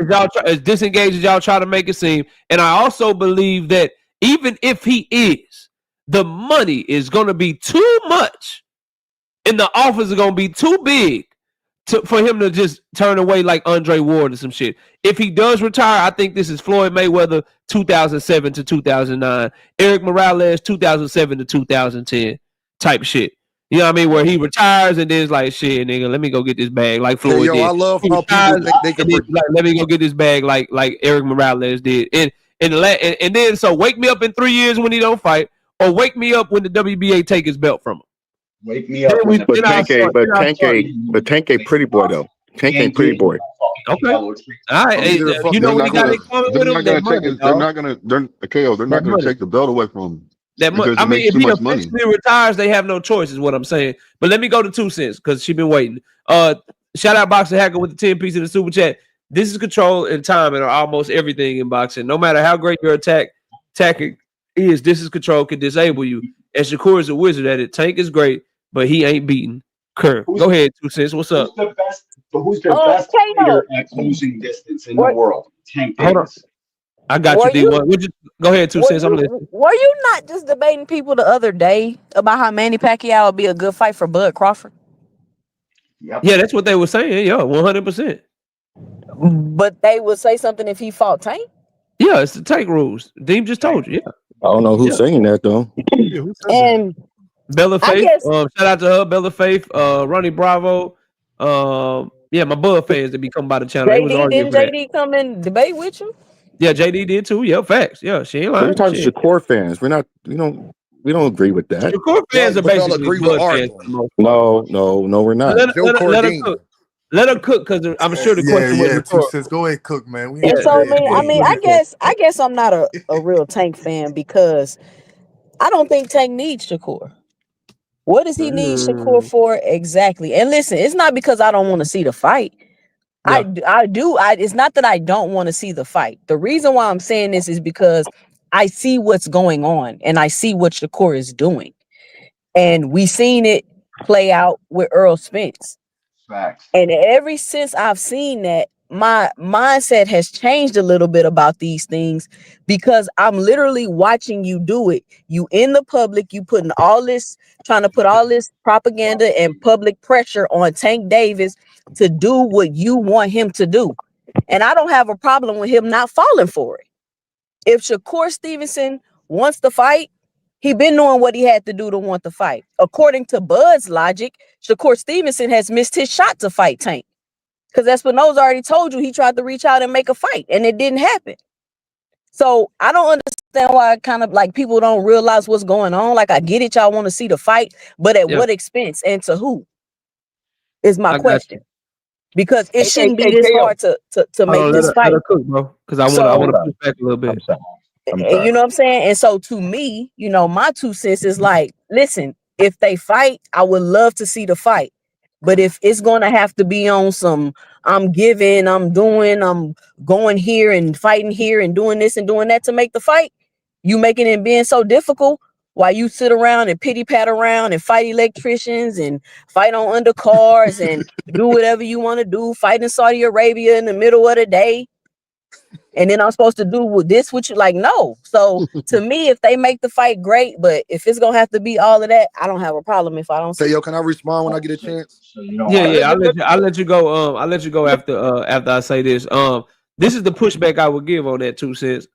as disengaged as y'all try to make it seem. And I also believe that even if he is, the money is going to be too much and the offers are going to be too big for him to just turn away like Andre Ward or some shit. If he does retire, I think this is Floyd Mayweather 2007 to 2009, Eric Morales 2007 to 2010 type shit. You know what I mean? Where he retires and then it's like, shit, nigga, let me go get this bag like Floyd did. I love how people think they can like, let me go get this bag like Eric Morales did. And then so wake me up in 3 years when he don't fight, or wake me up when the WBA take his belt from him. Wake me up. But Tank ain't pretty boy though. Tank ain't pretty boy. Okay. All right. You know what he got in common with him? They're not gonna take the belt away from him. That much. I mean, if he officially retires, they have no choice, is what I'm saying. But let me go to 2 cents because she's been waiting. Shout out Boxer Hacker with the 10 piece of the super chat. This is control and time and almost everything in boxing. No matter how great your attacking is, this is control can disable you. And Shakur is a wizard at it. Tank is great, but he ain't beating Kerr. Go ahead, 2 cents. What's up? Who's the best fighter at closing distance in the world? Tank Davis. I got you, D1. Go ahead, 2 cents. I'm listening. Were you not just debating people the other day about how Manny Pacquiao would be a good fight for Bud Crawford? Yep. Yeah, that's what they were saying. Yeah, 100%. But they would say something if he fought Tank? Yeah, it's the Tank rules. Deem just told you. Yeah. I don't know who's saying that though. And Bella Faith. Shout out to her, Bella Faith, Ronnie Bravo. Yeah, my Bud fans that be coming by the channel. Didn't JD come and debate with you? Yeah, JD did too. Yeah, facts. Yeah, she ain't lying. We're talking Shakur fans. We're not. We don't agree with that. Shakur fans are basically agree Bud with fans. No, we're not. Let her cook because I'm sure the question was. 2 cents. Go ahead, cook, man. I guess I'm not a real Tank fan because I don't think Tank needs Shakur. What does he need Shakur for exactly? And listen, it's not because I don't want to see the fight. Yeah. I do. It's not that I don't want to see the fight. The reason why I'm saying this is because I see what's going on and I see what Shakur is doing. And we seen it play out with Earl Spence. Facts. And ever since I've seen that, my mindset has changed a little bit about these things because I'm literally watching you do it. You in the public, you trying to put all this propaganda and public pressure on Tank Davis to do what you want him to do. And I don't have a problem with him not falling for it. If Shakur Stevenson wants to fight, he been knowing what he had to do to want to fight. According to Bud's logic, Shakur Stevenson has missed his shot to fight Tank. Because Espinoza already told you he tried to reach out and make a fight, and it didn't happen. So I don't understand why kind of like people don't realize what's going on. Like I get it, y'all want to see the fight, but at what expense and to who is my question. Because it shouldn't be this hard to make this fight. Let her cook, bro. Because I want to push back a little bit. You know what I'm saying? And so to me, my 2 cents is like, listen, if they fight, I would love to see the fight. But if it's going to have to be on some, I'm giving, I'm doing, I'm going here and fighting here and doing this and doing that to make the fight, you making it being so difficult while you sit around and pity pat around and fight electricians and fight on undercars and do whatever you want to do, fight in Saudi Arabia in the middle of the day. And then I'm supposed to do this with you? Like, no. So to me, if they make the fight, great. But if it's going to have to be all of that, I don't have a problem if I don't say, yo, can I respond when I get a chance? Yeah. I'll let you go. I'll let you go after I say this. This is the pushback I would give on that 2 cents.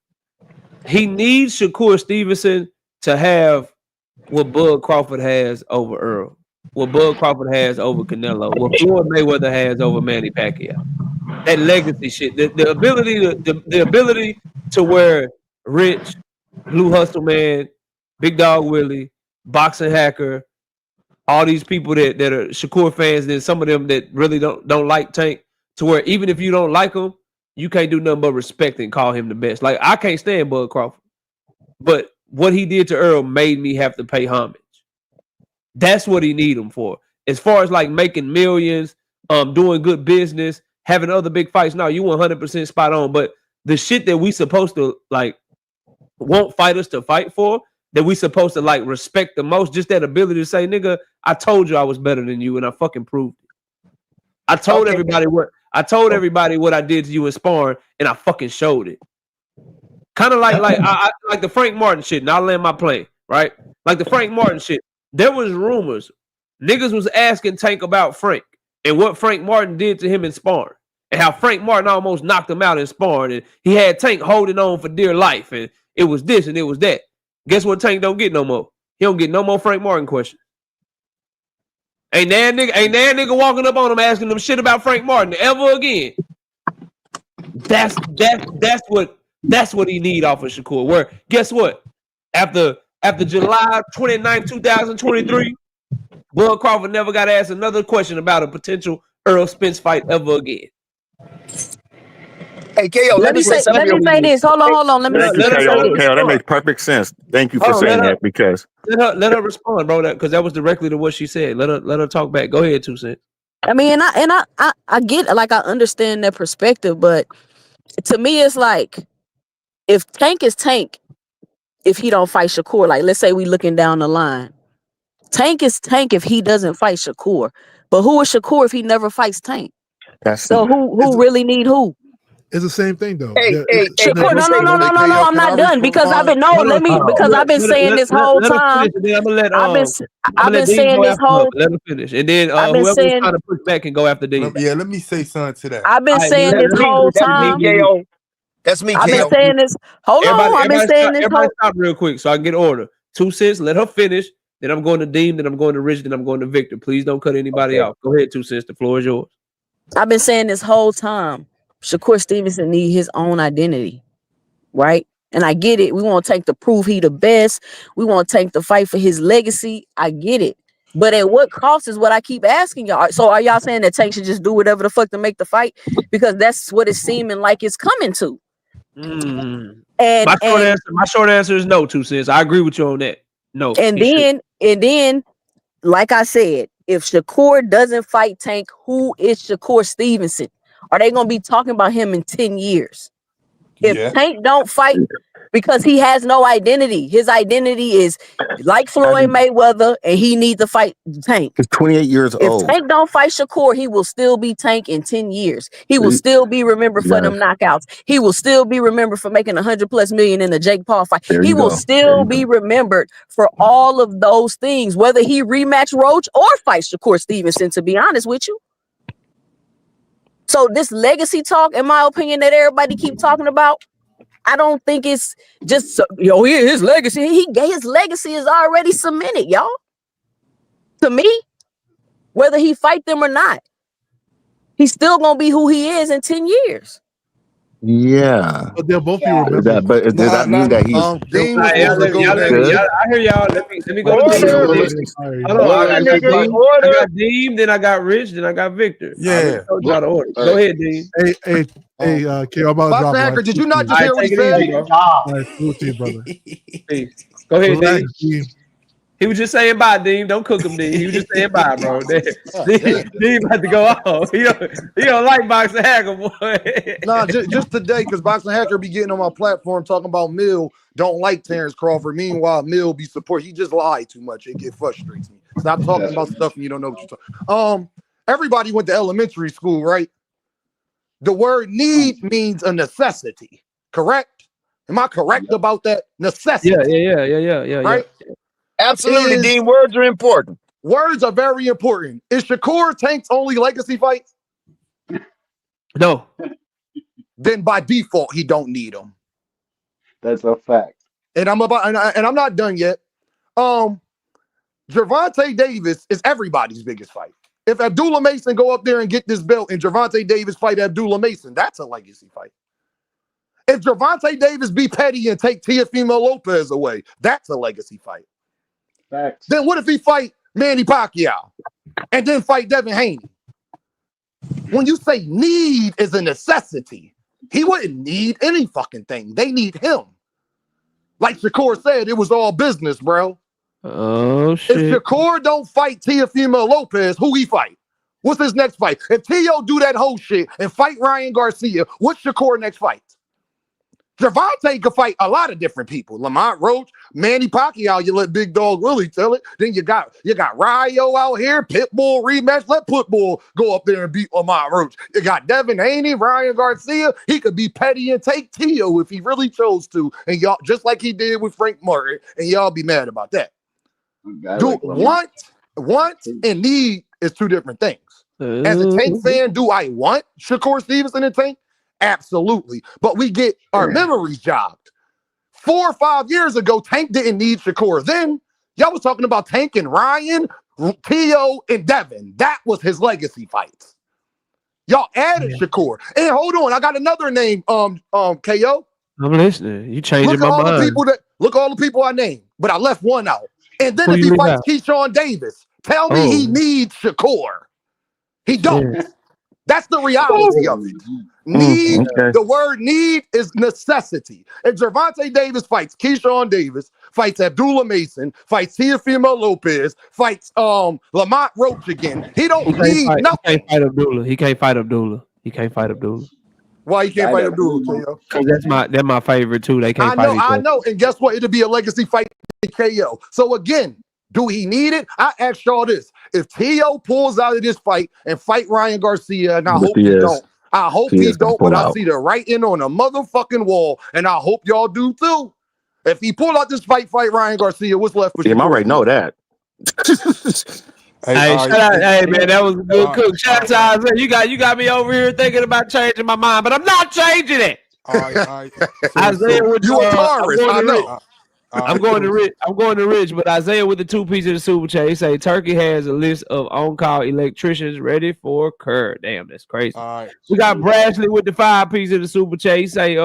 He needs Shakur Stevenson to have what Bud Crawford has over Earl, what Bud Crawford has over Canelo, what Floyd Mayweather has over Manny Pacquiao. That legacy shit, the ability to where Rich, Blue Hustle Man, Big Dog Willie, Boxing Hacker, all these people that are Shakur fans, then some of them that really don't like Tank, to where even if you don't like him, you can't do nothing but respect and call him the best. Like I can't stand Bud Crawford, but what he did to Earl made me have to pay homage. That's what he need him for. As far as like making millions, doing good business, having other big fights. No, you 100% spot on. But the shit that we supposed to like want fighters to fight for, that we supposed to like respect the most, just that ability to say, nigga, I told you I was better than you and I fucking proved it. I told everybody I told everybody what I did to you in sparring, and I fucking showed it. Kind of like the Frank Martin shit, and I'll land my plane, right? Like the Frank Martin shit. There was rumors. Niggas was asking Tank about Frank and what Frank Martin did to him in sparring, and how Frank Martin almost knocked him out in sparring, and he had Tank holding on for dear life, and it was this and it was that. Guess what? Tank don't get no more. He don't get no more Frank Martin questions. Ain't that nigga walking up on him asking them shit about Frank Martin ever again. That's what he need off of Shakur. Where guess what? After July 29, 2023, Bud Crawford never got asked another question about a potential Earl Spence fight ever again. Hey, KO, let me say this. Hold on. Let me say this. KO, that makes perfect sense. Thank you for saying that because let her respond, bro. Because that was directly to what she said. Let her talk back. Go ahead, 2 Cents. I mean, I get, like, I understand that perspective, but to me, it's like if Tank is Tank, if he don't fight Shakur, like let's say we looking down the line, Tank is Tank if he doesn't fight Shakur. But who is Shakur if he never fights Tank? So who really need who? It's the same thing though. Shakur, no, I'm not done because I've been saying this whole time. I've been saying this whole. Let him finish, and then whoever's trying to push back can go after D. Yeah, let me say something to that. I've been saying this whole time. That's me, KO. I've been saying this. Hold on, I've been saying this. Everybody stop real quick so I can get order. 2 Cents, let her finish. Then I'm going to Dean. Then I'm going to Rich. Then I'm going to Victor. Please don't cut anybody off. Go ahead, 2 Cents. The floor is yours. I've been saying this whole time. Shakur Stevenson need his own identity, right? And I get it. We want Tank to prove he the best. We want Tank to fight for his legacy. I get it. But at what cost is what I keep asking y'all. So are y'all saying that Tank should just do whatever the fuck to make the fight? Because that's what it's seeming like it's coming to. And my short answer is no, 2 Cents. I agree with you on that. No. And then, like I said, if Shakur doesn't fight Tank, who is Shakur Stevenson? Are they gonna be talking about him in 10 years? If Tank don't fight because he has no identity, his identity is like Floyd Mayweather, and he needs to fight Tank. He's 28 years old. If Tank don't fight Shakur, he will still be Tank in 10 years. He will still be remembered for them knockouts. He will still be remembered for making $100+ million in the Jake Paul fight. He will still be remembered for all of those things, whether he rematch Roach or fights Shakur Stevenson, to be honest with you. So this legacy talk, in my opinion, that everybody keep talking about, I don't think it's just, his legacy. His legacy is already cemented, y'all. To me, whether he fight them or not, he's still going to be who he is in 10 years. Yeah. But they'll both be remembered. But does that mean that he's I hear y'all. Let me go to I got Dean, then I got Rich, then I got Victor. Yeah. Go ahead, Dean. Hey, K, I'm about to drop Hacker, did you not just hear what he said? All right, brother. Go ahead, Dean. He was just saying bye, Dean. Don't cook him, Dean. He was just saying bye, bro. Dean about to go off. He don't like Boxing Hacker, boy. Nah, just today, because Boxing Hacker be getting on my platform talking about Mill don't like Terence Crawford. Meanwhile, Mill be support. He just lied too much. It frustrates me. Stop talking about stuff and you don't know what you're talking. Everybody went to elementary school, right? The word need means a necessity, correct? Am I correct about that? Necessity. Yeah. Right? Absolutely, Dean. Words are important. Words are very important. Is Shakur Tank's only legacy fight? No. Then by default, he don't need him. That's a fact. And I'm not done yet. Gervonta Davis is everybody's biggest fight. If Abdullah Mason go up there and get this belt and Gervonta Davis fight Abdullah Mason, that's a legacy fight. If Gervonta Davis be petty and take Teofimo Lopez away, that's a legacy fight. Facts. Then what if he fight Manny Pacquiao and then fight Devin Haney? When you say need is a necessity, he wouldn't need any fucking thing. They need him. Like Shakur said, it was all business, bro. Oh, shit. If Shakur don't fight Teofimo Lopez, who he fight? What's his next fight? If Teo do that whole shit and fight Ryan Garcia, what's Shakur next fight? Gervonta could fight a lot of different people. Lamont Roach, Manny Pacquiao, you let Big Dog Willie tell it. Then you got Ryo out here, Pitbull rematch. Let Pitbull go up there and beat Lamont Roach. You got Devin Haney, Ryan Garcia. He could be petty and take Tio if he really chose to. And y'all, just like he did with Frank Martin, and y'all be mad about that. Want and need is two different things. As a Tank fan, do I want Shakur Stevenson and Tank? Absolutely. But we get our memories jogged. 4 or 5 years ago, Tank didn't need Shakur. Then y'all was talking about Tank and Ryan, Tio, and Devin. That was his legacy fights. Y'all added Shakur. And hold on, I got another name, KO. I'm listening. You changing my mind. Look at all the people I named, but I left one out. And then if he fights Keyshawn Davis, tell me he needs Shakur. He don't. Yeah. That's the reality of it. The word need is necessity. If Gervonta Davis fights Keyshawn Davis, fights Abdullah Mason, fights Teofimo Lopez, fights Lamont Roach again, he need nothing. He can't fight Abdullah. He can't fight Abdullah. Why he can't fight Abdullah? Because that's my favorite too. They can't fight each other. I know. And guess what? It'll be a legacy fight in KO. So again, do he need it? I ask y'all this. If Tio pulls out of this fight and fight Ryan Garcia, and I hope he don't. I hope he don't, but I see the writing on the motherfucking wall, and I hope y'all do too. If he pull out this fight Ryan Garcia, what's left for him? I already know that. Hey, shout out, hey man, that was a good cook. Shout out to Isaiah. You got me over here thinking about changing my mind, but I'm not changing it. All right. Isaiah, you a Taurus, I know. I'm going to Rich, but Isaiah with the 2 pieces of the super chat. He say Turkey has a list of on-call electricians ready for Kerr. Damn, that's crazy. We got Brashley with the 5 pieces of the super chat. He say,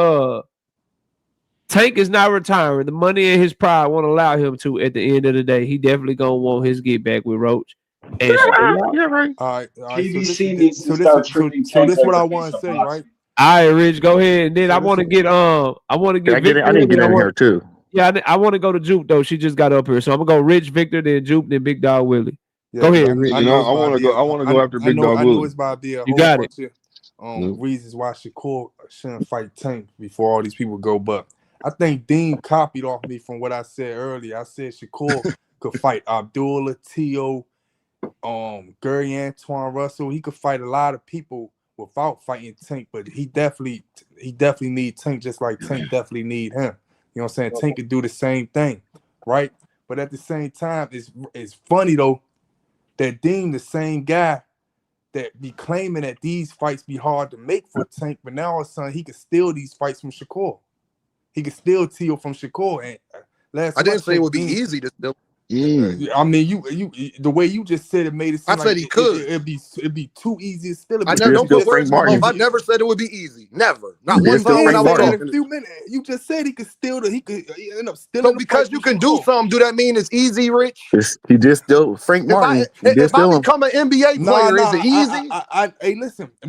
Tank is not retiring. The money and his pride won't allow him to at the end of the day. He definitely gonna want his get back with Roach. And right. All right. PBC needs to start treating Tank. So this is what I want to say, right? All right, Rich, go ahead. And then I want to get I need to get in here too. Yeah, I want to go to Jupe though. She just got up here, so I'm gonna go Rich, Victor, then Jupe, then Big Dog Willie. Yeah, go ahead, Rich. I want to go after Big Dog Willie. I know it's about to be a you got it. Reasons why Shakur shouldn't fight Tank before all these people go, but I think Dean copied off me from what I said earlier. I said Shakur could fight Abdullah, Tio, Gary Antoine Russell. He could fight a lot of people without fighting Tank, but he definitely need Tank just like Tank definitely need him. You know what I'm saying? Tank could do the same thing, right? But at the same time, it's funny though that Dean, the same guy that be claiming that these fights be hard to make for Tank, but now all of a sudden he could steal these fights from Shakur. He could steal Tio from Shakur. And I didn't say it would be easy to steal. I mean, you the way you just said it made it seem I said he could. It'd be too easy to steal. I never said it would be easy. Never. Not one time when I was talking. In a few minutes, you just said he could steal. He could end up stealing. So because you can do something, do that mean it's easy, Rich? He just still Frank Martin. If I become an NBA player, is it easy? Hey,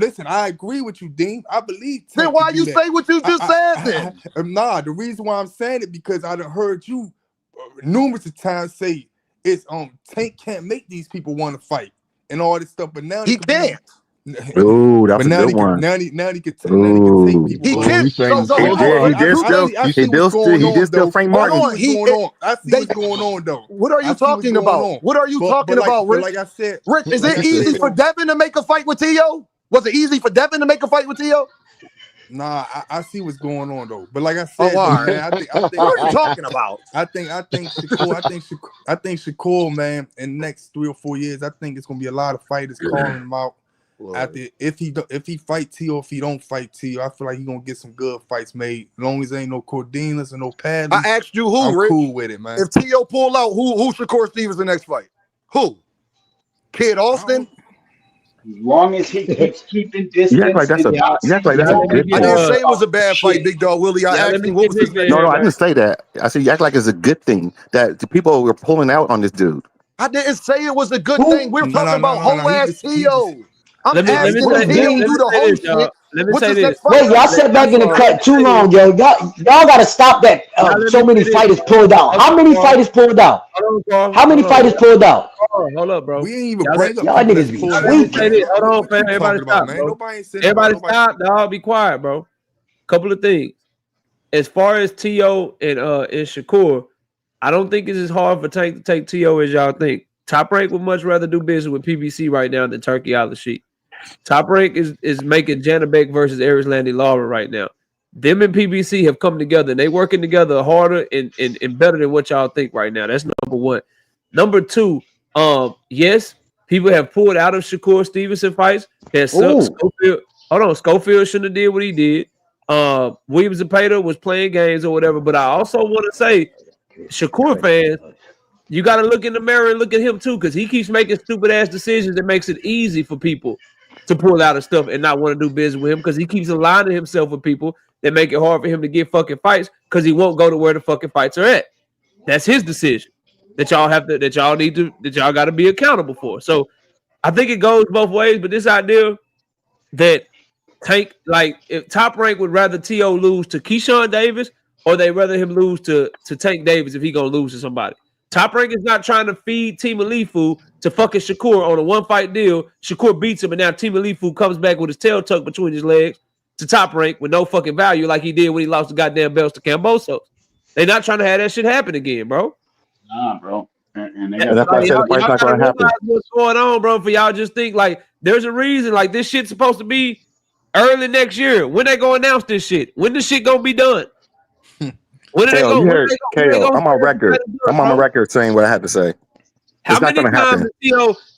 listen. I agree with you, Dean. I believe. Then why you say what you just said? Then the reason why I'm saying it because I done heard you numerous of times say it's Tank can't make these people want to fight and all this stuff, but now he can't. Oh, that's a good one. Now he can take people. He can't. He did still Frank Martin. I see what's going on though. What are you talking about? What are you talking about, Rich? Like I said, Rich, is it easy for Devin to make a fight with Tio? Was it easy for Devin to make a fight with Tio? Nah, I see what's going on though. But like I said, man, I think what are you talking about? I think Shakur, man, in the next 3 or 4 years, I think it's gonna be a lot of fighters calling him out. After if he fight Tio, if he don't fight Tio, I feel like he's gonna get some good fights made. As long as there ain't no Cordinas and no Padley. I asked you who, Rich. Cool with it, man. If Tio pull out, who Shakur Stevenson next fight? Who? Kid Austin? As long as he keeps keeping distance. You act like that's a good I didn't say it was a bad fight, Big Dog Willie. I asked him what was his name. No, I didn't say that. I said you act like it's a good thing that the people were pulling out on this dude. I didn't say it was a good thing. We're talking about whole ass Tio. I'm asking him to do the whole shit. Let me say this. Wait, y'all sat back in the cut too long, yo. Y'all gotta stop that. So many fighters pulled out. How many fighters pulled out? How many fighters pulled out? Hold up, bro. We ain't even bring up. Y'all niggas be weak. Hold on, fam. Everybody stop, bro. Everybody stop, dog. Be quiet, bro. Couple of things. as far as T.O. and Shakur, I don't think it's as hard for Tank to take T.O. as y'all think. Top Rank would much rather do business with PBC right now than Turkey Alalshikh. Top Rank is making Janabek versus Erislandy Lara right now. Them and PBC have come together, and they working together harder and better than what y'all think right now. That's number one. Number two, yes, people have pulled out of Shakur Stevenson fights. Schofield, Schofield shouldn't have did what he did. Williams and Opetaia was playing games or whatever. But I also want to say, Shakur fans, you got to look in the mirror and look at him too, because he keeps making stupid ass decisions that makes it easy for people to pull out of stuff and not want to do business with him, because he keeps aligning himself with people that make it hard for him to get fucking fights because he won't go to where the fucking fights are at. That's his decision that y'all got to be accountable for. So I think it goes both ways, but this idea that Tank, like, if Top Rank would rather T.O. lose to Keyshawn Davis, or they rather him lose to Tank Davis if he gonna lose to somebody. Top Rank is not trying to feed Team Alifu to fucking Shakur on a one-fight deal. Shakur beats him, and now Team Alifu comes back with his tail tucked between his legs to Top Rank with no fucking value like he did when he lost the goddamn belts to Cambosos. They not trying to have that shit happen again, bro. Nah, bro. And that's why I said the fight's not going to happen. What's going on, bro? For y'all just think like there's a reason. Like this shit's supposed to be early next year. When they gonna announce this shit? When this shit gonna be done? When are they KO, gonna? I'm on record. I'm on the record saying what I had to say. How many times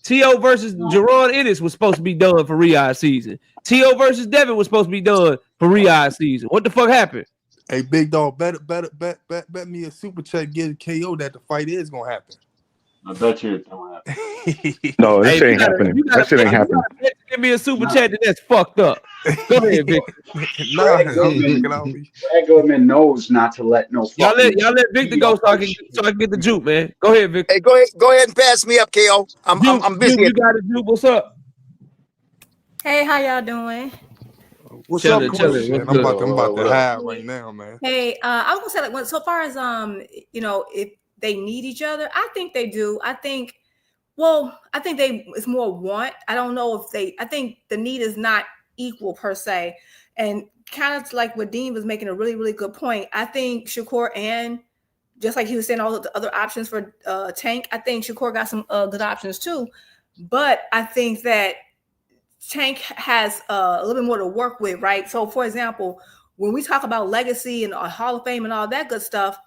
T.O. versus Jerron Ennis was supposed to be done for Riyadh season? T.O. versus Devin was supposed to be done for Riyadh season. What the fuck happened? Hey, big dog, bet me a super check, get KO that the fight is gonna happen. I bet you it's gonna happen. No, that shit ain't happening. That shit ain't happening. Give me a super chat that's fucked up. Go ahead, Victor. Brad Goodman knows not to let no. Y'all let Victor go so I can get the juke, man. Go ahead, Victor. Hey, go ahead and pass me up, KO. I'm busy. You got it, juke. What's up? Hey, how y'all doing? What's up, Queen? I'm about to hide right now, man. Hey, I was gonna say, like, so far as if they need each other, I think they do. I think it's more want. I don't know if I think the need is not equal per se. And kind of like what Dean was making a really, really good point. I think Shakur, and just like he was saying all the other options for Tank, I think Shakur got some good options too. But I think that Tank has a little bit more to work with, right? So, for example, when we talk about legacy and Hall of Fame and all that good stuff,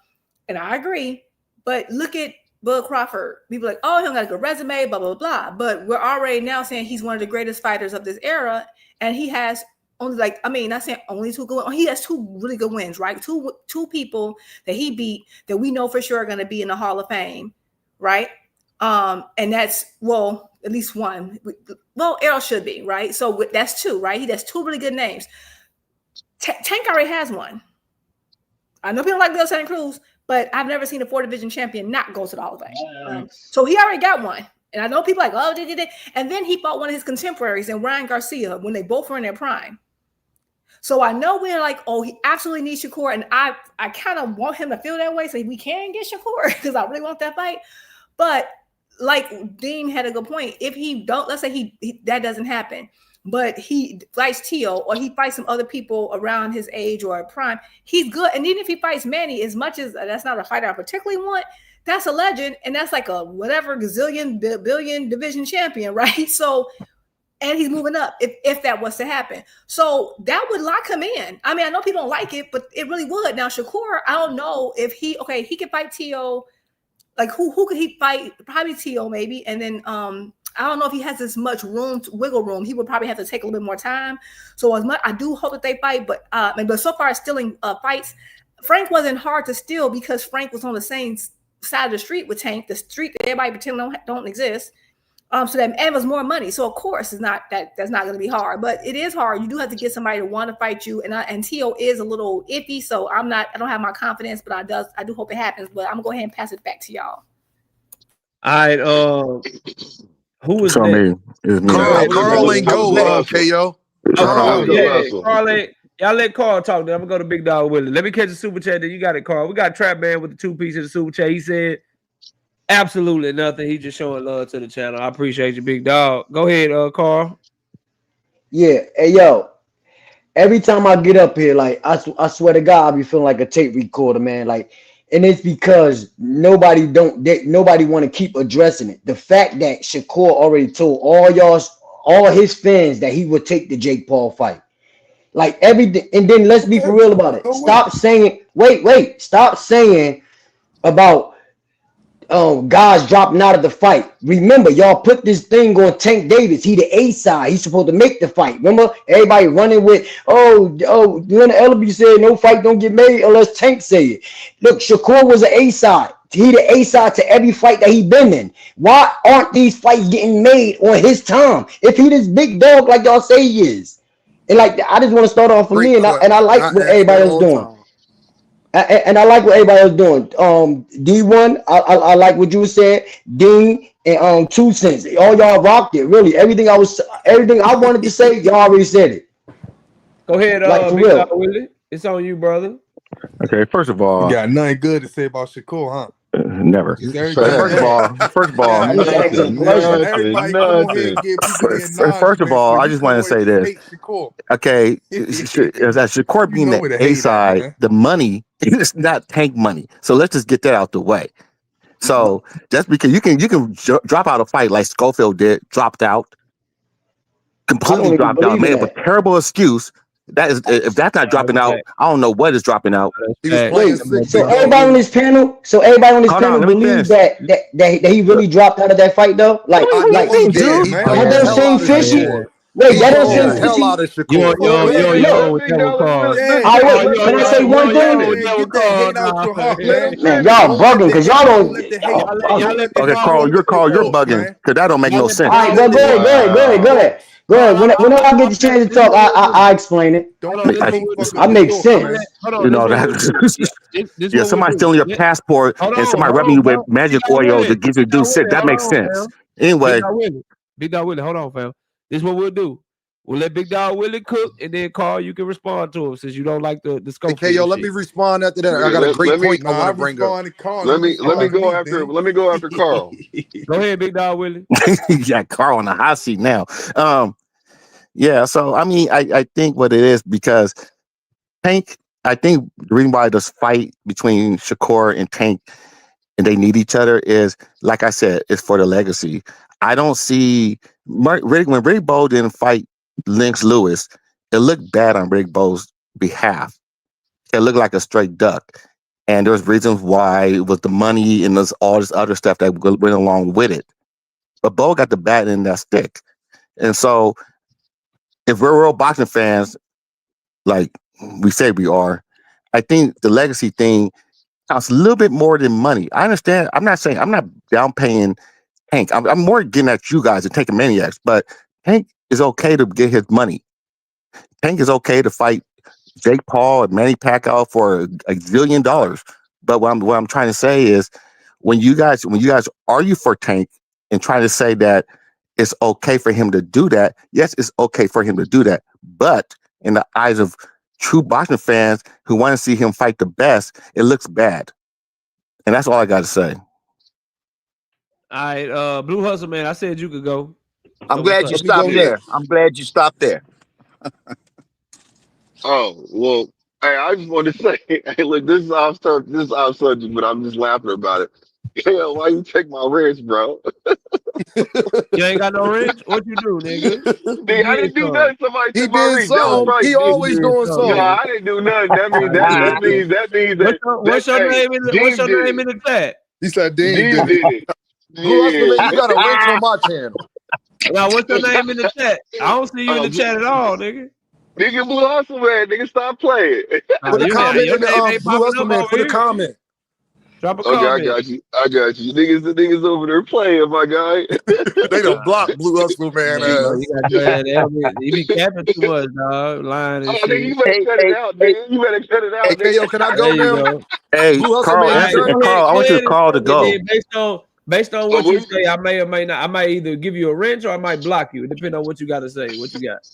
and I agree, but look at Bud Crawford. People are like, oh, he don't got a good resume, blah, blah, blah. But we're already now saying he's one of the greatest fighters of this era, and he has only not saying only 2 good wins. He has 2 really good wins, right? Two people that he beat that we know for sure are going to be in the Hall of Fame, right? And that's, well, at least one. Well, Errol should be, right? So that's 2, right? He has 2 really good names. Tank already has one. I know people like Bill Santa Cruz, but I've never seen a 4 division champion not go to the Hall of Fame. So he already got one. And I know people like, oh, and then he fought one of his contemporaries in Ryan Garcia when they both were in their prime. So I know we're like, oh, he absolutely needs Shakur. And I kind of want him to feel that way. So we can get Shakur because I really want that fight. But like Dean had a good point. If he don't, let's say he that doesn't happen, but he fights T.O. or he fights some other people around his age or prime, he's good. And even if he fights Manny, as much as that's not a fighter I particularly want, that's a legend. And that's like a whatever gazillion billion division champion, right? So, and he's moving up if that was to happen. So that would lock him in. I mean, I know people don't like it, but it really would. Now, Shakur, I don't know if he could fight T.O. Like who could he fight? Probably T.O. maybe. And then I don't know if he has as much wiggle room. He would probably have to take a little bit more time. So as much, I do hope that they fight, but so far as stealing fights, Frank wasn't hard to steal because Frank was on the same side of the street with Tank, the street that everybody pretend don't exist. So that, and it was more money. So of course that's not going to be hard, but it is hard. You do have to get somebody to want to fight you. And T.O. is a little iffy. So I don't have my confidence, but I do hope it happens, but I'm gonna go ahead and pass it back to y'all. All right. Who was that? Carl ain't go, KO. Carl, y'all let Carl talk. Then I'm gonna go to Big Dog Willie. Let me catch the super chat. Then you got it, Carl. We got Trap Man with the 2 pieces of the super chat. He said absolutely nothing. He just showing love to the channel. I appreciate you, Big Dog. Go ahead, Carl. Yeah. Hey, yo. every time I get up here, like I swear to God, I be feeling like a tape recorder, man. Like, and it's because nobody want to keep addressing it. The fact that Shakur already told all his fans that he would take the Jake Paul fight. Like everything, and then let's be for real about it. Stop saying, stop saying about guys dropping out of the fight. Remember, y'all put this thing on Tank Davis. He the A side. He's supposed to make the fight. Remember, everybody running with Leonard Ellerby said no fight don't get made unless Tank say it. Look, Shakur was an A side. He the A side to every fight that he been in. Why aren't these fights getting made on his time? If he this big dog like y'all say he is, and like I just want to start off for me, and I like what everybody else doing. And I like what everybody else doing. D1, I like what you said. Dean and 2 Cents. All y'all rocked it. Really, everything I wanted to say, y'all already said it. Go ahead, like for Big real. Dog Willie. It's on you, brother. Okay, first of all, you got nothing good to say about Shakur, huh? Never. First of all, nothing. First of all, I just want to say this. Okay, as Shakur being the A side, the money is not Tank money. So let's just get that out the way. So just because you can drop out a fight like Schofield did, dropped out, completely dropped out, made up a terrible excuse. That is, if that's not dropping out, I don't know what is dropping out. So everybody on this panel, believes that he really dropped out of that fight though. Like that don't seem fishy. Wait, that don't seem fishy. Can I say one thing? Man, y'all bugging because y'all don't. Okay, Carl, you're bugging because that don't make no sense. All right, well, go ahead. Whenever I get the chance to talk, I explain it. I make sense. You know that. Yeah, somebody stealing your passport and somebody rubbing you with magic oil to get you to do shit. That makes sense. Anyway, Big Dog Willie, hold on, fam. This is what we'll do. We'll let Big Dog Willie cook, and then Carl, you can respond to him since you don't like the scope. Okay, yo, let me respond after that. I got a great point I want to bring up. Let me go after Carl. Go ahead, Big Dog Willie. Yeah, Carl on the hot seat now. Yeah, so I mean, I think what it is because Tank. I think the reason why this fight between Shakur and Tank and they need each other is, like I said, it's for the legacy. I don't see when Riddick Bowe didn't fight Lynx Lewis, it looked bad on Riddick Bowe's behalf. It looked like a straight duck. And there's reasons why it was the money and there's all this other stuff that went along with it. But Bowe got the bat in that stick. And so if we're real boxing fans, like we say we are, I think the legacy thing counts a little bit more than money. I understand. I'm not downpaying Tank. I'm more getting at you guys and taking maniacs, but Tank is okay to get his money. Tank is okay to fight Jake Paul and Manny Pacquiao for $1 zillion. But what I'm trying to say is when you guys argue for Tank and try to say that it's okay for him to do that, yes, it's okay for him to do that. But in the eyes of true boxing fans who want to see him fight the best, it looks bad. And that's all I got to say. All right, Blue Hustle, man, I said you could go. I'm glad you stopped there. I'm glad you stopped there. Oh, well, hey, I just want to say, hey, look, this is off subject, but I'm just laughing about it. Yeah, why you take my wrist, bro? You ain't got no wrench? What you do, nigga? I didn't do nothing. Somebody took my wrist. Right. He always doing something. No, I didn't do nothing. That means what's your name in the chat? He said Dean did it. Yeah. You got a wrench on my channel. Now, what's your name in the chat? I don't see you in the chat at all, nigga. Nigga, Blue Hustle, man. Nigga, stop playing. Put a comment in the Blue Hustle, man. Put a comment. Drop a comment. I got you. Niggas over there playing, my guy. They done blocked Blue Hustle, man. You be capping too much, dog. Lying and shit. Nigga, you better cut it out, nigga. You better cut it out, nigga. Hey, yo, can I go now? Hey, Carl, I want you to call to go. Based on what you say, I may or may not. I might either give you a wrench or I might block you, depending on what you got to say. What you got?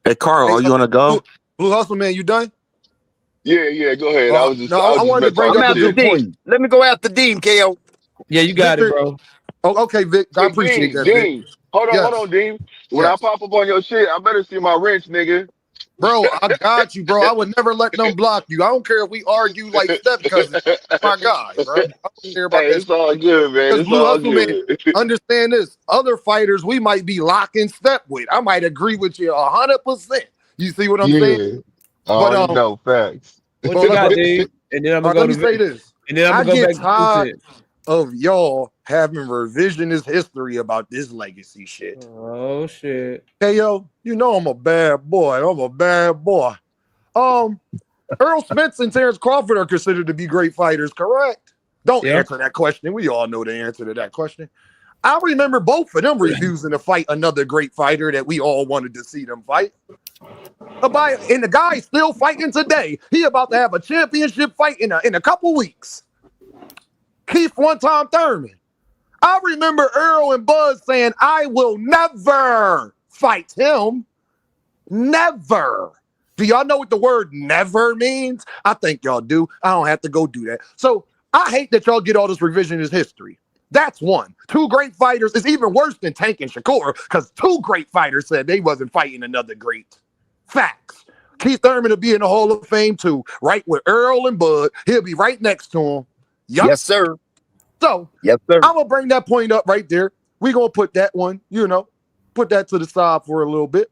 Hey, Carl, are you want to go? Blue Hustle, man, you done? Yeah, go ahead. I wanted to bring up a good point. Let me go after Dean, KO. Yeah, you got it, bro. Oh, okay, Vic. I appreciate that, Dean. Vic. Hold on, Dean. When I pop up on your shit, I better see my wrench, nigga. Bro, I got you, bro. I would never let them block you. I don't care if we argue like step cousins. My guy, bro. I don't care about Hey, it's all good, man. because It's Blue all Hustle, man, good. understand this. Other fighters we might be locking step with. I might agree with you 100%. You see what I'm saying? I But already know facts. What you got, Dave? And then I'm gonna go let me to say this. and then I'm I gonna go get back to tired 2 cents. of y'all having revisionist history about this legacy shit. Oh shit. Hey yo, you know I'm a bad boy. I'm a bad boy. Earl Spence and Terence Crawford are considered to be great fighters, correct? Don't answer that question. We all know the answer to that question. I remember both of them refusing to fight another great fighter that we all wanted to see them fight. And the guy's still fighting today. He about to have a championship fight in a couple weeks. Keith One-Time Thurman. I remember Earl and Buzz saying, I will never fight him. Never. Do y'all know what the word never means? I think y'all do. I don't have to go do that. So I hate that y'all get all this revisionist history. That's one. Two great fighters is even worse than Tank and Shakur because two great fighters said they wasn't fighting another great. Facts. Keith Thurman will be in the Hall of Fame too, right with Earl and Bud. He'll be right next to him. Yep. Yes, sir. So yes, sir. I'm going to bring that point up right there. We're going to put that one, put that to the side for a little bit.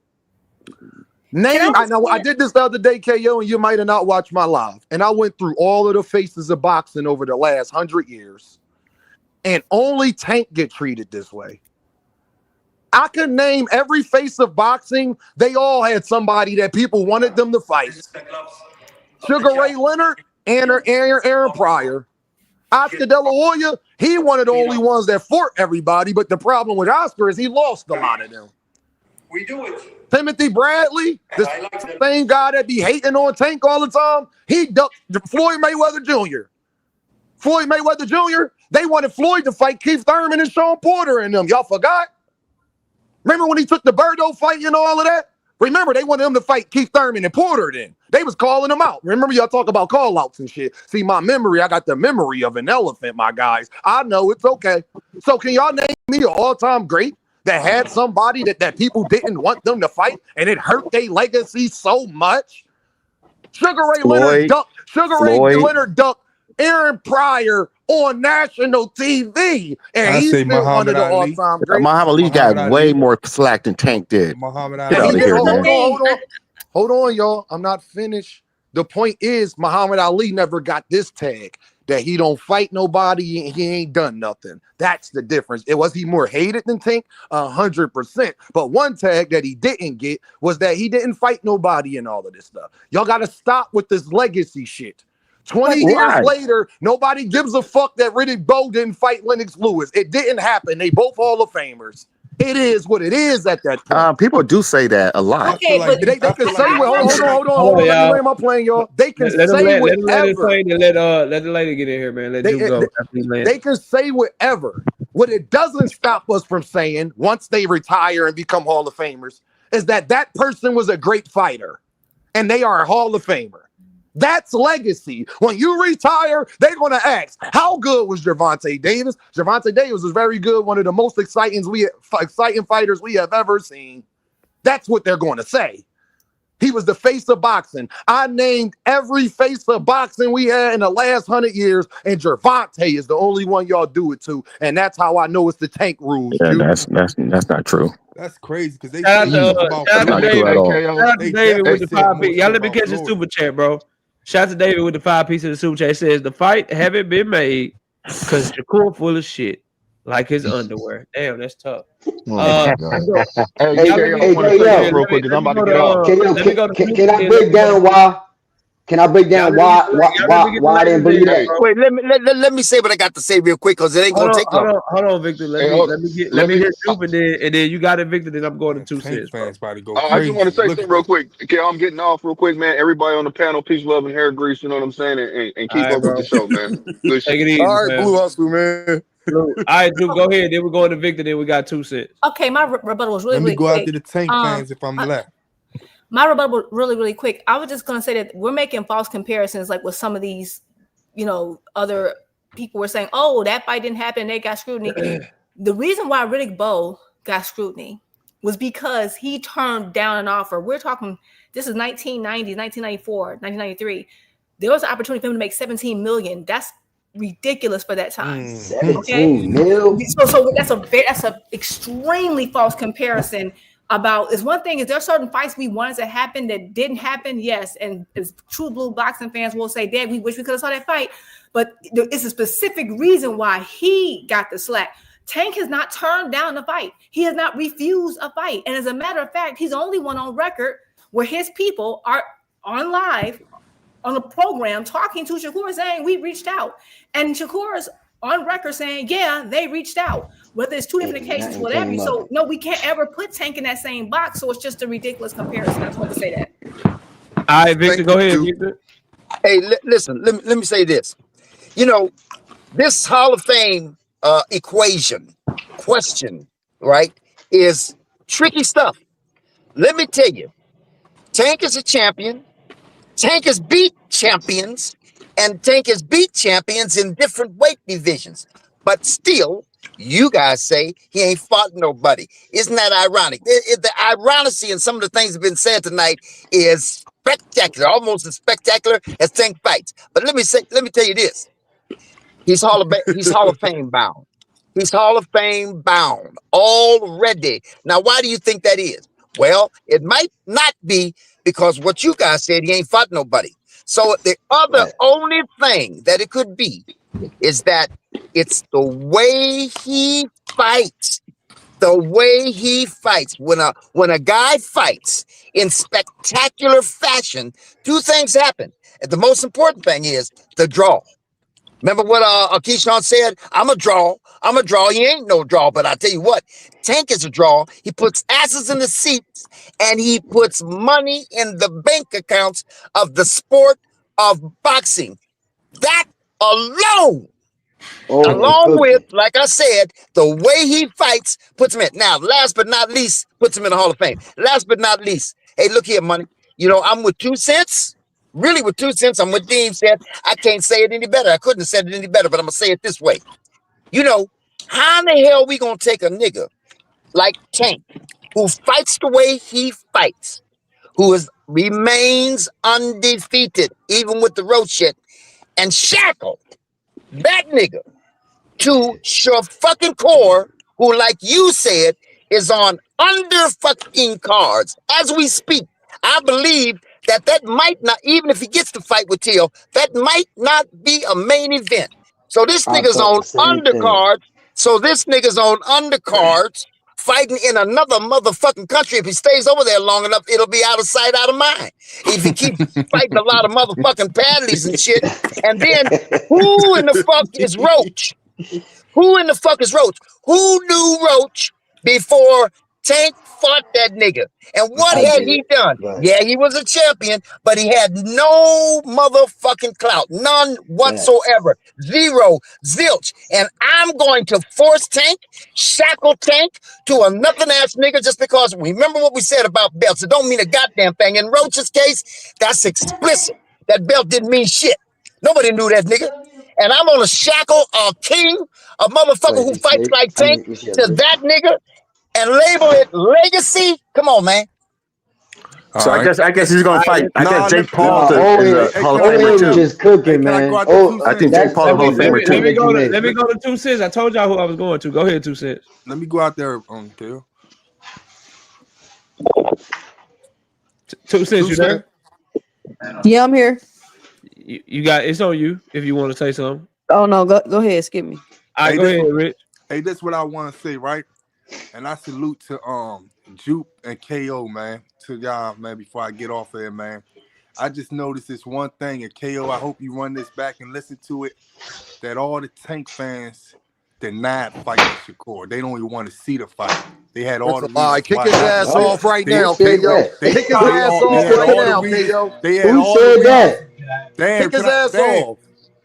I know I did this the other day, KO, and you might have not watched my live. And I went through all of the faces of boxing over the last 100 years. And only Tank get treated this way. I could name every face of boxing. They all had somebody that people wanted them to fight. Sugar Ray Leonard and Aaron Pryor. Oscar De La Hoya, he one of the only ones that fought everybody. But the problem with Oscar is he lost a lot of them. We do it. Timothy Bradley, the same guy that be hating on Tank all the time, he ducked Floyd Mayweather Jr. Floyd Mayweather Jr., they wanted Floyd to fight Keith Thurman and Sean Porter and them. Y'all forgot? Remember when he took the Birdo fight and all of that? Remember, they wanted him to fight Keith Thurman and Porter then. They was calling him out. Remember, y'all talk about call-outs and shit. See, my memory, I got the memory of an elephant, my guys. I know it's okay. So can y'all name me an all-time great that had somebody that people didn't want them to fight and it hurt their legacy so much? Sugar Ray Leonard ducked Aaron Pryor on national TV, and he's still one of the all-time greats. Muhammad Ali got way more slack than Tank did. Muhammad Ali. Hold on, y'all. I'm not finished. The point is, Muhammad Ali never got this tag that he don't fight nobody and he ain't done nothing. That's the difference. Was he more hated than Tank? 100%. But one tag that he didn't get was that he didn't fight nobody and all of this stuff. Y'all got to stop with this legacy shit. 20 years later, nobody gives a fuck that Riddick Bowe didn't fight Lennox Lewis. It didn't happen. They both Hall of Famers. It is what it is at that point. People do say that a lot. Okay, but they can say, hold on. Let me land my plane, y'all. They can say whatever. Let the lady get in here, man. Let you go. They can say whatever. What it doesn't stop us from saying, once they retire and become Hall of Famers, is that person was a great fighter, and they are a Hall of Famer. That's legacy. When you retire, they're going to ask, how good was Gervonta Davis? Gervonta Davis was very good, one of the most exciting fighters we have ever seen. That's what they're going to say. He was the face of boxing. I named every face of boxing we had in the last 100 years, and Gervonta is the only one y'all do it to, and that's how I know it's the Tank rules. Yeah, that's not true. That's crazy because they shout out to David with the 5 piece. Y'all let me catch the super chat, bro. Shout out to David with the 5 piece of the super chat. It says the fight haven't been made because Shakur full of shit, like his underwear. Damn, that's tough. Can I break down why? Can I break down why I didn't believe that? Wait, let me say what I got to say real quick because it ain't gonna take long. Hold on, Victor. Let me hear Soup and then you got it, Victor. Then I'm going to 2 cents. I just want to say something real quick. Okay, I'm getting off real quick, man. Everybody on the panel, peace, love, and hair grease. You know what I'm saying? And keep up with the show, man. Good Take it easy, all right, Blue Hustle, man. All right, Duke, go ahead. Then we're going to Victor. Then we got 2 cents. Okay, my rebuttal was really. Let me go quick. after the Tank fans if I'm left. My rebuttal really quick. I was just going to say that we're making false comparisons, like with some of these, other people were saying, "Oh, that fight didn't happen. They got scrutiny." The reason why Riddick Bowe got scrutiny was because he turned down an offer. We're talking, this is 1990, 1994, 1993. There was an opportunity for him to make $17 million. That's ridiculous for that time. 17 mil. So that's a extremely false comparison. About is one thing, is there certain fights we wanted to happen that didn't happen? Yes, and as true blue boxing fans will say, "Dad, we wish we could have saw that fight." But it's a specific reason why he got the slack. Tank has not turned down a fight. He has not refused a fight, and as a matter of fact, he's the only one on record where his people are on live on the program talking to Shakur, saying we reached out, and Shakur's on record saying, "Yeah, they reached out." Whether it's two different occasions, whatever. So no, we can't ever put Tank in that same box. So it's just a ridiculous comparison. I just want to say that. All right, Victor, go ahead, Victor. Hey, listen, let me say this. You know, this Hall of Fame question, right, is tricky stuff. Let me tell you, Tank is a champion. Tank has beat champions, and Tank has beat champions in different weight divisions. But still, you guys say he ain't fought nobody. Isn't that ironic? The irony in some of the things that have been said tonight is spectacular, almost as spectacular as Tank fights. But let me tell you this: he's Hall of Fame bound. He's Hall of Fame bound already. Now, why do you think that is? Well, it might not be because what you guys said, he ain't fought nobody. So the other only thing that it could be is that it's the way he fights. The way he fights. When a guy fights in spectacular fashion, two things happen. And the most important thing is the draw. Remember what Keyshawn said? I'm a draw. He ain't no draw, but I tell you what, Tank is a draw. He puts asses in the seats, and he puts money in the bank accounts of the sport of boxing. That alone, along with, like I said, the way he fights, puts him in. Now, last but not least, puts him in the Hall of Fame. Last but not least, hey, look here, money. You know, I'm with 2 cents. Really, with 2 cents, I'm with Dean said. I can't say it any better. I couldn't have said it any better, but I'm going to say it this way. You know, how in the hell we going to take a nigga like Tank, who fights the way he fights, who remains undefeated, even with the road shit, and shackle that nigga to your fucking core, who, like you said, is on under fucking cards as we speak. I believe that might not, even if he gets to fight with Till, that might not be a main event. So this nigga's on undercards. So this nigga's on undercards, fighting in another motherfucking country. If he stays over there long enough, it'll be out of sight, out of mind. If he keeps fighting a lot of motherfucking paddlies and shit. And then, who in the fuck is Roach? Who in the fuck is Roach? Who knew Roach before Tank fought that nigga? And what had he done? Right. Yeah, he was a champion, but he had no motherfucking clout. None whatsoever. Zero. Zilch. And I'm going to force Tank, shackle Tank to a nothing ass nigga just because, remember what we said about belts. It don't mean a goddamn thing. In Roach's case, that's explicit. That belt didn't mean shit. Nobody knew that nigga. And I'm gonna shackle a king, a motherfucker who fights like Tank, to that nigga and label it legacy. Come on, man. So I guess he's gonna fight. I guess Jake Paul is a Hall of Famer too. Just cooking, man. I think Jake Paul is a Hall of Famer too. Let me go to 2 cents. I told y'all who I was going to. Go ahead, 2 cents. Let me go out there on Bill. 2 cents, you there? Yeah, I'm here. You got it's on you if you want to say something. Oh no, go ahead, skip me. All right, go ahead, Rich. Hey, that's what I want to say, right? And I salute to Jupe and KO, man. To y'all, man, before I get off there, man. I just noticed this one thing, and KO, I hope you run this back and listen to it, that all the Tank fans denied fighting Shakur. They don't even want to see the fight. They had all the lie. Kick his ass off right now, KO. Kick his ass off right now, KO. They had all said that? Damn, kick his ass off.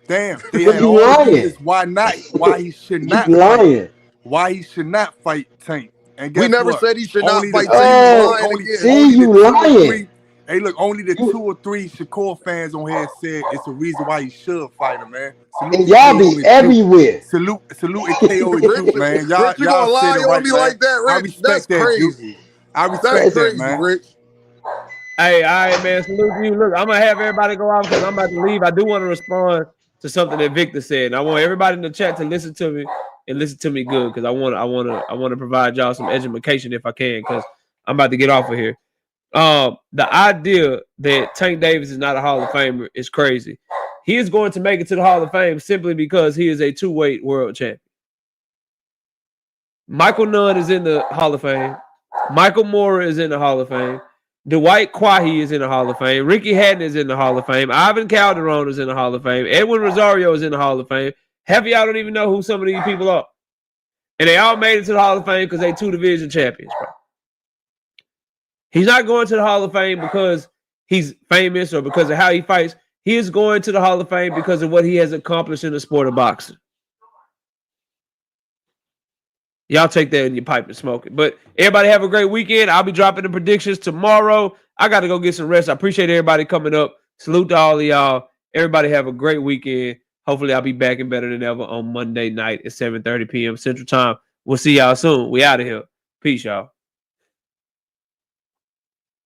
Damn, they had all the reasons why not, why he should not fight. Why he should not fight Tank. And we never said he should not fight Tank. See, you lying. Hey, look, only the 2 or 3 Shakur fans on here said it's a reason why he should fight him, man. And y'all be everywhere. Salute and KO and Duke, man. Y'all gonna lie on me like that, Rich? I respect That's that, crazy. I respect that, man. Rich. Hey, all right, man. Salute to you. Look, I'm gonna have everybody go off because I'm about to leave. I do want to respond to something that Victor said, and I want everybody in the chat to listen to me and listen to me good because I want to provide y'all some education if I can because I'm about to get off of here. The idea that Tank Davis is not a Hall of Famer is crazy. He is going to make it to the Hall of Fame simply because he is a two-weight world champion. Michael Nunn is in the Hall of Fame. Michael Moore is in the Hall of Fame. Dwight Quahy is in the Hall of Fame. Ricky Hatton is in the Hall of Fame. Ivan Calderon is in the Hall of Fame. Edwin Rosario is in the Hall of Fame. Half of y'all don't even know who some of these people are. And they all made it to the Hall of Fame because they 2 division champions, bro. He's not going to the Hall of Fame because he's famous or because of how he fights. He is going to the Hall of Fame because of what he has accomplished in the sport of boxing. Y'all take that in your pipe and smoke it. But everybody have a great weekend. I'll be dropping the predictions tomorrow. I got to go get some rest. I appreciate everybody coming up. Salute to all of y'all. Everybody have a great weekend. Hopefully I'll be back and better than ever on Monday night at 7:30 p.m. Central Time. We'll see y'all soon. We out of here. Peace, y'all.